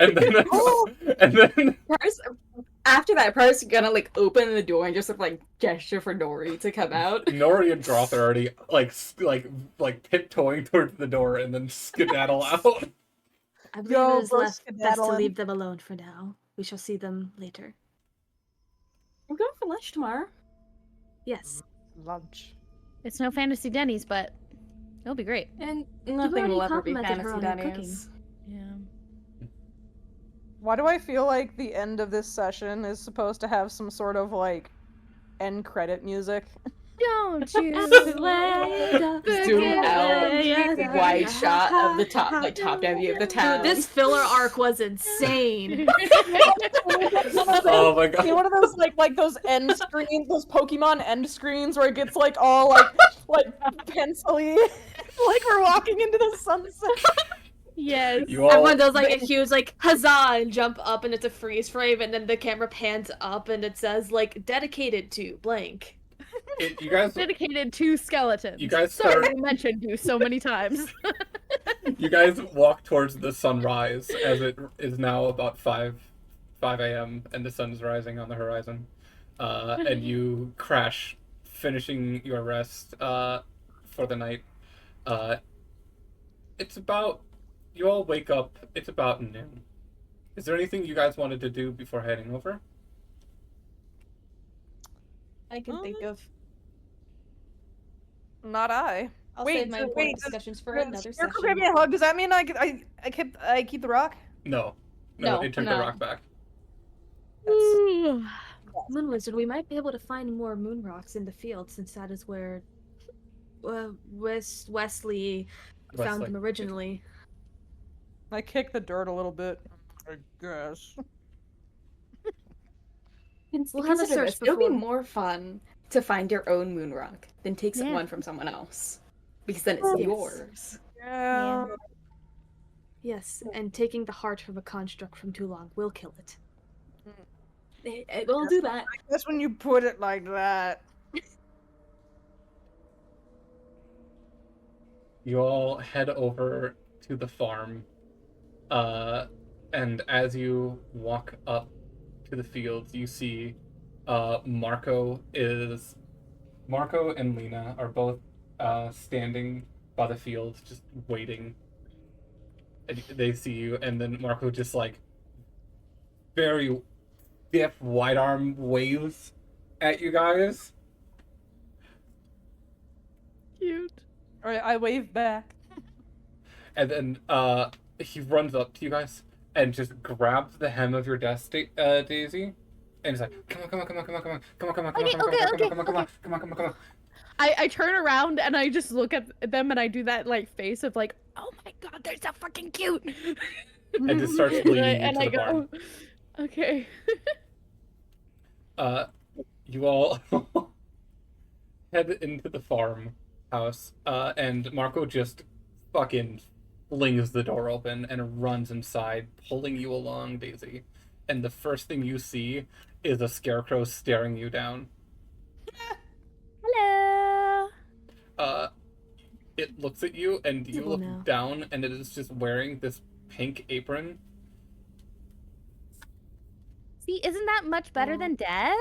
and then and then After that, Paris is gonna like open the door and just like gesture for Nori to come out. Nori and Groth are already like tiptoeing towards the door and then skedaddle out. I believe Yo, it is bro, best to skedaddling. leave them alone for now. We shall see them later. We're going for lunch tomorrow. Yes. Lunch. It's no Fantasy Denny's, but it'll be great. And You've nothing already will ever be complimented her Fantasy on her Denny's. Yeah. Why do I feel like the end of this session is supposed to have some sort of like end credit music? Don't you? Zoom out, wide shot of the top, like top-down view of the town. Dude, this filler arc was insane. Oh my god. See, one of those like those end screens, those Pokemon end screens where it gets like all like pencil-y, like we're walking into the sunset. Yes. You all Everyone does like a huge like huzzah and jump up, and it's a freeze frame, and then the camera pans up and it says like dedicated to blank. you guys Dedicated to skeletons. You guys Sorry, start- I mentioned you so many times. you guys walk towards the sunrise as it is now about 5 a.m. and the sun is rising on the horizon. And you crash, finishing your rest for the night. It's about you all wake up. It's about noon. Is there anything you guys wanted to do before heading over? I can think of. Not I. I'll Wait, save my so important wait, discussions for Did another Scarecrow session. give me a hug? Does that mean I keep the rock? No, No, it took the no. rock back. Moon Wizard, we might be able to find more moon rocks in the field since that is where Wesley found them originally. I kick the dirt a little bit. I guess. We'll have a Consider search this. It'll be before. more fun to find your own moon rock than take Yeah. one from someone else. Because then it's Yes. yours. Yeah. Yes, and taking the heart from a construct from too long will kill it. It will do that. That's when you put it like that. You all head over to the farm, and as you walk up to the fields, you see Marco and Lena are both standing by the fields, just waiting. And they see you, and then Marco just like very stiff, wide arm waves at you guys. Cute. Alright, I wave back. And then he runs up to you guys and just grabs the hem of your desk, Daisy, and he's like, "Come on, come on, come on, come on, come on, come on, come on, come on, come on, come on, come on, come on, come on, come on, come on." I turn around and I just look at them and I do that like face of like, oh my god, they're so fucking cute. And just starts leading you and to I the barn. go, okay. You all head into the farmhouse, and Marco just fucking flings the door open and runs inside, pulling you along, Daisy. And the first thing you see is a scarecrow staring you down. Hello. It looks at you, and you Visible look now. down, and it is just wearing this pink apron. See, isn't that much better than death?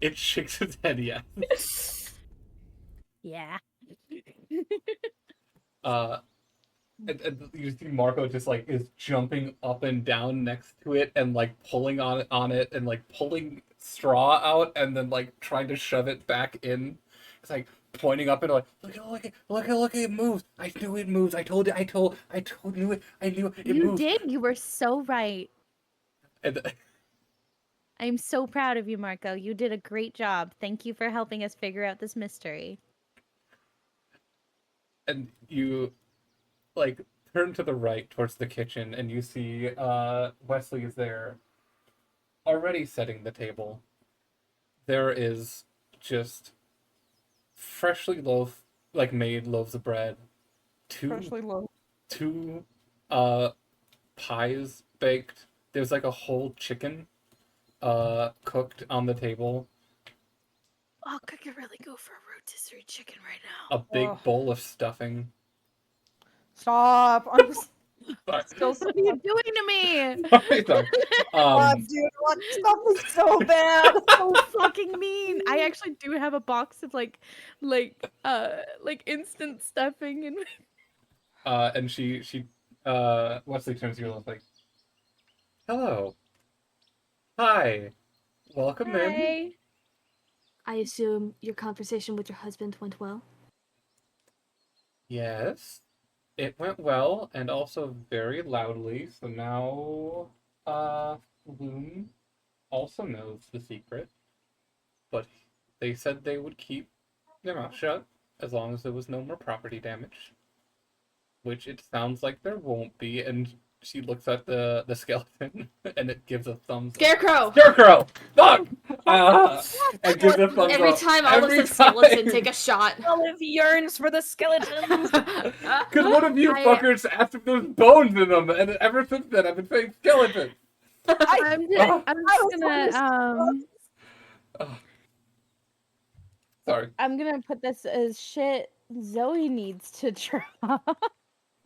It shakes its head, yes. Yeah. And you see Marco just like is jumping up and down next to it and like pulling on it and like pulling straw out and then like trying to shove it back in. It's like pointing up and like look it moves. I knew it moves. I knew it. I knew it You moves. did. You were so right. And I'm so proud of you, Marco. You did a great job. Thank you for helping us figure out this mystery. and you like turn to the right towards the kitchen and you see Wesley is there already setting the table. There is just freshly made loaves of bread, Freshly low. two pies baked. There's like a whole chicken cooked on the table. Oh, I could really go for a rotisserie chicken right now. A big Ugh. bowl of stuffing. Stop. I'm Sorry. still What are you doing to me? Sorry. God, dude, what stuff is so bad. So fucking mean. I actually do have a box of like instant stuffing and And she Wesley turns to you and is like, "Hello, hi, welcome in." Hi. I assume your conversation with your husband went well? Yes, it went well, and also very loudly. So now, Loon also knows the secret, but they said they would keep their mouth shut as long as there was no more property damage, which it sounds like there won't be. And she looks at the skeleton, and it gives a thumbs up. Scarecrow! Scarecrow! Fuck! And gives a thumbs Every up. time Olive Every says skeleton, time. take a shot. Olive yearns for the skeletons. Because one of you I- fuckers asked if there's bones in them, and ever since then I've been saying skeleton. I'm just Oh. gonna Sorry. I'm gonna put this as shit Zoe needs to try. Oh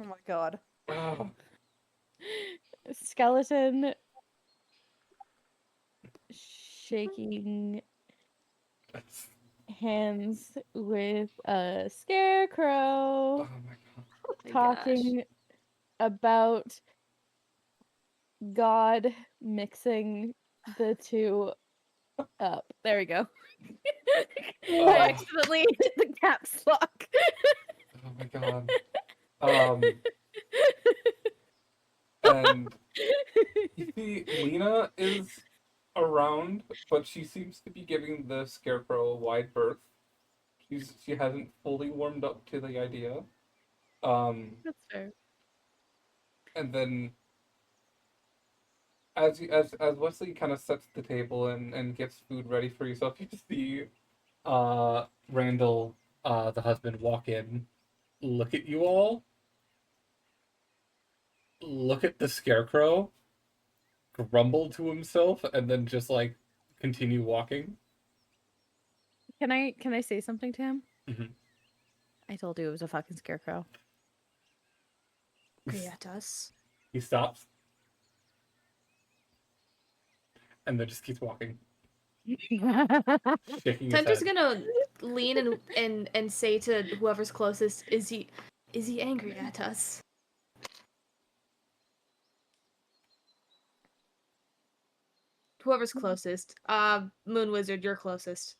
my god. Oh. Skeleton shaking hands with a scarecrow, Oh my god. talking about God mixing the two up. There we go. Oh. I accidentally hit the caps lock. Oh my god. And you see, Lena is around, but she seems to be giving the scarecrow a wide berth. She hasn't fully warmed up to the idea. That's fair. And then as Wesley kind of sets the table and gets food ready for yourself, you see Randall, the husband, walk in, look at you all, look at the scarecrow, grumble to himself, and then just like continue walking. Can I say something to him? Mhm. I told you it was a fucking scarecrow. At us. He stops and then just keeps walking, shaking his Tenter's head. gonna lean and say to whoever's closest, is he angry at us? Whoever's closest. Moon Wizard, you're closest.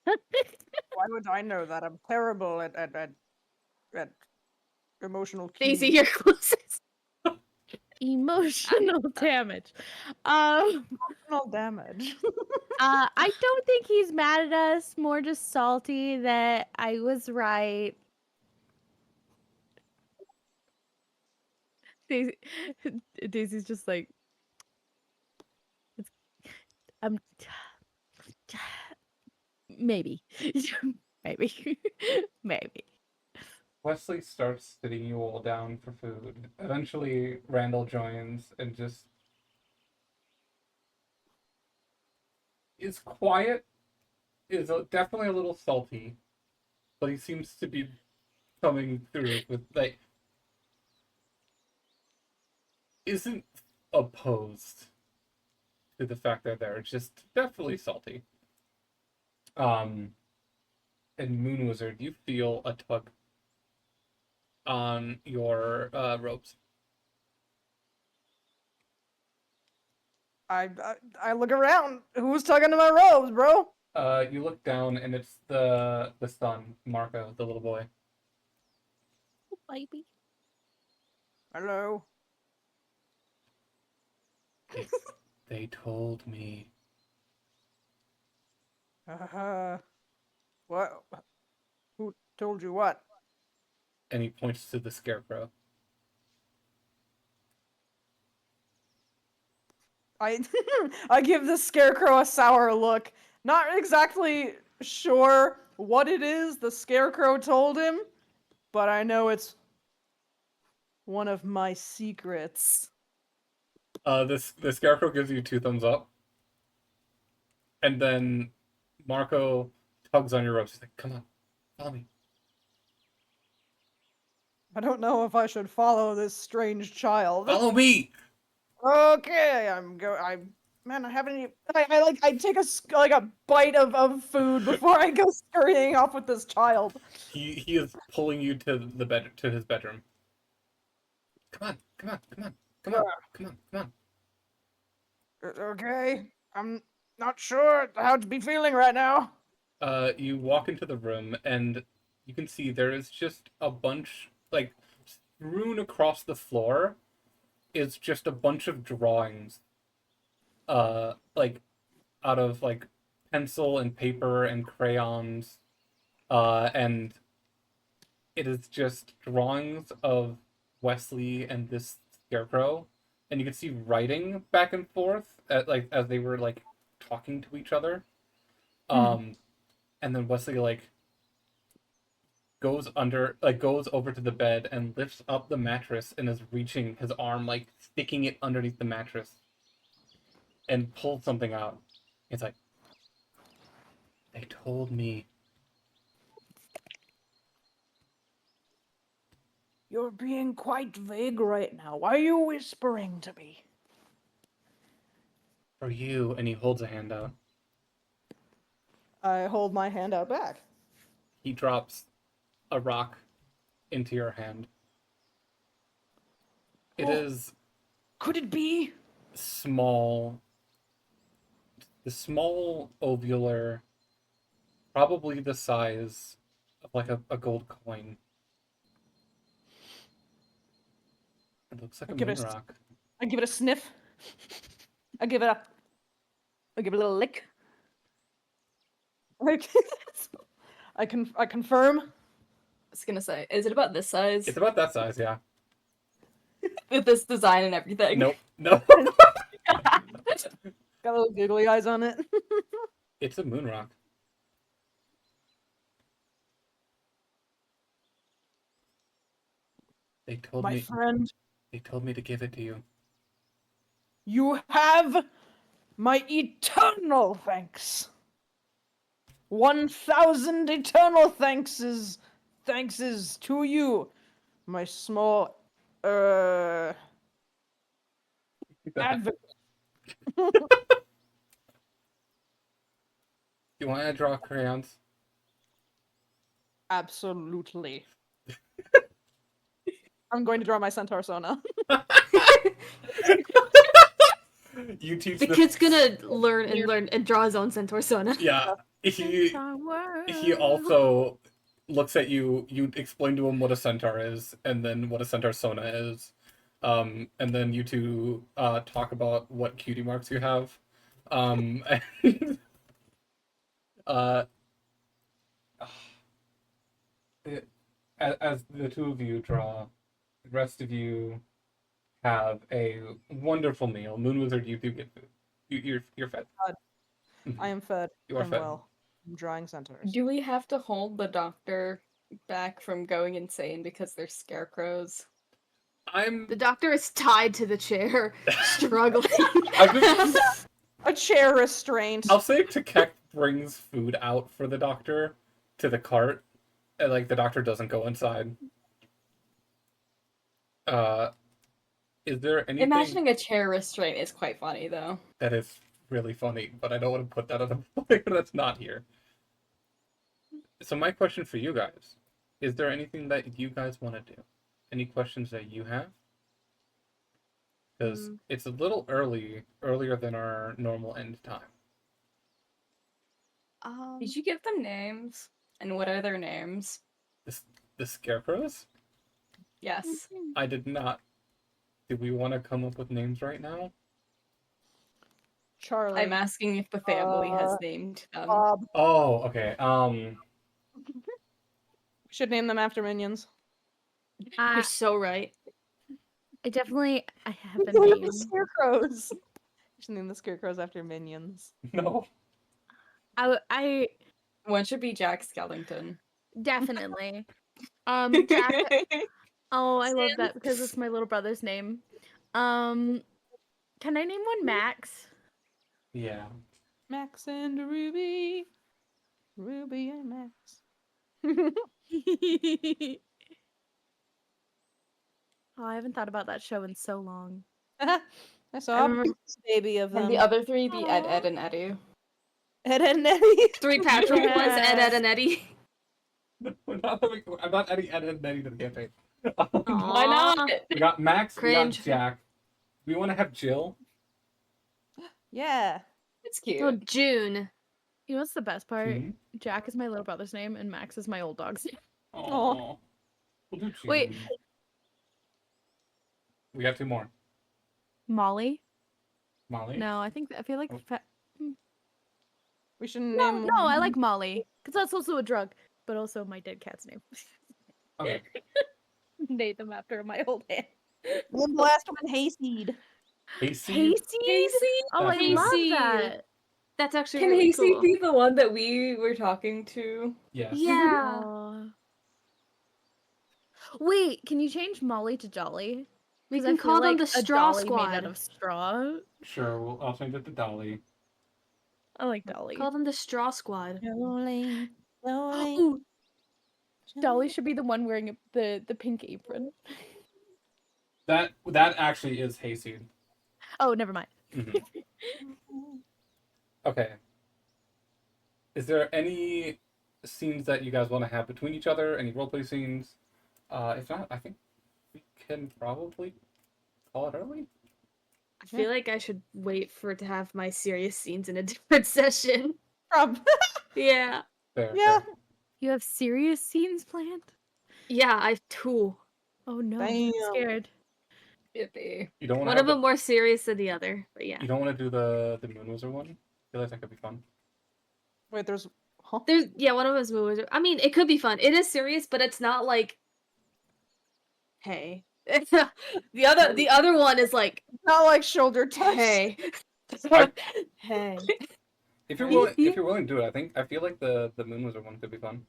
Why would I know that? I'm terrible at emotional cues. Daisy, you're closest. Emotional damage. Emotional damage. I don't think he's mad at us. More just salty that I was right. Daisy, Daisy's just like, I'm maybe, maybe, maybe. Wesley starts sitting you all down for food. Eventually, Randall joins and just is quiet, is definitely a little salty, but he seems to be coming through with, like, isn't opposed to the fact that they're just definitely salty. And Moon Wizard, you feel a tug on your robes. I look around. Who's tugging to my robes, bro? You look down and it's the son, Marco, the little boy. Baby. Hello. They told me. What? Who told you what? And he points to the scarecrow. I I give the scarecrow a sour look. Not exactly sure what it is the scarecrow told him, but I know it's one of my secrets. The scarecrow gives you 2 thumbs up, and then Marco tugs on your ropes. He's like, "Come on, follow me." I don't know if I should follow this strange child. Follow me. Okay, man, I haven't even. I take a bite of food before I go scurrying off with this child. He is pulling you to his bedroom. Come on, come on, come on, come on, come on, come on. Okay, I'm not sure how to be feeling right now. You walk into the room and you can see there is just a bunch, like, strewn across the floor is just a bunch of drawings. Like, out of, like, pencil and paper and crayons. And it is just drawings of Wesley and this scarecrow. And you can see writing back and forth, as they were, like, talking to each other. And then Wesley, like, goes over to the bed and lifts up the mattress and is reaching his arm, like, sticking it underneath the mattress and pulls something out. It's like, they told me. You're being quite vague right now. Why are you whispering to me? For you, and he holds a hand out. I hold my hand out back. He drops a rock into your hand. It is Could it be? small. The small ovular, probably the size of like a gold coin. It looks like a moon rock. I give it a sniff. I give it a little lick. I confirm. I was gonna say, is it about this size? It's about that size, yeah. With this design and everything. Nope. No. Got little googly eyes on it. It's a moon rock. They told My me. friend, They told me to give it to you. you have my eternal thanks. 1,000 eternal thankses to you, my small advocate. You want to draw crayons? Absolutely. I'm going to draw my centaur Sona. You teach The kid's gonna learn and draw his own centaur Sona. Yeah. He also looks at you. You explain to him what a centaur is, and then what a centaur Sona is. And then you two talk about what cutie marks you have. And, as the two of you draw, the rest of you have a wonderful meal. Moon Wizard, you do get food. You're fed. I am fed. You are I'm fed. well. I'm drawing centaurs. Do we have to hold the doctor back from going insane because they're scarecrows? The doctor is tied to the chair, struggling. A chair restraint. I'll say Takek brings food out for the doctor to the cart, and like the doctor doesn't go inside. Is there anything? Imagining a chair restraint is quite funny, though. That is really funny, but I don't want to put that on a player that's not here. So my question for you guys, is there anything that you guys want to do? Any questions that you have? Because it's a little earlier than our normal end time. Did you give them names? And what are their names? The scarecrows? Yes. I did not. Do we want to come up with names right now? Charlie. I'm asking if the family has named them. Bob. Oh, okay. We should name them after minions. You're so right. I have a Name name. the scarecrows. We should name the scarecrows after minions. No. I One should be Jack Skellington. Definitely. Jack. Oh, I love that because it's my little brother's name. Can I name one Max? Yeah. Max and Ruby. Ruby and Max. Oh, I haven't thought about that show in so long. I saw a remember- baby of them. And the other three be Ed, Aw. Ed, and Eddie. Ed and Eddie. 3 Patrick ones, Ed, Ed, and Eddie. I'm not adding Ed and Eddie to the campaign. Why not? We got Max, Cringe. we got Jack. We want to have Jill. Yeah. It's cute. Oh, June. You know what's the best part? Mhm. Jack is my little brother's name, and Max is my old dog's name. Aw. We'll do Wait. June. We got 2 more. Molly? Molly. No, I feel like. Oh. We should No, name. no, I like Molly because that's also a drug, but also my dead cat's name. Okay. Name them after my old aunt. Name the last one Hayseed. Hayseed. Hayseed? Oh, I That's love Hayseed. that. That's actually Can really Hasty cool. be the one that we were talking to? Yes. Yeah. Aw. Wait, can you change Molly to Jolly? We 'Cause can I feel call them like the a Straw Dolly Squad. made out of straw. Sure. I'll change it to Dolly. I like Dolly. Call them the Straw Squad. Jolene. Jolene. Ooh, Dolly should be the one wearing the pink apron. That actually is Hayseed. Oh, never mind. Mhm. Okay. Is there any scenes that you guys want to have between each other? Any roleplay scenes? If not, I think we can probably call it early. I feel like I should wait for it to have my serious scenes in a different session. Yeah. Fair. Yeah. fair. You have serious scenes planned? Yeah, I have 2. Oh no, Damn. I'm scared. Yippee. You don't want One to of them more serious than the other, but yeah. You don't want to do the Moon Wizard one? I feel like that could be fun. Wait, there's. Huh? There's one of them's movies. I mean, it could be fun. It is serious, but it's not like, hey. the other one is like, Not like shoulder touch. hey, I- hey. If you're willing to do it, I feel like the Moon Wizard one could be fun.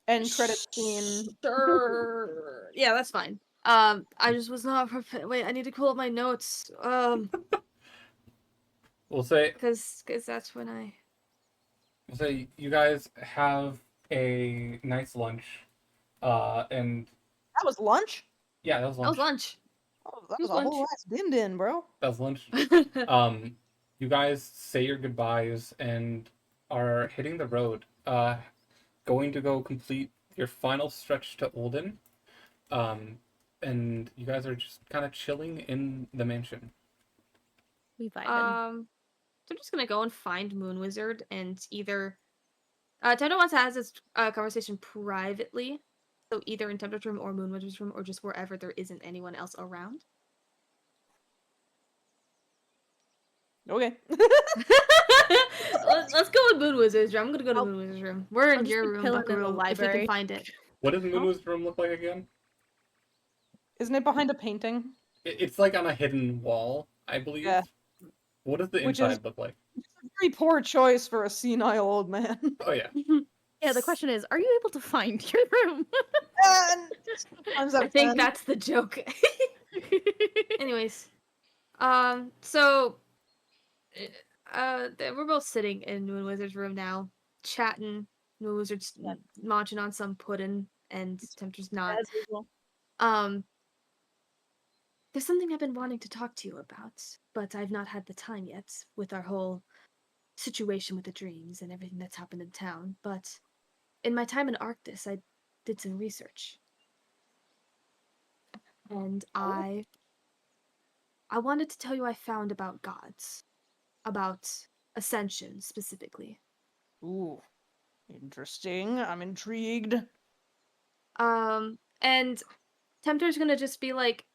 End credit scene. Sure. Yeah, that's fine. I just was not prepared. Wait, I need to pull up my notes. We'll say Because that's when I. you guys have a nice lunch, and That was lunch? yeah, that was That was lunch. lunch. Oh, that It was was a whole lunch. ass din-din, bro. That was lunch. You guys say your goodbyes and are hitting the road. Going to go complete your final stretch to Olden. And you guys are just kind of chilling in the mansion. We vibing. So I'm just gonna go and find Moon Wizard and either. Tendo wants to have this conversation privately, so either in Tempter's room or Moon Wizard's room, or just wherever there isn't anyone else around. Okay. Let's go with Moon Wizard's room. I'm gonna go to I'll- Moon Wizard's room. We're in I'll just your be room, chilling in the Buckaroo, if we library. can find it. What does the Moon Wizard's room look like again? Isn't it behind a painting? It's like on a hidden wall, I believe. Yeah. What does the Which inside is- look like? Very poor choice for a senile old man. Oh yeah. Yeah, the question is, are you able to find your room? Sometimes I think can. that's the joke. Anyways, so, we're both sitting in Moon Wizard's room now, chatting. Moon Wizard's munching on some pudding, and Tempter's not. As usual. There's something I've been wanting to talk to you about, but I've not had the time yet with our whole situation with the dreams and everything that's happened in town. But in my time in Arctis, I did some research. And I wanted to tell you I found about gods. About ascension, specifically. Ooh. Interesting. I'm intrigued. And Tempter's gonna just be like,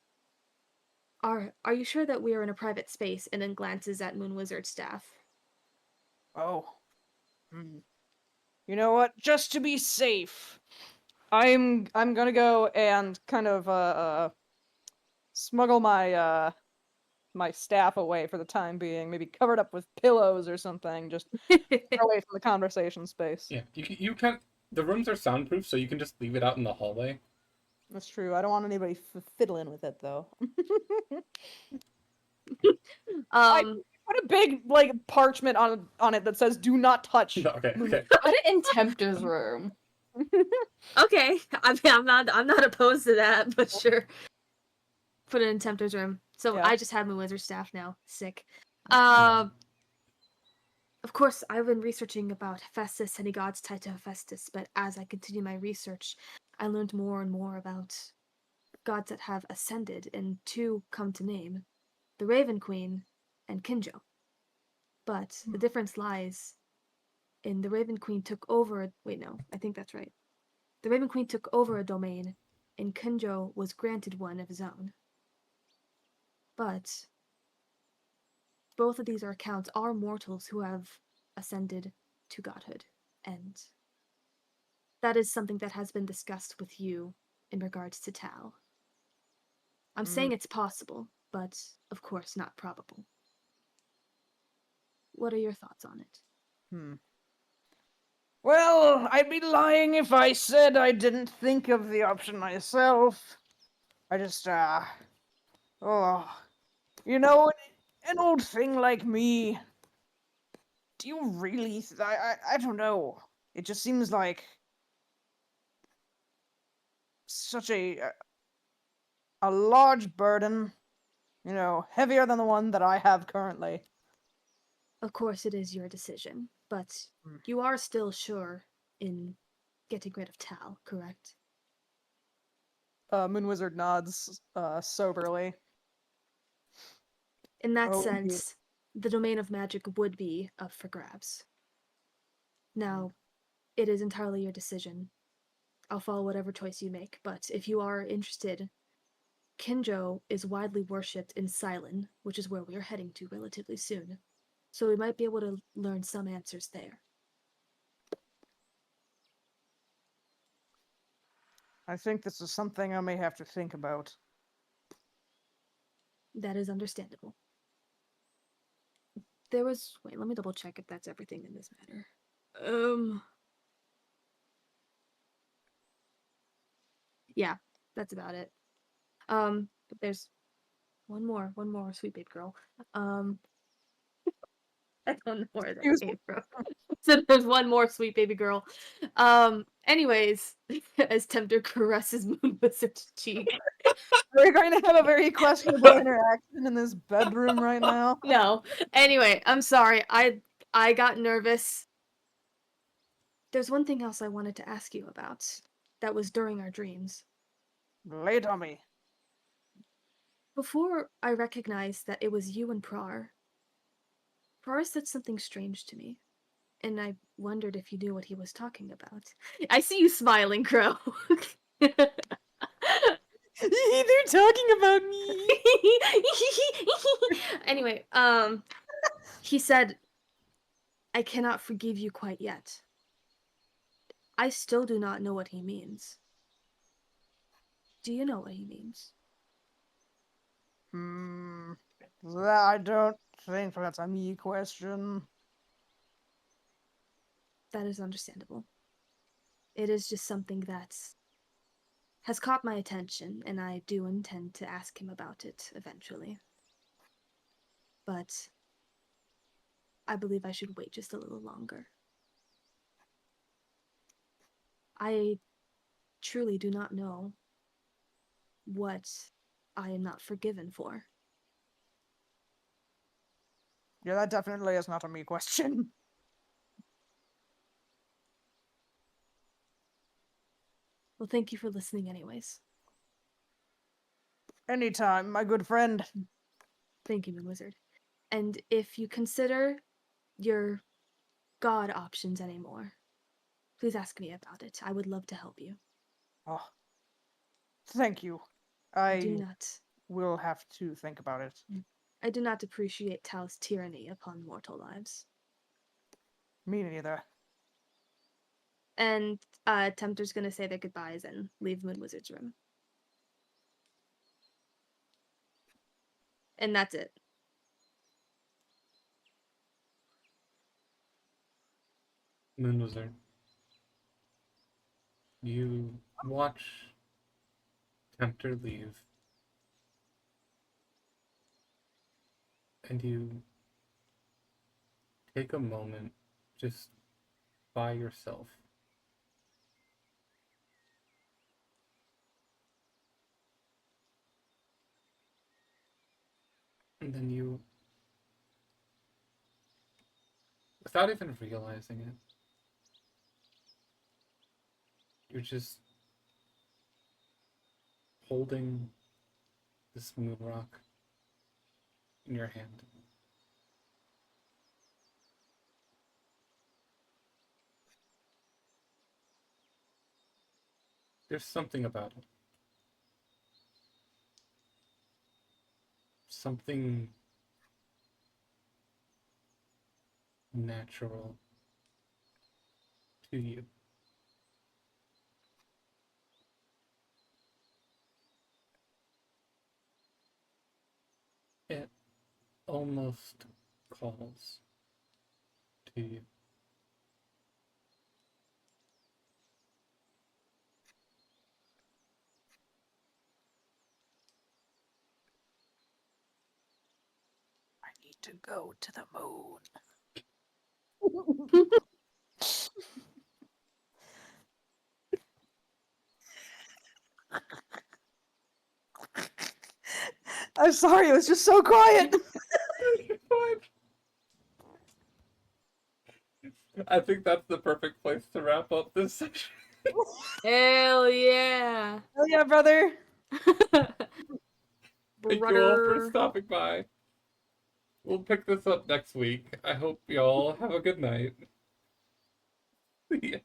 Are you sure that we are in a private space? And then glances at Moon Wizard's staff. Oh. You know what? Just to be safe, I'm gonna go and kind of smuggle my my staff away for the time being. Maybe covered up with pillows or something. Just away from the conversation space. Yeah, you can. The rooms are soundproof, so you can just leave it out in the hallway. That's true. I don't want anybody fiddling with it though. Put a big like parchment on it that says "Do not touch." Okay. Put it in Tempter's room. Okay, I mean, I'm not opposed to that, but sure. Put it in Tempter's room. So Yeah. I just have my wizard staff now. Sick. Yeah. Of course, I've been researching about Hephaestus and the gods tied to Hephaestus, but as I continue my research, I learned more and more about gods that have ascended, and two come to name: the Raven Queen and Kinjo. But the difference lies in the Raven Queen took over. Wait, no, I think that's right. The Raven Queen took over a domain, and Kinjo was granted one of his own. But both of these accounts are mortals who have ascended to godhood, and that is something that has been discussed with you in regards to Tal. I'm saying it's possible, but of course not probable. What are your thoughts on it? Well, I'd be lying if I said I didn't think of the option myself. I just, you know, an old thing like me. Do you really? I don't know. It just seems like such a large burden. You know, heavier than the one that I have currently. Of course it is your decision, but you are still sure in getting rid of Tal, correct? Moon Wizard nods soberly. In that Oh, sense, the domain of magic would be up for grabs. Now, it is entirely your decision. I'll follow whatever choice you make, but if you are interested, Kinjo is widely worshipped in Silent, which is where we are heading to relatively soon. So we might be able to learn some answers there. I think this is something I may have to think about. That is understandable. Wait, let me double check if that's everything in this matter. Yeah, that's about it. But there's one more, sweet babe girl. I don't know where that came from. So there's one more sweet baby girl. Anyways, as Tempter caresses Moon Wizard's cheek. We're going to have a very questionable interaction in this bedroom right now. No. Anyway, I'm sorry. I got nervous. There's one thing else I wanted to ask you about. That was during our dreams. Lay it on me. Before I recognized that it was you and Prar said something strange to me, and I wondered if you knew what he was talking about. I see you smiling, Crow. They're talking about me. Anyway, he said, "I cannot forgive you quite yet." I still do not know what he means. Do you know what he means? I don't think that's a me question. That is understandable. It is just something that has caught my attention, and I do intend to ask him about it eventually. But I believe I should wait just a little longer. I truly do not know what I am not forgiven for. Yeah, that definitely is not a me question. Well, thank you for listening anyways. Anytime, my good friend. Thank you, Moon Wizard. And if you consider your god options anymore, please ask me about it. I would love to help you. Oh, thank you. Do not. Will have to think about it. I do not appreciate Tal's tyranny upon mortal lives. Me neither. And Tempter's gonna say their goodbyes and leave Moon Wizard's room. And that's it. Moon Wizard, you watch Tempter leave, and you take a moment just by yourself. And then you, without even realizing it, you're just holding this moon rock in your hand. There's something about it. Something natural to you. It almost calls to you. I need to go to the moon. I'm sorry, it was just so quiet. I think that's the perfect place to wrap up this session. Hell yeah. Oh yeah, brother. Thank you all for Brother. stopping by. We'll pick this up next week. I hope y'all have a good night. Yeah.